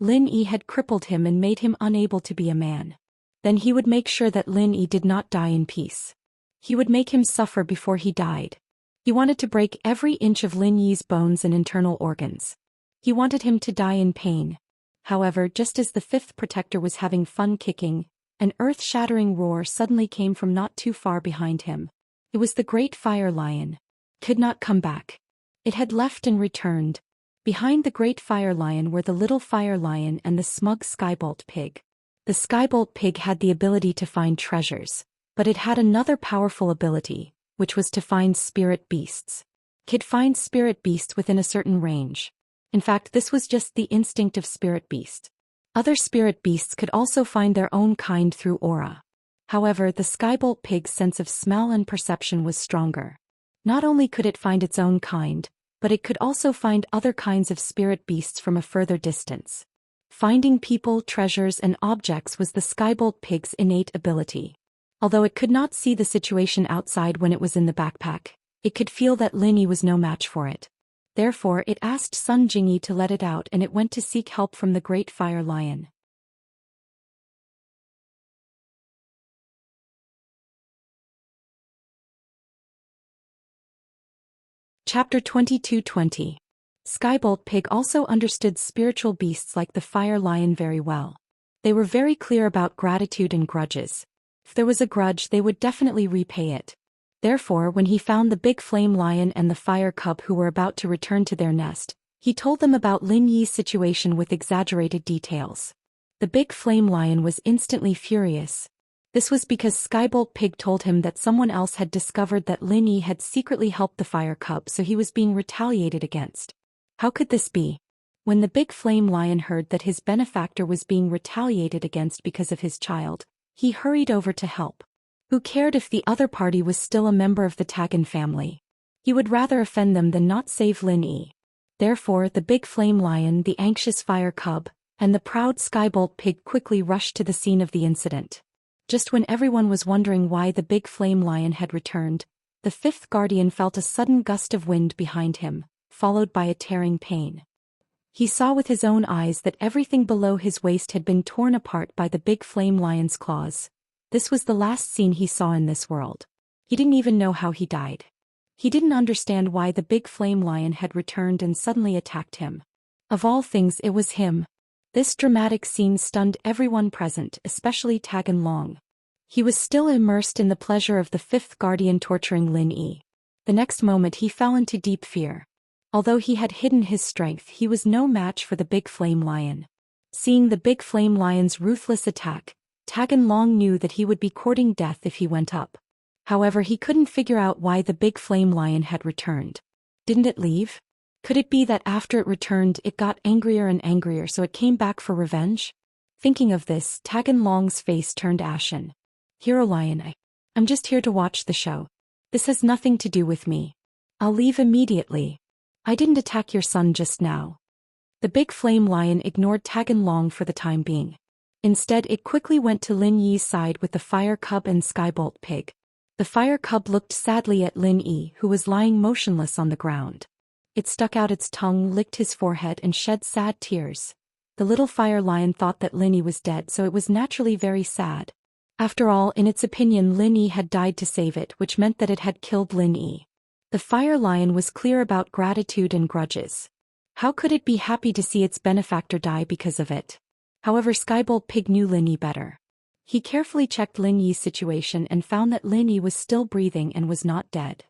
Lin Yi had crippled him and made him unable to be a man. Then he would make sure that Lin Yi did not die in peace. He would make him suffer before he died. He wanted to break every inch of Lin Yi's bones and internal organs. He wanted him to die in pain. However, just as the 5th protector was having fun kicking, an earth-shattering roar suddenly came from not too far behind him. It was the great fire lion. Could not come back. It had left and returned. Behind the great fire lion were the little fire lion and the smug skybolt pig. The skybolt pig had the ability to find treasures, but it had another powerful ability, which was to find spirit beasts. It could find spirit beasts within a certain range. In fact, this was just the instinct of spirit beast. Other spirit beasts could also find their own kind through aura. However, the skybolt pig's sense of smell and perception was stronger. Not only could it find its own kind, but it could also find other kinds of spirit beasts from a further distance. Finding people, treasures, and objects was the skybolt pig's innate ability. Although it could not see the situation outside when it was in the backpack, it could feel that Lin Yi was no match for it. Therefore, it asked Sun Jingyi to let it out and it went to seek help from the great fire lion. Chapter 22:20. Skybolt Pig also understood spiritual beasts like the fire lion very well. They were very clear about gratitude and grudges. If there was a grudge, they would definitely repay it. Therefore, when he found the big flame lion and the fire cub who were about to return to their nest, he told them about Lin Yi's situation with exaggerated details. The big flame lion was instantly furious. This was because Skybolt Pig told him that someone else had discovered that Lin Yi had secretly helped the fire cub, so he was being retaliated against. How could this be? When the big flame lion heard that his benefactor was being retaliated against because of his child, he hurried over to help. Who cared if the other party was still a member of the Tagan family? He would rather offend them than not save Lin Yi. Therefore, the big flame lion, the anxious fire cub, and the proud Skybolt Pig quickly rushed to the scene of the incident. Just when everyone was wondering why the big flame lion had returned, the 5th guardian felt a sudden gust of wind behind him, followed by a tearing pain. He saw with his own eyes that everything below his waist had been torn apart by the big flame lion's claws. This was the last scene he saw in this world. He didn't even know how he died. He didn't understand why the big flame lion had returned and suddenly attacked him. Of all things, it was him. This dramatic scene stunned everyone present, especially Taganlong. He was still immersed in the pleasure of the 5th guardian torturing Lin Yi. The next moment he fell into deep fear. Although he had hidden his strength, he was no match for the big flame lion. Seeing the big flame lion's ruthless attack, Taganlong knew that he would be courting death if he went up. However, he couldn't figure out why the big flame lion had returned. Didn't it leave? Could it be that after it returned it got angrier and angrier, so it came back for revenge? Thinking of this, Taganlong's face turned ashen. Hero Lion, I'm just here to watch the show. This has nothing to do with me. I'll leave immediately. I didn't attack your son just now. The big flame lion ignored Taganlong for the time being. Instead, it quickly went to Lin Yi's side with the fire cub and skybolt pig. The fire cub looked sadly at Lin Yi, who was lying motionless on the ground. It stuck out its tongue, licked his forehead, and shed sad tears. The little fire lion thought that Lin Yi was dead, so it was naturally very sad. After all, in its opinion, Lin Yi had died to save it, which meant that it had killed Lin Yi. The fire lion was clear about gratitude and grudges. How could it be happy to see its benefactor die because of it? However, Skybolt Pig knew Lin Yi better. He carefully checked Lin Yi's situation and found that Lin Yi was still breathing and was not dead.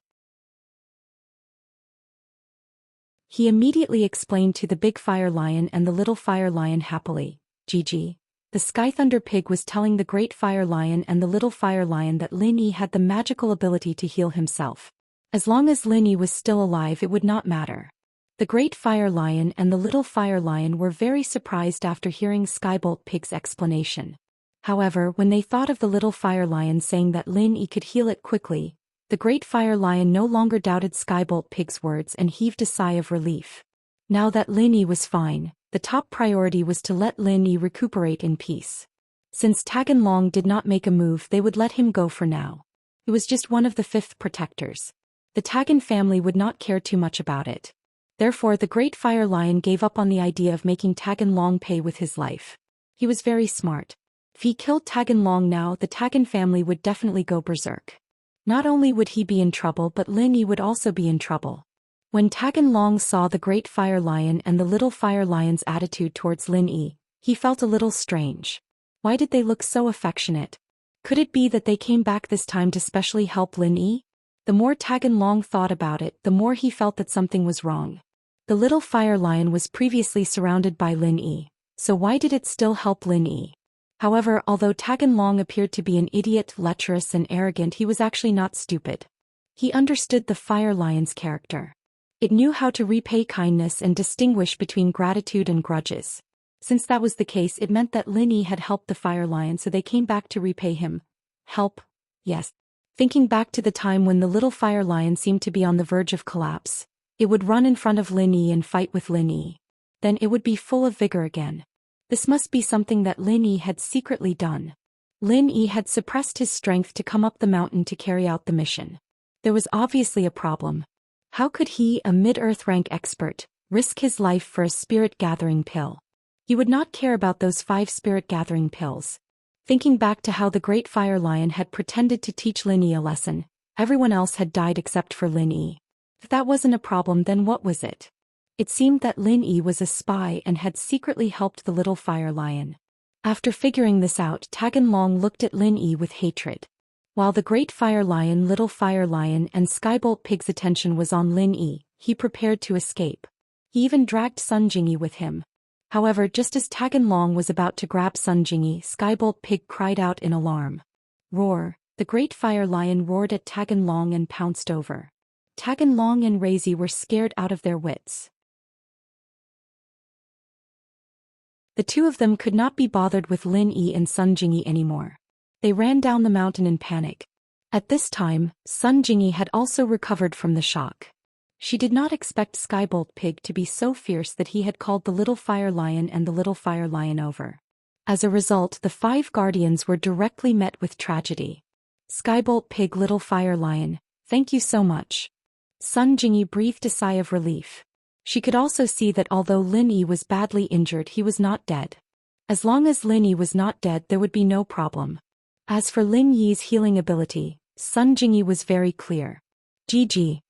He immediately explained to the big fire lion and the little fire lion happily, "Gigi." The Sky Thunder Pig was telling the great fire lion and the little fire lion that Lin Yi had the magical ability to heal himself. As long as Lin Yi was still alive, it would not matter. The great fire lion and the little fire lion were very surprised after hearing Skybolt Pig's explanation. However, when they thought of the little fire lion saying that Lin Yi could heal it quickly, the great fire lion no longer doubted Skybolt Pig's words and heaved a sigh of relief. Now that Lin Yi was fine, the top priority was to let Lin Yi recuperate in peace. Since Taganlong did not make a move, they would let him go for now. He was just one of the 5th protectors. The Tagan family would not care too much about it. Therefore, the great fire lion gave up on the idea of making Taganlong pay with his life. He was very smart. If he killed Taganlong now, the Tagan family would definitely go berserk. Not only would he be in trouble, but Lin Yi would also be in trouble. When Taganlong saw the great fire lion and the little fire lion's attitude towards Lin Yi, he felt a little strange. Why did they look so affectionate? Could it be that they came back this time to specially help Lin Yi? The more Taganlong thought about it, the more he felt that something was wrong. The little fire lion was previously surrounded by Lin Yi, so why did it still help Lin Yi? However, although Taganlong appeared to be an idiot, lecherous and arrogant, he was actually not stupid. He understood the fire lion's character. It knew how to repay kindness and distinguish between gratitude and grudges. Since that was the case, it meant that Lin Yi had helped the fire lion, so they came back to repay him. Help? Yes. Thinking back to the time when the little fire lion seemed to be on the verge of collapse, it would run in front of Lin Yi and fight with Lin Yi. Then it would be full of vigor again. This must be something that Lin Yi had secretly done. Lin Yi had suppressed his strength to come up the mountain to carry out the mission. There was obviously a problem. How could he, a mid-earth rank expert, risk his life for a spirit-gathering pill? He would not care about those 5 spirit-gathering pills. Thinking back to how the great fire lion had pretended to teach Lin Yi a lesson, everyone else had died except for Lin Yi. If that wasn't a problem, then what was it? It seemed that Lin Yi was a spy and had secretly helped the little fire lion. After figuring this out, Taganlong looked at Lin Yi with hatred. While the great fire lion, little fire lion and Skybolt Pig's attention was on Lin Yi, he prepared to escape. He even dragged Sun Jingyi with him. However, just as Taganlong was about to grab Sun Jingyi, Skybolt Pig cried out in alarm. Roar! The great fire lion roared at Taganlong and pounced over. Taganlong and Razi were scared out of their wits. The two of them could not be bothered with Lin Yi and Sun Jingyi anymore. They ran down the mountain in panic. At this time, Sun Jingyi had also recovered from the shock. She did not expect Skybolt Pig to be so fierce that he had called the little fire lion and the little fire lion over. As a result, the 5 guardians were directly met with tragedy. Skybolt Pig, little fire lion, thank you so much. Sun Jingyi breathed a sigh of relief. She could also see that although Lin Yi was badly injured, he was not dead. As long as Lin Yi was not dead, there would be no problem. As for Lin Yi's healing ability, Sun Jingyi was very clear. GG.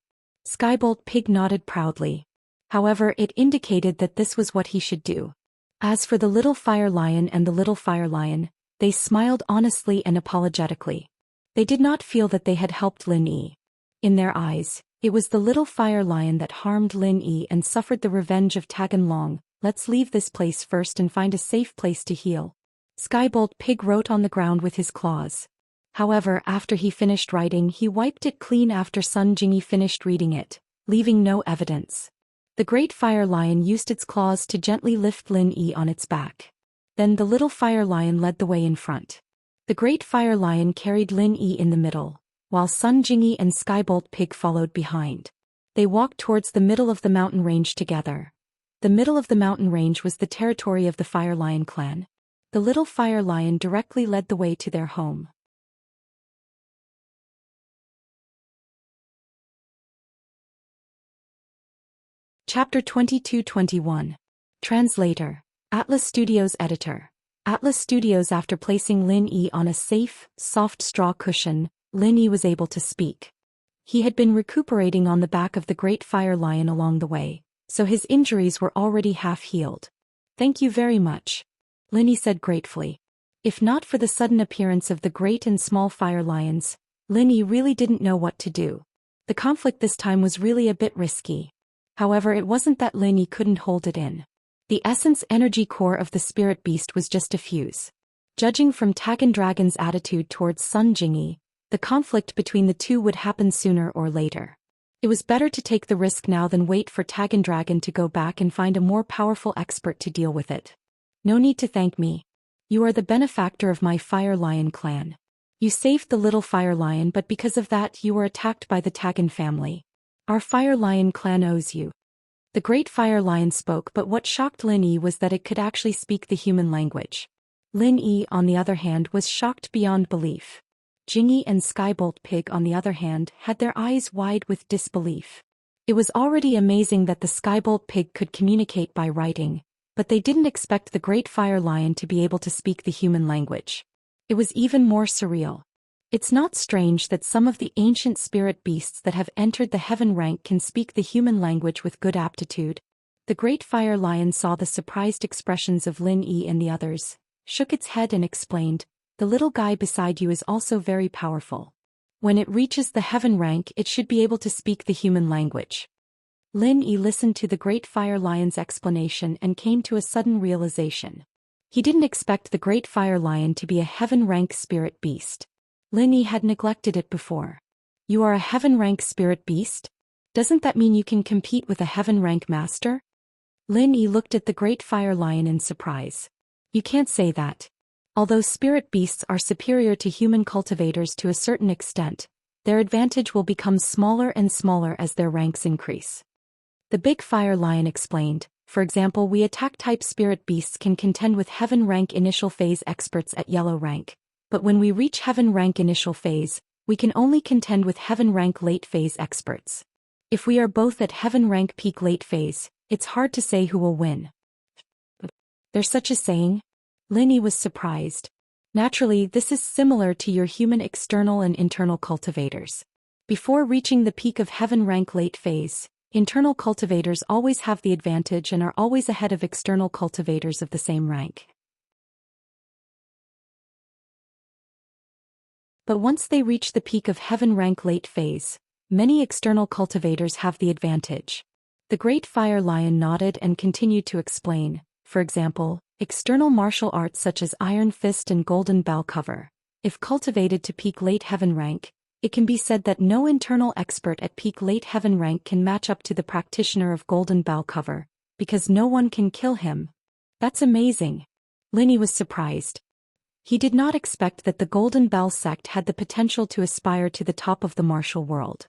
Skybolt Pig nodded proudly. However, it indicated that this was what he should do. As for the little fire lion and the little fire lion, they smiled honestly and apologetically. They did not feel that they had helped Lin Yi. In their eyes, it was the little fire lion that harmed Lin Yi and suffered the revenge of Taganlong. Let's leave this place first and find a safe place to heal. Skybolt Pig wrote on the ground with his claws. However, after he finished writing, he wiped it clean after Sun Jingyi finished reading it, leaving no evidence. The great fire lion used its claws to gently lift Lin Yi on its back. Then the little fire lion led the way in front. The great fire lion carried Lin Yi in the middle, while Sun Jingyi and Skybolt Pig followed behind. They walked towards the middle of the mountain range together. The middle of the mountain range was the territory of the Fire Lion clan. The little fire lion directly led the way to their home. Chapter 22-21. Translator. Atlas Studios Editor. Atlas Studios. After placing Lin Yi on a safe, soft straw cushion, Lin Yi was able to speak. He had been recuperating on the back of the great fire lion along the way, so his injuries were already half healed. "Thank you very much," Lin Yi said gratefully. If not for the sudden appearance of the great and small fire lions, Lin Yi really didn't know what to do. The conflict this time was really a bit risky. However, it wasn't that Lin Yi couldn't hold it in. The essence energy core of the spirit beast was just a fuse. Judging from Tagan Dragon's attitude towards Sun Jingyi, the conflict between the two would happen sooner or later. It was better to take the risk now than wait for Tagan Dragon to go back and find a more powerful expert to deal with it. "No need to thank me. You are the benefactor of my Fire Lion clan. You saved the little Fire Lion, but because of that you were attacked by the Tagan family. Our Fire Lion clan owes you." The great Fire Lion spoke, but what shocked Lin Yi was that it could actually speak the human language. Lin Yi, on the other hand, was shocked beyond belief. Jingyi and Skybolt Pig, on the other hand, had their eyes wide with disbelief. It was already amazing that the Skybolt Pig could communicate by writing, but they didn't expect the great Fire Lion to be able to speak the human language. It was even more surreal. It's not strange that some of the ancient spirit beasts that have entered the heaven rank can speak the human language with good aptitude. The great Fire Lion saw the surprised expressions of Lin Yi and the others, shook its head and explained, "The little guy beside you is also very powerful. When it reaches the heaven rank, it should be able to speak the human language." Lin Yi listened to the great Fire Lion's explanation and came to a sudden realization. He didn't expect the great Fire Lion to be a heaven rank spirit beast. Lin Yi had neglected it before. "You are a heaven rank spirit beast? Doesn't that mean you can compete with a heaven rank master?" Lin Yi looked at the great Fire Lion in surprise. "You can't say that. Although spirit beasts are superior to human cultivators to a certain extent, their advantage will become smaller and smaller as their ranks increase." The big Fire Lion explained, "For example, we attack-type spirit beasts can contend with heaven rank initial phase experts at yellow rank, but when we reach heaven rank initial phase, we can only contend with heaven rank late phase experts. If we are both at heaven rank peak late phase, it's hard to say who will win." "There's such a saying?" Lin Yi was surprised. "Naturally, this is similar to your human external and internal cultivators. Before reaching the peak of heaven rank late phase, internal cultivators always have the advantage and are always ahead of external cultivators of the same rank. But once they reach the peak of heaven rank late phase, many external cultivators have the advantage." The great Fire Lion nodded and continued to explain, "For example, external martial arts such as Iron Fist and Golden Bell Cover. If cultivated to peak late heaven rank, it can be said that no internal expert at peak late heaven rank can match up to the practitioner of Golden Bell Cover, because no one can kill him." "That's amazing." Lin Yi was surprised. He did not expect that the Golden Bell sect had the potential to aspire to the top of the martial world.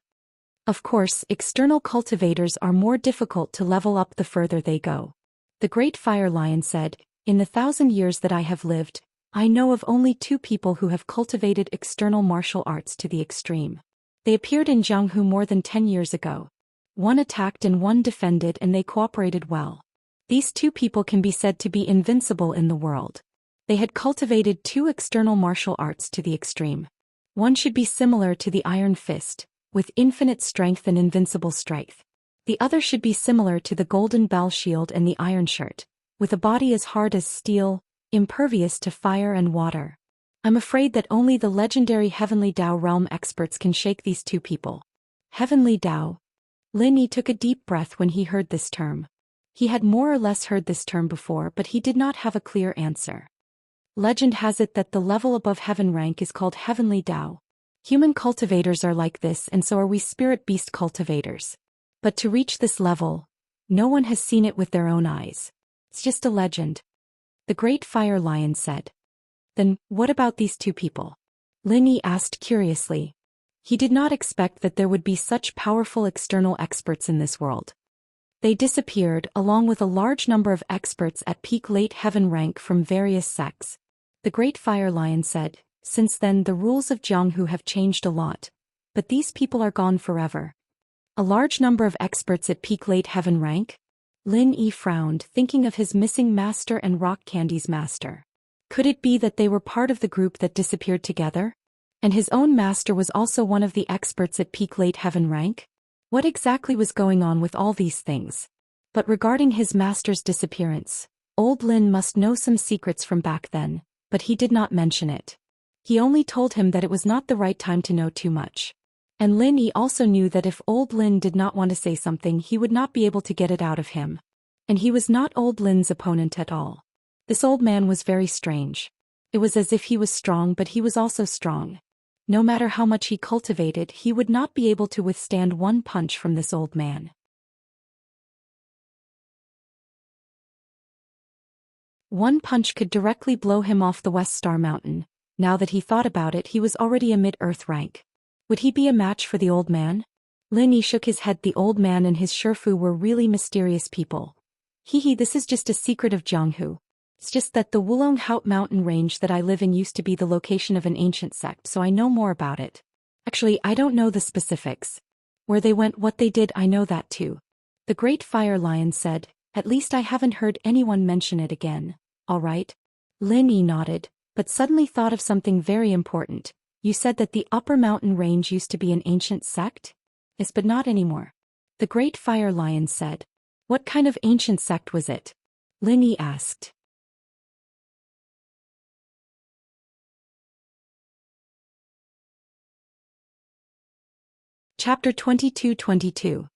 Of course, external cultivators are more difficult to level up the further they go. The great Fire Lion said, "In the 1,000 years that I have lived, I know of only 2 people who have cultivated external martial arts to the extreme. They appeared in Jianghu more than 10 years ago. One attacked and one defended, and they cooperated well. These 2 people can be said to be invincible in the world. They had cultivated 2 external martial arts to the extreme. One should be similar to the Iron Fist, with infinite strength and invincible strength. The other should be similar to the Golden Bell Shield and the Iron Shirt, with a body as hard as steel, impervious to fire and water. I'm afraid that only the legendary Heavenly Dao realm experts can shake these 2 people." Heavenly Dao. Lin Yi took a deep breath when he heard this term. He had more or less heard this term before, but he did not have a clear answer. Legend has it that the level above heaven rank is called Heavenly Dao. Human cultivators are like this, and so are we spirit beast cultivators. But to reach this level, no one has seen it with their own eyes. It's just a legend. The great Fire Lion said. "Then, what about these 2 people?" Lin Yi asked curiously. He did not expect that there would be such powerful external experts in this world. They disappeared along with a large number of experts at peak late heaven rank from various sects. The Great Fire Lion said, since then the rules of Jianghu have changed a lot. But these people are gone forever. A large number of experts at peak late heaven rank? Lin Yi frowned, thinking of his missing master and Rock Candy's master. Could it be that they were part of the group that disappeared together? And his own master was also one of the experts at peak late heaven rank? What exactly was going on with all these things? But regarding his master's disappearance, old Lin must know some secrets from back then, but he did not mention it. He only told him that it was not the right time to know too much. And Lin Yi also knew that if old Lin did not want to say something he would not be able to get it out of him. And he was not old Lin's opponent at all. This old man was very strange. It was as if he was strong but he was also strong. No matter how much he cultivated he would not be able to withstand one punch from this old man. One punch could directly blow him off the West Star Mountain. Now that he thought about it he was already a mid-earth rank. Would he be a match for the old man? Lin Yi shook his head. The old man and his Shifu were really mysterious people. This is just a secret of Jianghu. It's just that the Wulong Haut mountain range that I live in used to be the location of an ancient sect, so I know more about it. Actually, I don't know the specifics. Where they went, what they did, I know that too. The Great Fire Lion said, at least I haven't heard anyone mention it again. All right. Lin Yi nodded, but suddenly thought of something very important. You said that the upper mountain range used to be an ancient sect? Yes, but not anymore. The Great Fire Lion said. What kind of ancient sect was it? Lin Yi asked. Chapter 22:22.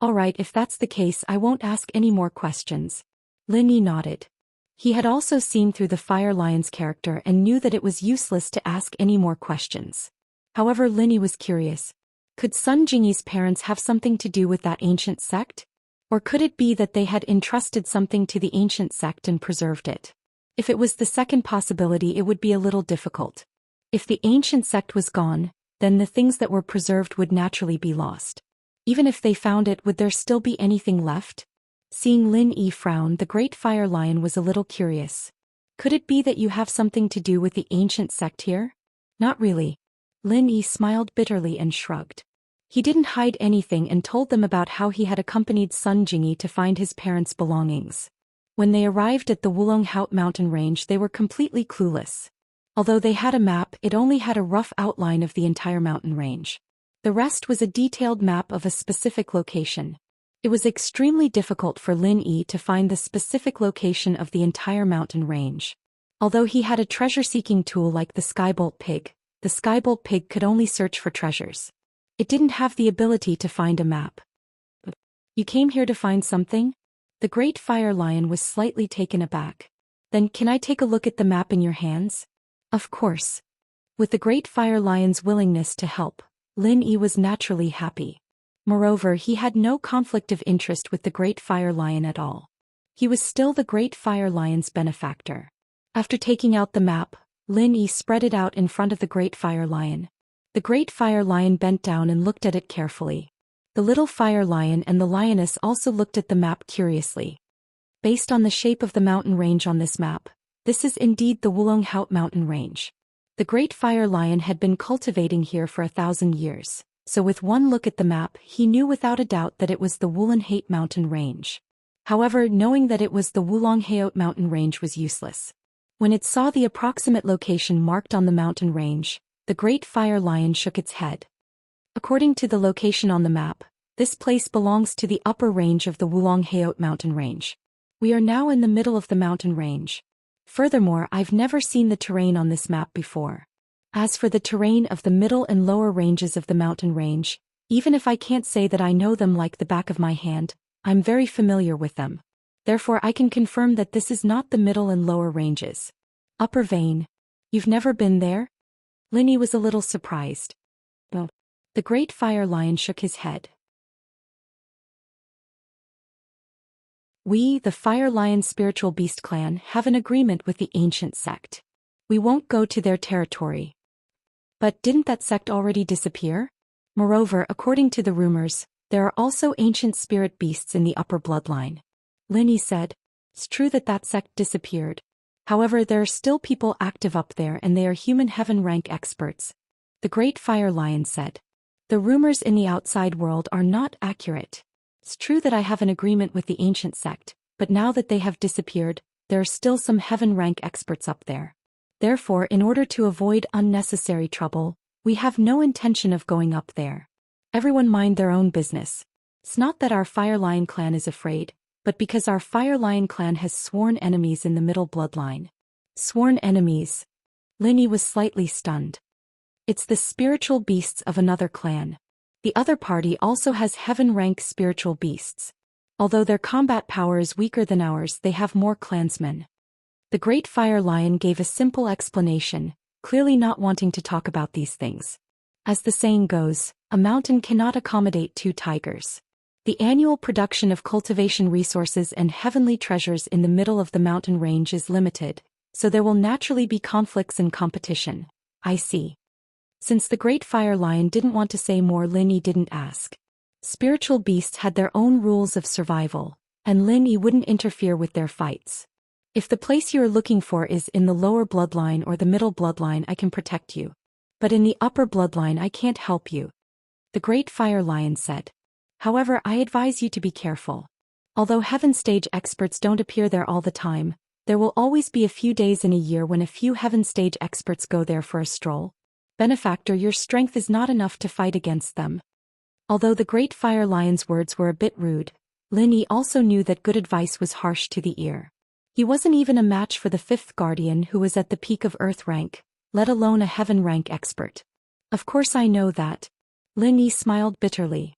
Alright, if that's the case I won't ask any more questions. Lin Yi nodded. He had also seen through the Fire Lion's character and knew that it was useless to ask any more questions. However, Lin Yi was curious. Could Sun Jingyi's parents have something to do with that ancient sect? Or could it be that they had entrusted something to the ancient sect and preserved it? If it was the second possibility it would be a little difficult. If the ancient sect was gone, then the things that were preserved would naturally be lost. Even if they found it, would there still be anything left? Seeing Lin Yi frown, the Great Fire Lion was a little curious. Could it be that you have something to do with the ancient sect here? Not really. Lin Yi smiled bitterly and shrugged. He didn't hide anything and told them about how he had accompanied Sun Jingyi to find his parents' belongings. When they arrived at the Wulong Haut mountain range they were completely clueless. Although they had a map, it only had a rough outline of the entire mountain range. The rest was a detailed map of a specific location. It was extremely difficult for Lin Yi to find the specific location of the entire mountain range. Although he had a treasure-seeking tool like the Skybolt Pig could only search for treasures. It didn't have the ability to find a map. You came here to find something? The Great Fire Lion was slightly taken aback. Then can I take a look at the map in your hands? Of course. With the Great Fire Lion's willingness to help, Lin Yi was naturally happy. Moreover, he had no conflict of interest with the Great Fire Lion at all. He was still the Great Fire Lion's benefactor. After taking out the map, Lin Yi spread it out in front of the Great Fire Lion. The Great Fire Lion bent down and looked at it carefully. The little Fire Lion and the lioness also looked at the map curiously. Based on the shape of the mountain range on this map, this is indeed the Wulong Haut mountain range. The Great Fire Lion had been cultivating here for 1,000 years. So with one look at the map he knew without a doubt that it was the Wulong Haut mountain range. However, knowing that it was the Wulong Haut mountain range was useless. When it saw the approximate location marked on the mountain range, the Great Fire Lion shook its head. According to the location on the map, this place belongs to the upper range of the Wulong Haut mountain range. We are now in the middle of the mountain range. Furthermore, I've never seen the terrain on this map before. As for the terrain of the middle and lower ranges of the mountain range, even if I can't say that I know them like the back of my hand, I'm very familiar with them. Therefore I can confirm that this is not the middle and lower ranges. Upper vein. You've never been there? Lin Yi was a little surprised. No. The Great Fire Lion shook his head. We, the Fire Lion Spiritual Beast Clan, have an agreement with the ancient sect. We won't go to their territory. But didn't that sect already disappear? Moreover, according to the rumors, There are also ancient spirit beasts in the upper bloodline. Linny said. It's true that that sect disappeared. However, there are still people active up there and they are human heaven rank experts. The Great Fire Lion said. The rumors in the outside world are not accurate. It's true that I have an agreement with the ancient sect, but now that they have disappeared, there are still some heaven rank experts up there. Therefore, in order to avoid unnecessary trouble, we have no intention of going up there. Everyone mind their own business. It's not that our Fire Lion clan is afraid, but because our Fire Lion clan has sworn enemies in the middle bloodline. Sworn enemies? Linny was slightly stunned. It's the spiritual beasts of another clan. The other party also has heaven-rank spiritual beasts. Although their combat power is weaker than ours, they have more clansmen. The Great Fire Lion gave a simple explanation, clearly not wanting to talk about these things. As the saying goes, a mountain cannot accommodate two tigers. The annual production of cultivation resources and heavenly treasures in the middle of the mountain range is limited, so there will naturally be conflicts and competition. I see. Since the Great Fire Lion didn't want to say more, Linny didn't ask. Spiritual beasts had their own rules of survival, and Linny wouldn't interfere with their fights. If the place you are looking for is in the lower bloodline or the middle bloodline, I can protect you. But in the upper bloodline, I can't help you. The Great Fire Lion said. However, I advise you to be careful. Although heaven stage experts don't appear there all the time, there will always be a few days in a year when a few heaven stage experts go there for a stroll. Benefactor, your strength is not enough to fight against them. Although the Great Fire Lion's words were a bit rude, Linny also knew that good advice was harsh to the ear. He wasn't even a match for the fifth guardian who was at the peak of earth rank, let alone a heaven rank expert. Of course I know that. Linny smiled bitterly.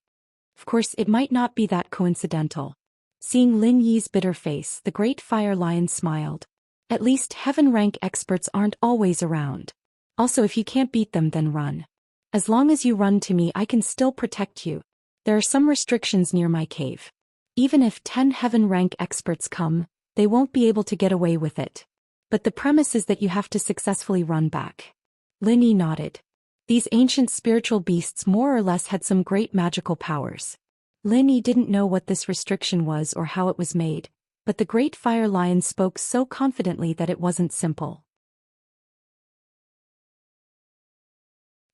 Of course it might not be that coincidental. Seeing Lin Yi's bitter face, the Great Fire Lion smiled. At least heaven rank experts aren't always around. Also, if you can't beat them, then run. As long as you run to me, I can still protect you. There are some restrictions near my cave. Even if 10 heaven rank experts come, they won't be able to get away with it. But the premise is that you have to successfully run back. Linny nodded. These ancient spiritual beasts more or less had some great magical powers. Linny didn't know what this restriction was or how it was made, but the Great Fire Lion spoke so confidently that it wasn't simple.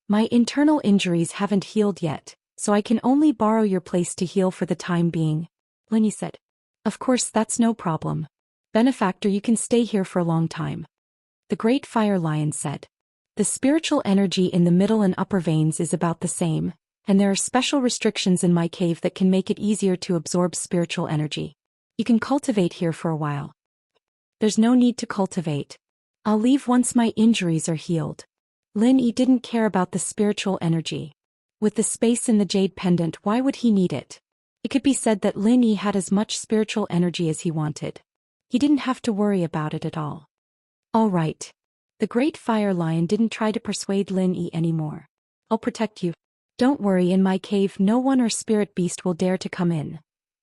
My internal injuries haven't healed yet, so I can only borrow your place to heal for the time being, Linny said. Of course, that's no problem. Benefactor, you can stay here for a long time. The Great Fire Lion said. The spiritual energy in the middle and upper veins is about the same, and there are special restrictions in my cave that can make it easier to absorb spiritual energy. You can cultivate here for a while. There's no need to cultivate. I'll leave once my injuries are healed. Linny didn't care about the spiritual energy. With the space in the jade pendant, why would he need it? It could be said that Linny had as much spiritual energy as he wanted. He didn't have to worry about it at all. All right. The Great Fire Lion didn't try to persuade Linny anymore. I'll protect you. Don't worry, in my cave no one or spirit beast will dare to come in.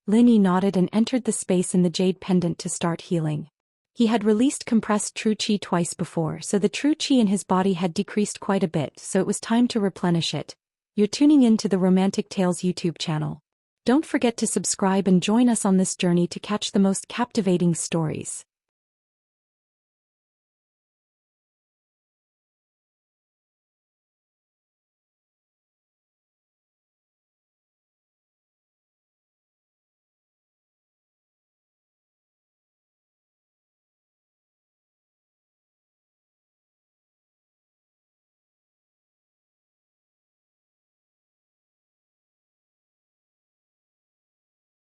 Linny nodded and entered the space in the jade pendant to start healing. He had released compressed true chi twice before, so the true chi in his body had decreased quite a bit, so it was time to replenish it. You're tuning in to the Romantic Tales YouTube channel. Don't forget to subscribe and join us on this journey to catch the most captivating stories.